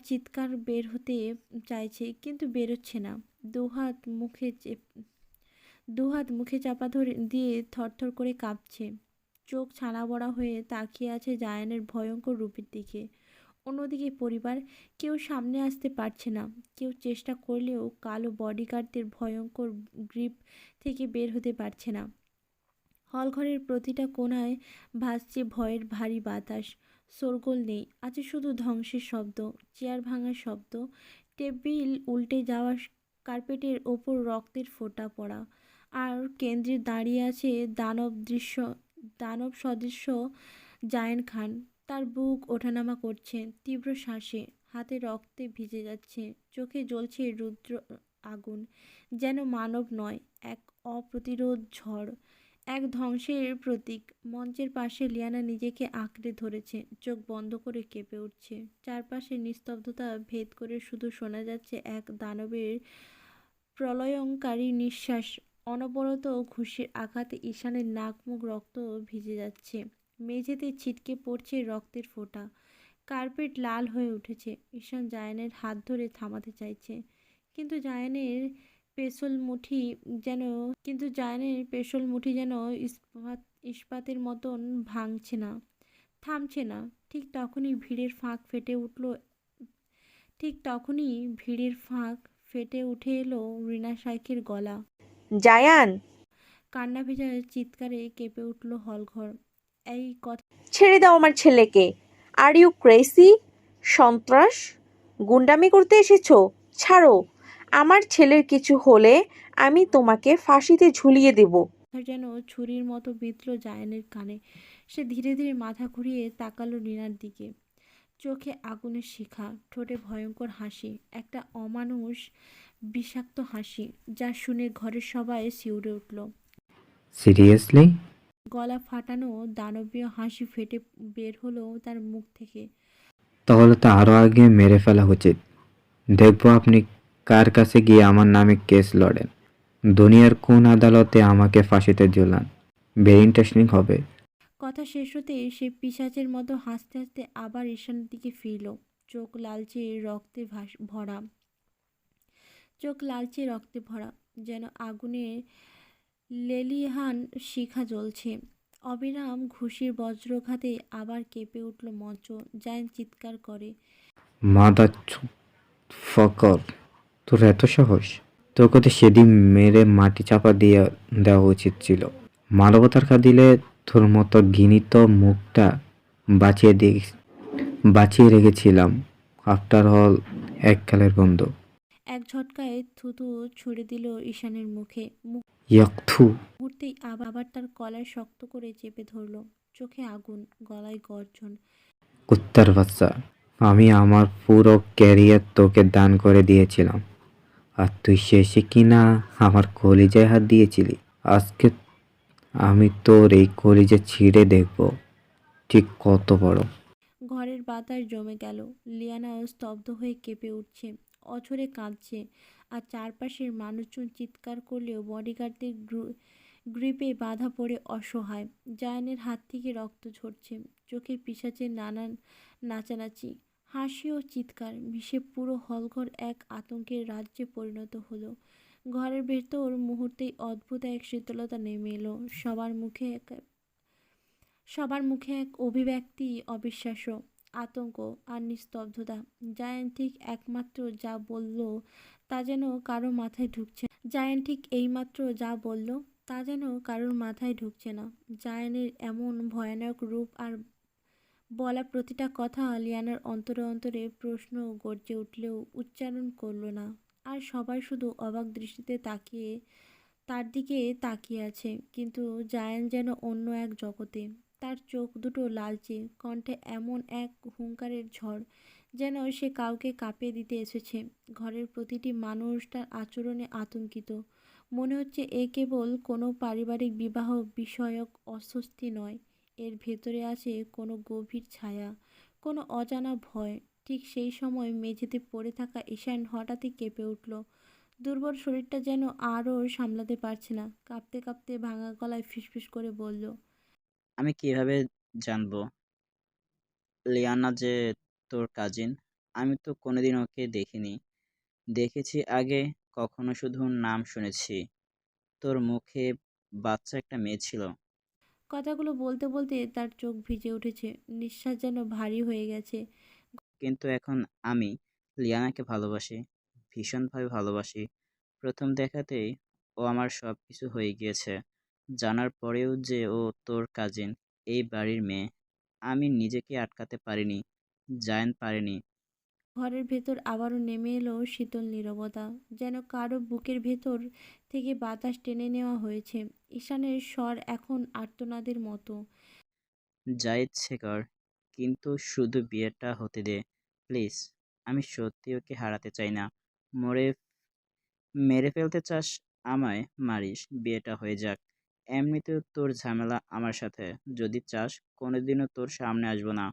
চিৎকার বের হতে চাইছে, কিন্তু বেরোচ্ছে না। দুহাত মুখে চাপা দিয়ে থরথর করে কাঁপছে। চোখ ছানা বড়া হয়ে তাকিয়ে আছে জায়ানের ভয়ঙ্কর রূপের দিকে। অন্যদিকে পরিবার, কেউ সামনে আসতে পারছে না। কেউ চেষ্টা করলেও কালো বডিগার্ডদের ভয়ঙ্কর গ্রিপ থেকে বের হতে পারছে না। হলঘরের প্রতিটা কোণায় ভাসছে ভয়ের ভারী বাতাস। শোরগোল নেই, আছে শুধু ধ্বংসের শব্দ, চেয়ার ভাঙার শব্দ, টেবিল উল্টে যাওয়া, কার্পেটের ওপর রক্তের ফোঁটা পড়া। আর কেন্দ্রে দাঁড়িয়ে আছে দানব সদৃশ্য জায়ান খান। তার বুক ওঠানামা করছে তীব্র শ্বাসে, হাতে রক্তে ভিজে যাচ্ছে, চোখে জ্বলছে রুদ্র আগুন। যেন মানব নয়, এক অপ্রতিরোধ ঝড়, এক ধ্বংসের প্রতীক। মঞ্চের পাশে লিয়ানা নিজেকে আঁকড়ে ধরেছে, চোখ বন্ধ করে কেঁপে উঠছে। চারপাশে নিস্তব্ধতা ভেদ করে শুধু শোনা যাচ্ছে এক দানবের প্রলয়ঙ্কারী নিঃশ্বাস। অনবরত ঘুষির আঘাতে ঈশানের নাক মুখ রক্ত ভিজে যাচ্ছে। মেঝেতে ছিটকে পড়ছে রক্তের ফোঁটা। কার্পেট লাল হয়ে উঠেছে। ঈশান জায়ানের হাত ধরে থামাতে চাইছে, কিন্তু জায়ানের পেশল মুঠি যেন ইস্পাতের মতন থামছে না। ঠিক তখনই ভিড়ের ফাঁক ফেটে উঠে এলো রিনা শাইখের গলা। জায়ান! কান্না ভেজা চিৎকারে কেঁপে উঠল হলঘর। এই কথা ছেড়ে দাও আমার ছেলেকে! Are you crazy? সন্ত্রাস, গুন্ডামি করতে এসেছো? ছাড়ো! আমার ছেলের কিছু হলে আমি তোমাকে ফাঁসিতে ঝুলিয়ে দেব। যেন ছুরির মতো বিঁধল জায়ানের কানে। সে ধীরে ধীরে মাথা ঘুরিয়ে তাকালো রিনার দিকে। চোখে আগুনের শিখা, ঠোঁটে ভয়ঙ্কর হাসি, একটা অমানুষ বিষাক্ত হাসি, যা শুনে ঘরের সবাই শিউরে উঠল। সিরিয়াসলি? গলা ফাটানো দানবীয় হাসি ফেটে বের হলো তার মুখ থেকে। তাহলে তো আরও আগে মেরে ফেলা উচিত। দেখবো আপনি কার কাছে গিয়ে আমার নামে কেস লড়েন। দুনিয়ার কোন আদালতে আমাকে ফাঁসিতে ঝুলান। ভেরি ইন্টারেস্টিং হবে। কথা শেষ হতে সে পিশাচের মতো হাসতে হাসতে আবার ঈশানের দিকে ফিরল। চোখ লালচে রক্তে ভরা, যেন আগুনে লেলিহান শিখা জ্বলছে। অবিরাম ঘুষির বজ্রঘাতে আবার কেঁপে উঠল মঞ্চ। জায়ান চিৎকার করে, মাদার ফকর, তোর এত সাহস! তোকে তো সেদিন মেরে মাটি চাপা দিয়ে দেওয়া উচিত ছিল। মানবতার দিলে তোর মতো ঘৃণিত মুখটা বাঁচিয়ে রেখেছিলাম। আফটার অল এককালের বন্ধু। এক ঝটকায় থুতু ছুঁড়ে দিল ঈশানের মুখে। ইয়াকথু! মুহূর্তেই আবার তার কলার শক্ত করে চেপে ধরল। চোখে আগুন, গলায় গর্জন। কুত্তার বাচ্চা! আমি আমার পুরো ক্যারিয়ার তোকে দান করে দিয়েছিলাম, আর তুই শেষে কিনা আমার কলিজায় হাত দিয়েছিলি। আজকে আমি তোর এই কলিজা ছিঁড়ে দেখব ঠিক কত বড়। ঘরের বাতাস জমে গেল। লিয়ানা স্তব্ধ হয়ে কেঁপে উঠছে। অঝরে কাঁদছে, আর চারপাশের মানুষজন চিৎকার করলেও বডিগার্ডদের গ্রিপে বাধা পড়ে অসহায়। জায়ানের হাত থেকে রক্ত ঝরছে, চোখে পিশাচের নানান নাচানাচি, হাসি ও চিৎকার মিশে পুরো হলঘর এক আতঙ্কের রাজ্যে পরিণত হলো। ঘরের ভেতর মুহূর্তেই অদ্ভুত এক শীতলতা নেমে এলো। সবার মুখে এক অভিব্যক্তি, অবিশ্বাস্য, আতঙ্ক আর নিস্তব্ধতা। জায়ান ঠিক একমাত্র যা বলল তা যেন কারো মাথায় ঢুকছে জায়ান ঠিক এইমাত্র যা বলল তা যেন কারোর মাথায় ঢুকছে না। জায়ানের এমন ভয়ানক রূপ আর বলা প্রতিটা কথা লিয়ানার অন্তরে অন্তরে প্রশ্ন গর্জে উঠলেও উচ্চারণ করল না। আর সবাই শুধু অবাক দৃষ্টিতে তার দিকে তাকিয়ে আছে। কিন্তু জায়ান যেন অন্য এক জগতে। তার চোখ দুটো লালচে, কণ্ঠে এমন এক হুংকারের ঝড় যেন সে কাউকে কাঁপিয়ে দিতে এসেছে। ঘরের প্রতিটি মানুষ তার আচরণে আতঙ্কিত। মনে হচ্ছে এ কেবল কোনো পারিবারিক বিবাহ বিষয়ক অস্বস্তি নয়, এর ভেতরে আছে কোনো গভীর ছায়া, কোনো অজানা ভয়। ঠিক সেই সময় মেঝেতে পড়ে থাকা ঈশান হঠাৎই কেঁপে উঠল। দুর্বল শরীরটা যেন আরও সামলাতে পারছে না। কাঁপতে কাঁপতে ভাঙা গলায় ফিসফিস করে বলল, আমি কিভাবে জানবো লিয়ানা যে তোর কাজিন? আমি তো কোনোদিন ওকে দেখিনি। দেখেছি আগে, কখনো শুধু নাম শুনেছি। তোর মুখে বাচ্চা একটা মেয়ে ছিল। কথাগুলো বলতে বলতে তার চোখ ভিজে উঠেছে, নিঃশ্বাস যেন ভারী হয়ে গেছে। কিন্তু এখন আমি লিয়ানাকে ভালোবাসি, ভীষণভাবে ভালোবাসি। প্রথম দেখাতেই ও আমার সব কিছু হয়ে গিয়েছে। জানার পরেও যে ও তোর কাজিন, এই বাড়ির মেয়ে, আমি নিজেকে আটকাতে পারিনি। জায়ান পারেনি। ঘরের ভেতর আবারও নেমে এলো শীতল নীরবতা, যেন কারো বুকের ভেতর থেকে বাতাস টেনে নেওয়া হয়েছে। ঈশানের স্বর এখন আর্তনাদের মতো। যা ইচ্ছে কর, কিন্তু শুধু বিয়েটা হতে দে, প্লিজ। আমি সত্যি ওকে হারাতে চাই না। মরে মেরে ফেলতে চাস আমায়, মারিস, বিয়েটা হয়ে যাক। এমনিতেও তোর ঝামেলা আমার সাথে। যদি চাস কোনোদিনও তোর সামনে আসবো না,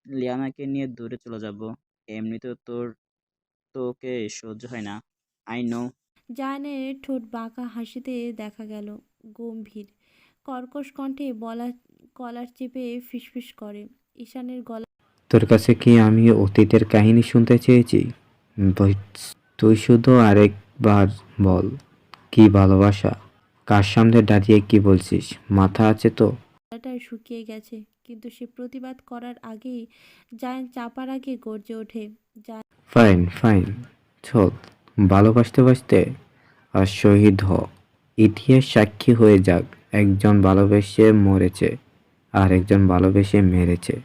লিয়ানাকে নিয়ে দূরে চলে যাব। এমনিতেও তোকে সহ্য হয় না, আই নো। জায়ানের ঠোঁট বাঁকা হাসিতে দেখা গেল গম্ভীর, কর্কশ কণ্ঠে কলার চেপে ফিসফিস করে। ঈশানের গলা তোর কাছে কি আমি অতীতের কাহিনী শুনতে চেয়েছি? তুই শুধু আরেকবার বল, কি ভালোবাসা? কার সামনে দাঁড়িয়ে কি বলছিস? মাথা আছে তো? গলাটা শুকিয়ে গেছে, কিন্তু সে প্রতিবাদ করার আগেই জায়ান চাপার আগে গর্জে ওঠে। ফাইন ফাইন, চল, ভালোবাসতে বাসতে আর শহীদ হ। ইতিহাস সাক্ষী হয়ে যাক, একজন ভালোবেসে মরেছে আর একজন ভালোবেসে মেরেছে।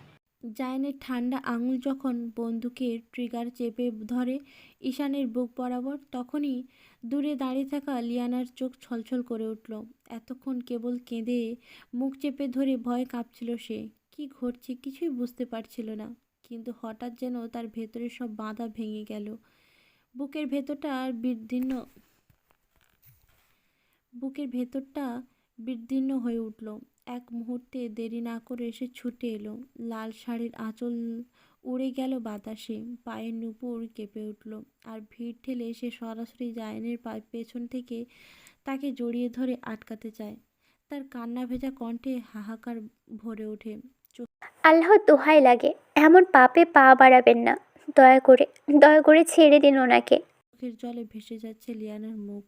জায়ানের ঠান্ডা আঙুল যখন বন্দুকের ট্রিগার চেপে ধরে ঈশানের বুক বরাবর, তখনই দূরে দাঁড়িয়ে থাকা লিয়ানার চোখ ছলছল করে উঠল। এতক্ষণ কেবল কেঁদে মুখ চেপে ধরে ভয়ে কাঁপছিল সে। কি ঘটছে কিছুই বুঝতে পারছিল না। কিন্তু হঠাৎ যেন তার ভেতরের সব বাঁধা ভেঙে গেল। বুকের ভেতরটা বিদীর্ণ হয়ে উঠল। এক মুহূর্তে দেরি না করে সে ছুটে এলো। লাল শাড়ির আঁচল উড়ে গেল বাতাসে, পায়ের নুপুর কেঁপে উঠল। আর ভিড় ঠেলে সে সরাসরি জায়ানের পেছন থেকে তাকে জড়িয়ে ধরে আটকাতে চায়। তার কান্না ভেজা কণ্ঠে হাহাকার ভরে ওঠে। আল্লাহর দোহাই লাগে, এমন পাপে পা বাড়াবেন না। দয়া করে ছেড়ে দিন ওনাকে। চোখের জলে ভেসে যাচ্ছে লিয়ানার মুখ।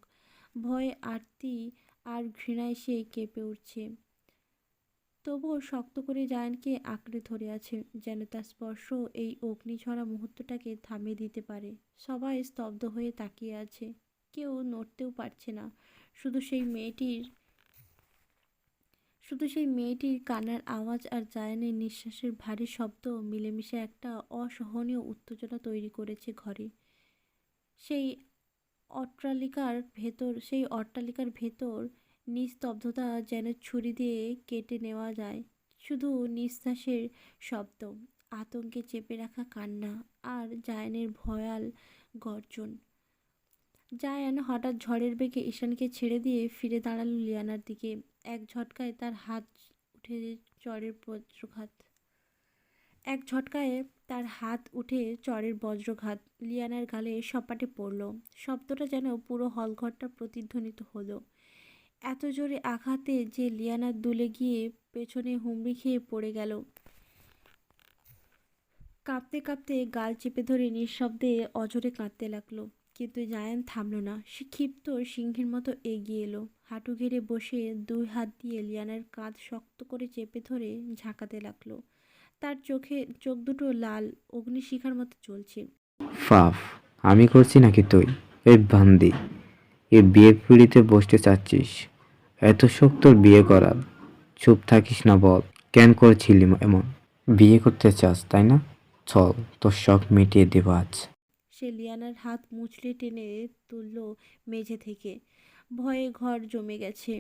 ভয়ে, আরতি আর ঘৃণায় সে কেঁপে উঠছে। তবুও শক্ত করে জায়ানকে আঁকড়ে ধরে আছে, যেন তার স্পর্শ এই অগ্নিঝরা মুহূর্তটাকে থামিয়ে দিতে পারে। সবাই স্তব্ধ হয়ে তাকিয়ে আছে, কেউ নড়তেও পারছে না। শুধু সেই মেয়েটির কান্নার আওয়াজ আর জায়ানের নিঃশ্বাসের ভারী শব্দ মিলেমিশে একটা অসহনীয় উত্তেজনা তৈরি করেছে ঘরে। সেই অট্টালিকার ভেতর নিস্তব্ধতা যেন ছুরি দিয়ে কেটে নেওয়া যায়। শুধু নিঃশ্বাসের শব্দ, আতঙ্কে চেপে রাখা কান্না আর জায়ানের ভয়াল গর্জন। জায়ান হঠাৎ ঝড়ের বেগে ঈশানকে ছেড়ে দিয়ে ফিরে দাঁড়ালো লিয়ানার দিকে। এক ঝটকায় তার হাত উঠে চড়ের বজ্রঘাত। এক ঝটকায় তার হাত উঠে চড়ের বজ্রঘাত লিয়ানার গালে সপাটে পড়ল। শব্দটা যেন পুরো হলঘরটা প্রতিধ্বনিত হলো। এত জোরে আঘাতে যে লিয়ানা দুলে গিয়ে পেছনে হুমড়ি খেয়ে পড়ে গেল। কাঁপতে কাঁপতে গাল চেপে ধরে নিঃশব্দে অঝরে কাঁদতে লাগলো। কিন্তু জায়ান থামল না। সে ক্ষিপ্ত সিংহের মতো এগিয়ে এলো। হাঁটু গেড়ে বসে 2 হাত দিয়ে লিয়ানার কাঁধ শক্ত করে চেপে ধরে ঝাঁকাতে লাগলো। তার চোখ দুটো লাল, অগ্নিশিখার মতো জ্বলছে। ফাফ, আমি করছি নাকি তুই? এই বান্দি, এই বিয়ের পিঁড়িতে বসতে চাচ্ছিস? এত শখ তোর বিয়ে করার? চুপ থাকিস না, বল কেন করেছিলি এমন? বিয়ে করতে চাস তাই না? চল, তোর শখ মিটিয়ে দেব আজ। সে লিয়ানার হাত মুচড়ে টেনে তুলল মেঝে থেকে। ভয়ে ঘর জমে গেছে।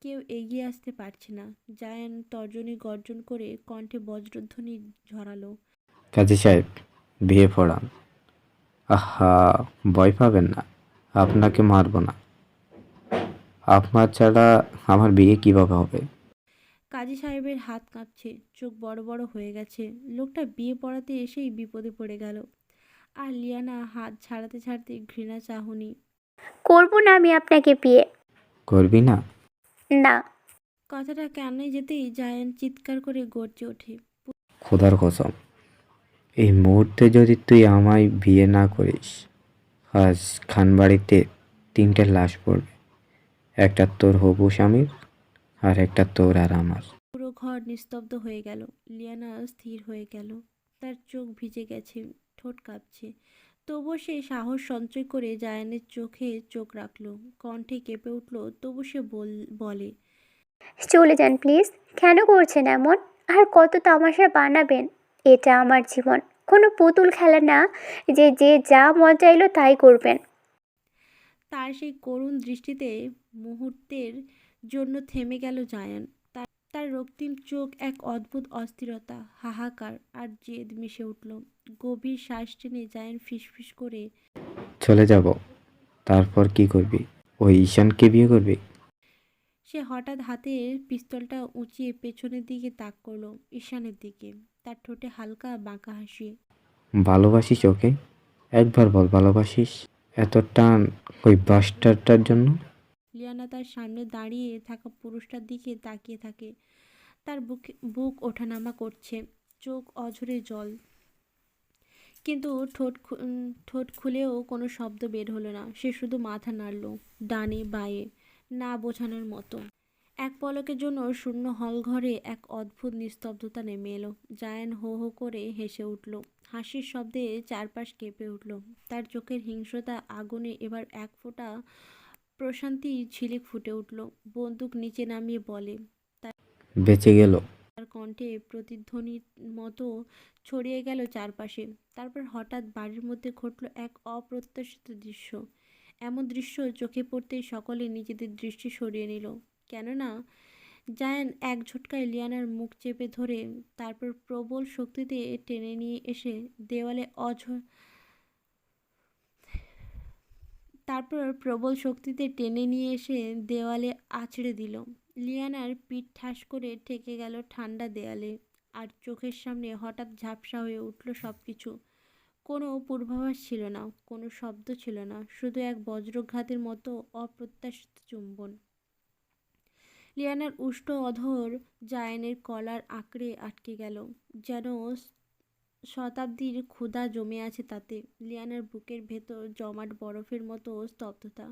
কেউ এগিয়ে আসতে পারছে না। জায়ান তর্জনী গর্জন করে কণ্ঠে বজ্রধ্বনি ঝরালো। কাজী সাহেব, বিয়ে পড়ান। আহা, ভয় পাবেন না, আপনাকে মারব না। আপনার ছাড়া আমার বিয়ে কিভাবে হবে? কাজী সাহেবের হাত কাঁপছে, চোখ বড় বড় হয়ে গেছে। লোকটা বিয়ে পড়াতে এসেই বিপদে পড়ে গেল। আর লিয়ানা হাত ছাড়াতে ছাড়তে ঘৃণা চাহনি। করব না আমি আপনাকে বিয়ে। করবি না? না। কথাটা কানে যেতেই জায়ান চিৎকার করে গর্জে ওঠে। খোদার কসম, এই মুহূর্তে যদি তুই আমায় বিয়ে না করিস, আজ খানবাড়িতে 3টে লাশ পড়বে। একটা তোর হবু স্বামীর, আর একটা তোর আর আমার। পুরো ঘর নিস্তব্ধ হয়ে গেল। লিয়ানা স্থির হয়ে গেল। তার চোখ ভিজে গেছে, ঠোঁট কাঁপছে। তবুও সে সাহস সঞ্চয় করে জায়ানের চোখে চোখ রাখলো। কণ্ঠে কেঁপে উঠল। তবু সে বলে, চলে যান প্লিজ। কেন করছেন এমন? আর কত তামাশা বানাবেন? এটা আমার জীবন, কোনো পুতুল খেলা না যে যে যা মন চাইলো তাই করবেন। তার সেই করুণ দৃষ্টিতে মুহূর্তের জন্য থেমে গেল জায়ান। তার রক্তিম চোখ এক অদ্ভুত অস্থিরতা, হাহাকার আর জেদ মিশে উঠল। গভীর শ্বাস টেনে জায়ান ফিসফিস করে, চলে যাব। তারপর কি করবি? ওই ঈশানকে বিয়ে করবি? সে হঠাৎ হাতের পিস্তলটা উঁচিয়ে পেছনের দিকে তাক করলো, ঈশানের দিকে। তার ঠোঁটে হালকা বাঁকা হাসি। ভালোবাসিস ওকে? একবার বল ভালোবাসিস। এত টান ওই বাস্টারটার জন্য? লিয়ানা তার সামনে দাঁড়িয়ে থাকা পুরুষটার দিকে তাকিয়ে থাকে। তার বুক ওঠানামা করছে, চোখ অঝরে জল। কিন্তু ঠোঁট খুলেও কোনো শব্দ বের হলো না। সে শুধু মাথা নাড়ল, ডানে বাঁয়ে, না বোঝানোর মতো। এক পলকের জন্য শূন্য হলঘরে এক অদ্ভুত নিস্তব্ধতা নেমে এলো। জায়ান হো হো করে হেসে উঠল। হাসির শব্দে চারপাশ কেঁপে উঠল। তার চোখের হিংস্রতা আগুনে এবার এক ফোঁটা প্রশান্তি ঝিলিক ফুটে উঠল। বন্দুক নিচে নামিয়ে বলে, বেঁচে গেল। তার কণ্ঠে প্রতিধ্বনির মতো ছড়িয়ে গেল চারপাশে। তারপর হঠাৎ বাড়ির মধ্যে ঘটল এক অপ্রত্যাশিত দৃশ্য। এমন দৃশ্য চোখে পড়তেই সকলে নিজেদের দৃষ্টি সরিয়ে নিল। কেননা জায়ান এক ঝটকায় লিয়ানার মুখ চেপে ধরে তারপর প্রবল শক্তিতে টেনে নিয়ে এসে দেওয়ালে আছড়ে দিল। লিয়ানার পিঠ ঠাস করে ঠেকে গেল ঠান্ডা দেয়ালে। আর চোখের সামনে হঠাৎ ঝাপসা হয়ে উঠল সব কিছু। কোনো পূর্বাভাস ছিল না, কোনো শব্দ ছিল না, শুধু এক বজ্রঘাতের মতো অপ্রত্যাশিত চুম্বন। লিয়ানার উষ্ণ অধর জায়ানের কলার আঁকড়ে আটকে গেল, যেন শতাব্দীর ক্ষুধা জমে আছে তাতে। লিয়ানার বুকের ভেতর জমাট বরফের মতো স্তব্ধতা।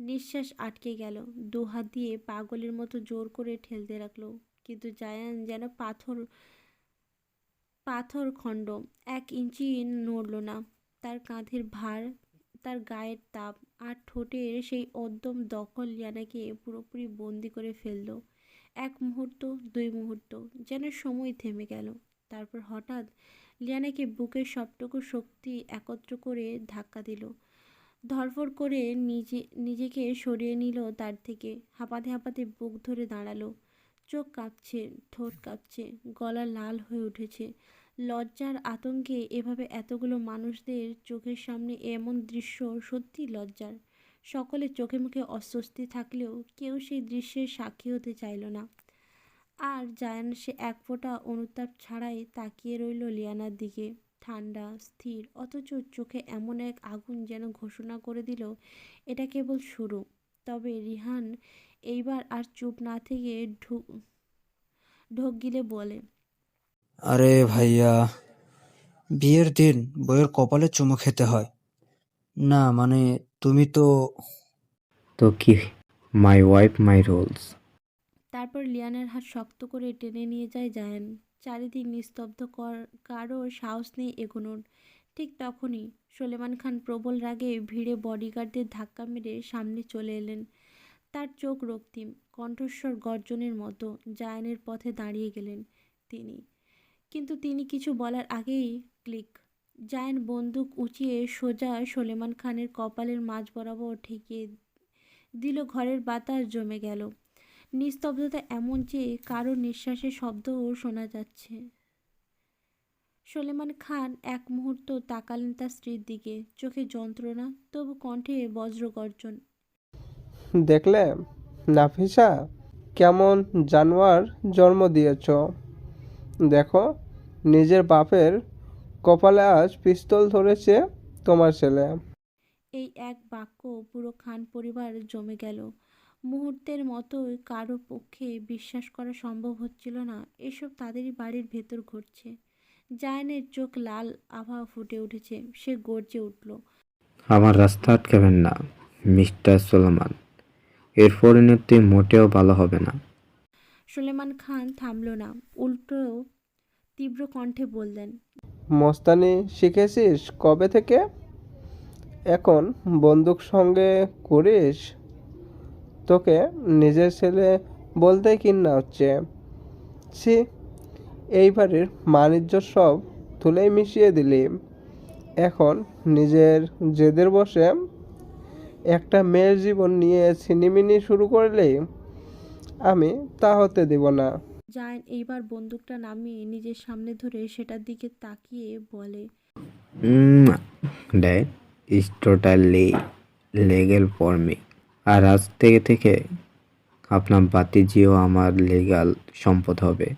নিঃশ্বাস আটকে গেল। 2 হাত দিয়ে পাগলের মতো জোর করে ঠেলতে লাগলো। কিন্তু জায়ান যেন পাথর খণ্ড, 1 ইঞ্চি নড়ল না। তার কাঁধের ভার, তার গায়ের তাপ আর ঠোঁটের সেই উদ্যম দখল লিয়ানাকে পুরোপুরি বন্দি করে ফেলল। 1 মুহূর্ত, 2 মুহূর্ত, যেন সময় থেমে গেল। তারপর হঠাৎ লিয়ানাকে বুকের সবটুকু শক্তি একত্র করে ধাক্কা দিল। ধড়ফড় করে নিজেকে সরিয়ে নিল তার থেকে। হাঁপাতে হাঁপাতে বুক ধরে দাঁড়ালো। চোখ কাঁপছে, ঠোঁট কাঁপছে, গলা লাল হয়ে উঠেছে। লজ্জার আতঙ্কে এভাবে এতগুলো মানুষদের চোখের সামনে এমন দৃশ্য সত্যি লজ্জার। সকলের চোখে মুখে অস্বস্তি থাকলেও কেউ সেই দৃশ্যের সাক্ষী হতে চাইল না। আর জায়ান সে এক ফোঁটা অনুতাপ ছাড়াই তাকিয়ে রইল লিয়ানার দিকে, ঠান্ডা স্থির, অথচ চোখে এমন এক আগুন যেন ঘোষণা করে দিল এটা কেবল শুরু। তবে রিহান এইবার আর চুপ না থেকে ঢোক গিলে বলে, আরে ভাইয়া, বিয়ের দিন বইয়ের কপালে চুমু খেতে হয় না? মানে তুমি তো তো কি, মাই ওয়াইফ মাই রুলস। তারপর লিয়ানার হাত শক্ত করে টেনে নিয়ে যায় জায়ান। চারিদিক নিস্তব্ধ, কারোর সাহস নেই এগোনোর। ঠিক তখনই সোলেমান খান প্রবল রাগে ভিড়ে বডিগার্ডদের ধাক্কা মেরে সামনে চলে এলেন। তার চোখ রক্তিম, কণ্ঠস্বর গর্জনের মতো। জায়ানের পথে দাঁড়িয়ে গেলেন তিনি। কিন্তু তিনি কিছু বলার আগেই ক্লিক! জায়ান বন্দুক উঁচিয়ে সোজা সোলেমান খানের কপালের মাঝ বরাবর ঠেকিয়ে দিল। ঘরের বাতাস জমে গেল। নিস্তব্ধতা এমন যে কারো নিঃশ্বাসের শব্দও শোনা যাচ্ছে। সোলেমান খান এক মুহূর্ত তাকালেন তার স্ত্রীর দিকে, চোখে যন্ত্রণা, তবু কণ্ঠে বজ্রগর্জন। দেখলে নাফিসা, কেমন জানোয়ার জন্ম দিয়েছ। দেখো, নিজের বাপের কপালে আজ পিস্তল ধরেছে তোমার ছেলে। এই এক বাক্য পুরো খান পরিবার জমে গেল। মুহূর্তের মতোই কারো পক্ষে বিশ্বাস করা সম্ভব হচ্ছিল না এসব তাদেরই বাড়ির ভেতর ঘটছে। জায়ানের চোখ লাল আভা ফুটে উঠেছে। সে গর্জে উঠল, আমার রাস্তা আটকাবেন না মিস্টার সোলোমান, এর পরিণতি মোটেও ভালো হবে না। সোলেমান খান থামল না, উল্টো তীব্র কণ্ঠে বললেন, মস্তানি শিখেছিস কবে থেকে? এখন বন্দুক সঙ্গে করিস? তোকে নিজের ছেলে বলতেই ঘৃণা হচ্ছে। ছি, এই বাড়ির মানিজ্য সব ধুলোয় মিশিয়ে দিলি। এখন নিজের জেদের বসে একটা মেয়ের জীবন নিয়ে ছিনিমিনি শুরু করলে আমি তা হতে দেব না। জায়ান এইবার বন্দুকটা নামিয়ে নিজের সামনে ধরে সেটার দিকে তাকিয়ে বলে, that is totally legal for me. আর আজ থেকে আপনার বাতিজিও আমার লিগ্যাল সম্পদ হবে।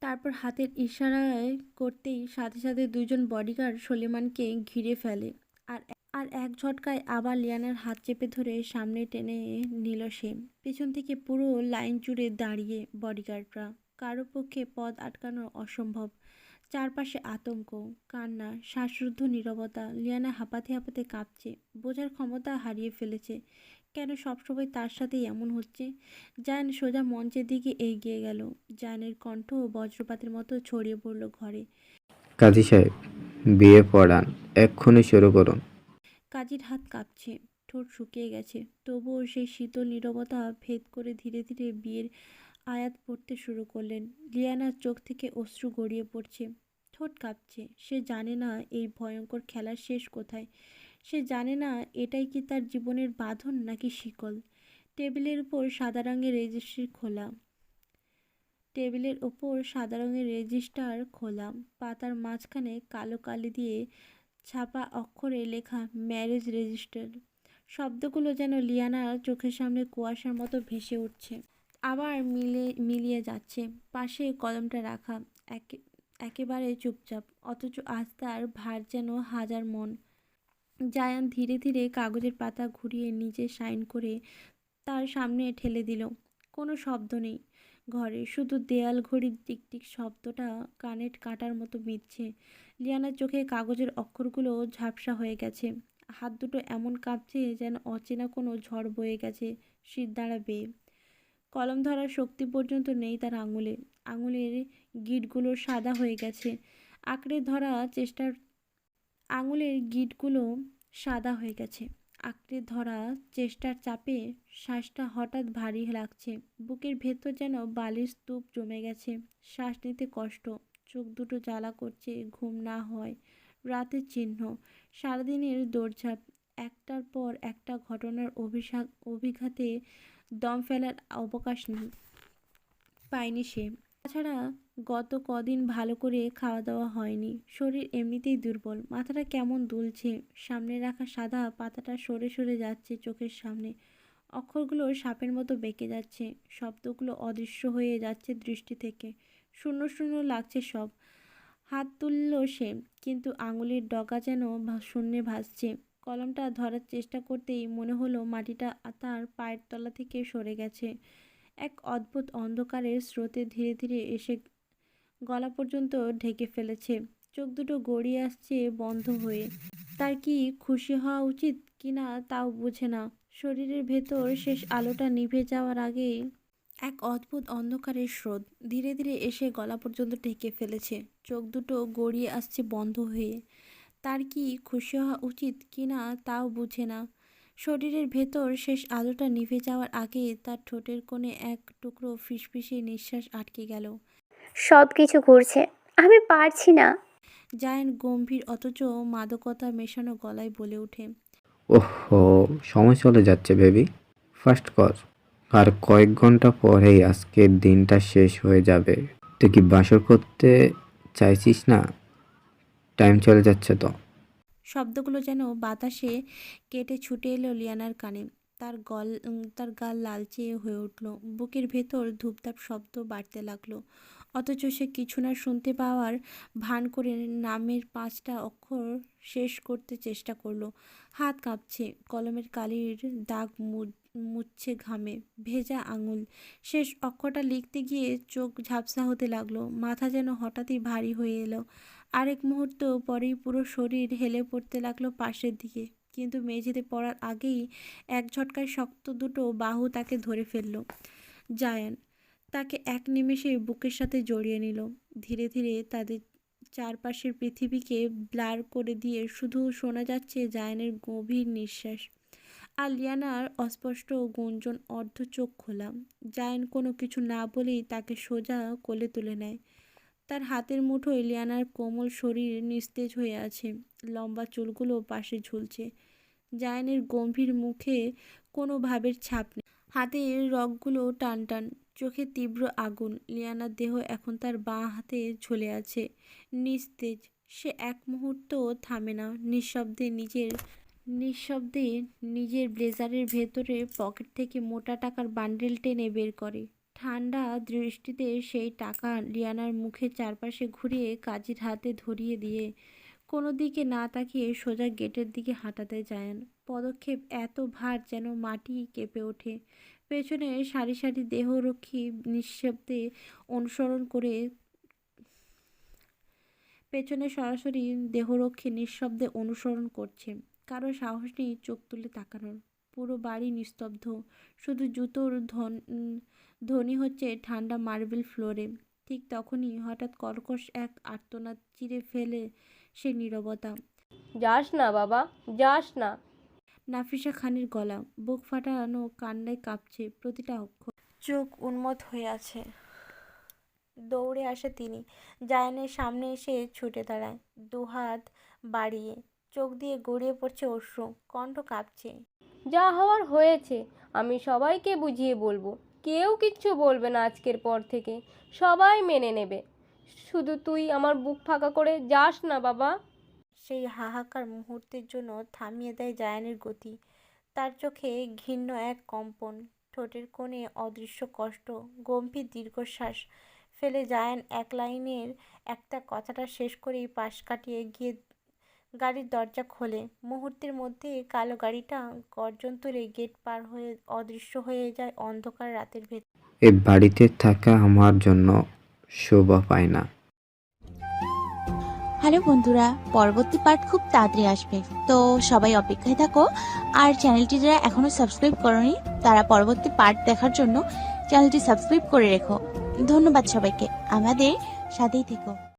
তারপর হাতের ইশারায় করতেই সাথে সাথে দুজন বডিগার্ড সোলেমানকে ঘিরে ফেলে। আর আর এক ঝটকায় আবার লিয়ানার হাত চেপে ধরে সামনে টেনে নিল সে। পেছন থেকে পুরো লাইন জুড়ে দাঁড়িয়ে বডিগার্ডরা। কারো পক্ষে পথ আটকানো অসম্ভব। চারপাশে আতঙ্ক, কান্না, শ্বাসরুদ্ধ নীরবতা। লিয়ানা হাঁপাতে হাঁপাতে কাঁপছে, বোঝার ক্ষমতা হারিয়ে ফেলেছে কেন সবসময় তার সাথেই এমন হচ্ছে। জায়ান সোজা মঞ্চের দিকে এগিয়ে গেল। জায়ানের কণ্ঠ বজ্রপাতের মতো ছড়িয়ে পড়ল ঘরে। কাজী সাহেব, বিয়ে পড়ান, এক্ষুনি শুরু করুন। কাজীর হাত কাঁপছে, ঠোঁট শুকিয়ে গেছে, তবুও সেই শীতল নীরবতা ভেদ করে ধীরে ধীরে বিয়ের আয়াত পড়তে শুরু করলেন। লিয়ানার চোখ থেকে অশ্রু গড়িয়ে পড়ছে, ঠোঁট কাঁপছে। সে জানে না এই ভয়ঙ্কর খেলার শেষ কোথায়। সে জানে না এটাই কি তার জীবনের বাঁধন নাকি শিকল। টেবিলের উপর সাদা রঙের রেজিস্টার খোলা, পাতার মাঝখানে কালো কালি দিয়ে ছাপা অক্ষরে লেখা ম্যারেজ রেজিস্টার। শব্দগুলো যেন লিয়ানার চোখের সামনে কুয়াশার মতো ভেসে উঠছে, আবার মিলিয়ে যাচ্ছে। পাশে কলমটা রাখা, একেবারে চুপচাপ, অথচ আজ তার ভার যেন হাজার মন। জায়ান ধীরে ধীরে কাগজের পাতা ঘুরিয়ে নিজে সাইন করে তার সামনে ঠেলে দিল। কোনো শব্দ নেই ঘরে, শুধু দেয়াল ঘড়ির টিকটিক শব্দটা কানে কাটার মতো বিঁধছে। লিয়ানার চোখে কাগজের অক্ষরগুলো ঝাপসা হয়ে গেছে। হাত দুটো এমন কাঁপছে যেন অচেনা কোনো ঝড় বয়ে গেছে শিরদাঁড়া বেয়ে। কলম ধরার শক্তি পর্যন্ত নেই তার আঙুলে। আঙুলের গিঁটগুলো সাদা হয়ে গেছে। আঁকড়ে ধরা চেষ্টার চাপে শ্বাসটা হঠাৎ ভারী লাগছে। বুকের ভেতর যেন বালির স্তূপ জমে গেছে। শ্বাস নিতে কষ্ট, চোখ দুটো জ্বালা করছে। ঘুম না হয়, রাতের চিহ্ন, সারাদিনের দৌড়ঝাঁপ, একটার পর একটা ঘটনার অভিঘাতে দম ফেলার অবকাশ পায়নি সে। তাছাড়া গত কদিন ভালো করে খাওয়া দাওয়া হয়নি, শরীর এমনিতেই দুর্বল। মাথাটা কেমন দুলছে, সামনে রাখা সাদা পাতাটা সরে সরে যাচ্ছে চোখের সামনে। অক্ষরগুলো সাপের মতো বেঁকে যাচ্ছে, শব্দগুলো অদৃশ্য হয়ে যাচ্ছে দৃষ্টি থেকে। শূন্য শূন্য লাগছে সব। হাত তুলল সে, কিন্তু আঙুলের ডগা যেন শূন্যে ভাসছে। কলমটা ধরার চেষ্টা করতেই মনে হলো মাটিটা তার পায়ের তলা থেকে সরে গেছে। এক অদ্ভুত অন্ধকারের স্রোতে ধীরে ধীরে এসে গলা পর্যন্ত ঢেকে ফেলেছে। চোখ দুটো গড়িয়ে আসছে বন্ধ হয়ে। তার কি খুশি হওয়া উচিত কিনা তাও বুঝে না। শরীরের ভেতর শেষ আলোটা নিভে যাওয়ার আগেই এক অদ্ভুত অন্ধকারের স্রোত ধীরে ধীরে এসে গলা পর্যন্ত ঢেকে ফেলেছে। চোখ দুটো গড়িয়ে আসছে বন্ধ হয়ে। তার কি খুশি হওয়া উচিত কিনা তাও বুঝে না। শরীরের ভেতর শেষ আলোটা নিভে যাওয়ার আগে তার ঠোঁটের কোণে এক টুকরো ফিসফিসে নিঃশ্বাস আটকে গেল। সব কিছু ঘুরছে, আমি পারছি না। জায়ান গম্ভীর অথচ মাদকতা মেশানো গলায় বলে ওঠে। ওহো, সময় চলে যাচ্ছে বেবি, ফাস্ট কর। আর কয়েক ঘন্টা পরেই আজকের দিনটা শেষ হয়ে যাবে। তুই কি বাসর করতে চাইছিস না? টাইম চলে যাচ্ছে তো। শব্দগুলো যেন বাতাসে কেটে ছুটে এলো লিয়ানার কানে। তার গাল লালচে হয়ে উঠল। বুকের ভেতর ধূপধাপ শব্দ বাড়তে লাগলো। অথচ সে কিছু না শুনতে পাওয়ার ভান করে নামের 5টা অক্ষর শেষ করতে চেষ্টা করলো। হাত কাঁপছে, কলমের কালির দাগ মুছছে ঘামে। ভেজা আঙুল। শেষ অক্ষরটা লিখতে গিয়ে চোখ ঝাপসা হতে লাগলো। মাথা যেন হঠাৎই ভারী হয়ে এলো। আরেক মুহূর্ত পরেই পুরো শরীর হেলে পড়তে লাগলো পাশের দিকে। কিন্তু মেঝেতে পড়ার আগেই এক ঝটকায় শক্ত দুটো বাহু তাকে ধরে ফেলল জায়ান। তাকে এক নিমেষে বুকের সাথে জড়িয়ে নিল। ধীরে ধীরে তাদের চারপাশের পৃথিবীকে ব্লার করে দিয়ে শুধু শোনা যাচ্ছে জায়ানের গভীর নিঃশ্বাস আর লিয়ানার অস্পষ্ট গুঞ্জন। অর্ধ চোখ খোলা। জায়ান কোনো কিছু না বলেই তাকে সোজা কোলে তুলে নেয়। তার হাতের মুঠোয় লিয়ানার কোমল শরীর নিস্তেজ হয়ে আছে। লম্বা চুলগুলো পাশে ঝুলছে। জায়ানের গম্ভীর মুখে কোনো ভাবের ছাপ নেই। হাতের রগগুলো টান টান, চোখে তীব্র আগুন। লিয়ানার দেহ এখন তার বাঁ হাতে ঝুলে আছে, নিস্তেজ। সে এক মুহূর্তও থামে না। নিঃশব্দে নিজের ব্লেজারের ভেতরে পকেট থেকে মোটা টাকার বান্ডেল টেনে বের করে। ঠান্ডা দৃষ্টিতে সেই টাকা লিয়ানার মুখের চারপাশে ঘুরিয়ে কাজীর হাতে ধরিয়ে দিয়ে কোনো দিকে না তাকিয়ে সোজা গেটের দিকে হাঁটাতে জায়ান। পদক্ষেপ এত ভার যেন মাটি কেঁপে ওঠে। পেছনে সারি সারি দেহরক্ষী নিঃশব্দে অনুসরণ করে নিঃশব্দে অনুসরণ করছে। কারো সাহস নেই চোখ তুলে তাকানোর। পুরো বাড়ি নিস্তব্ধ। শুধু জুতোর ধ্বনি হচ্ছে ঠান্ডা মার্বেল ফ্লোরে। ঠিক তখনই হঠাৎ কর্কশ এক আর্তনাদ চিরে ফেলে সে নীরবতা। যাস না বাবা, যাস না। নাফিসা খানের গলা, বুক ফাটানো কান্নায় কাঁপছে প্রতিটা অক্ষর। চোখ উন্মত হয়ে আছে। দৌড়ে আসে তিনি। জায়ানের সামনে এসে ছুটে দাঁড়ায়, দুহাত বাড়িয়ে। চোখ দিয়ে গড়িয়ে পড়ছে অশ্রু, কণ্ঠ কাঁপছে। যা হওয়ার হয়েছে, আমি সবাইকে বুঝিয়ে বলবো। কেউ কিচ্ছু বলবে না আজকের পর থেকে, সবাই মেনে নেবে। শুধু তুই আমার বুক ফাঁকা করে যাস না বাবা। সেই হাহাকার মুহূর্তের জন্য থামিয়ে দেয় জায়ানের গতি। তার চোখে ঘৃণ্য এক কম্পন, ঠোঁটের কোণে অদৃশ্য কষ্ট। গম্ভীর দীর্ঘশ্বাস ফেলে জায়ান এক লাইনের একটা কথাটা শেষ করেই পাশ কাটিয়ে গিয়ে গাড়ির দরজা খোলে। মুহূর্তের মধ্যে কালো গাড়িটা গর্জন তুলে গেট পার হয়ে অদৃশ্য হয়ে যায় অন্ধকার রাতের ভেতর। এই বাড়িতে থাকা আমার জন্য শোভা পায় না। হ্যালো বন্ধুরা, পরবর্তী পার্ট খুব তাড়াতাড়ি আসবে, তো সবাই অপেক্ষায় থাকো। আর চ্যানেলটি যারা এখনো সাবস্ক্রাইব করোনি তারা পরবর্তী পার্ট দেখার জন্য চ্যানেলটি সাবস্ক্রাইব করে রেখো। ধন্যবাদ সবাইকে, আমাদের সাথেই থেকো।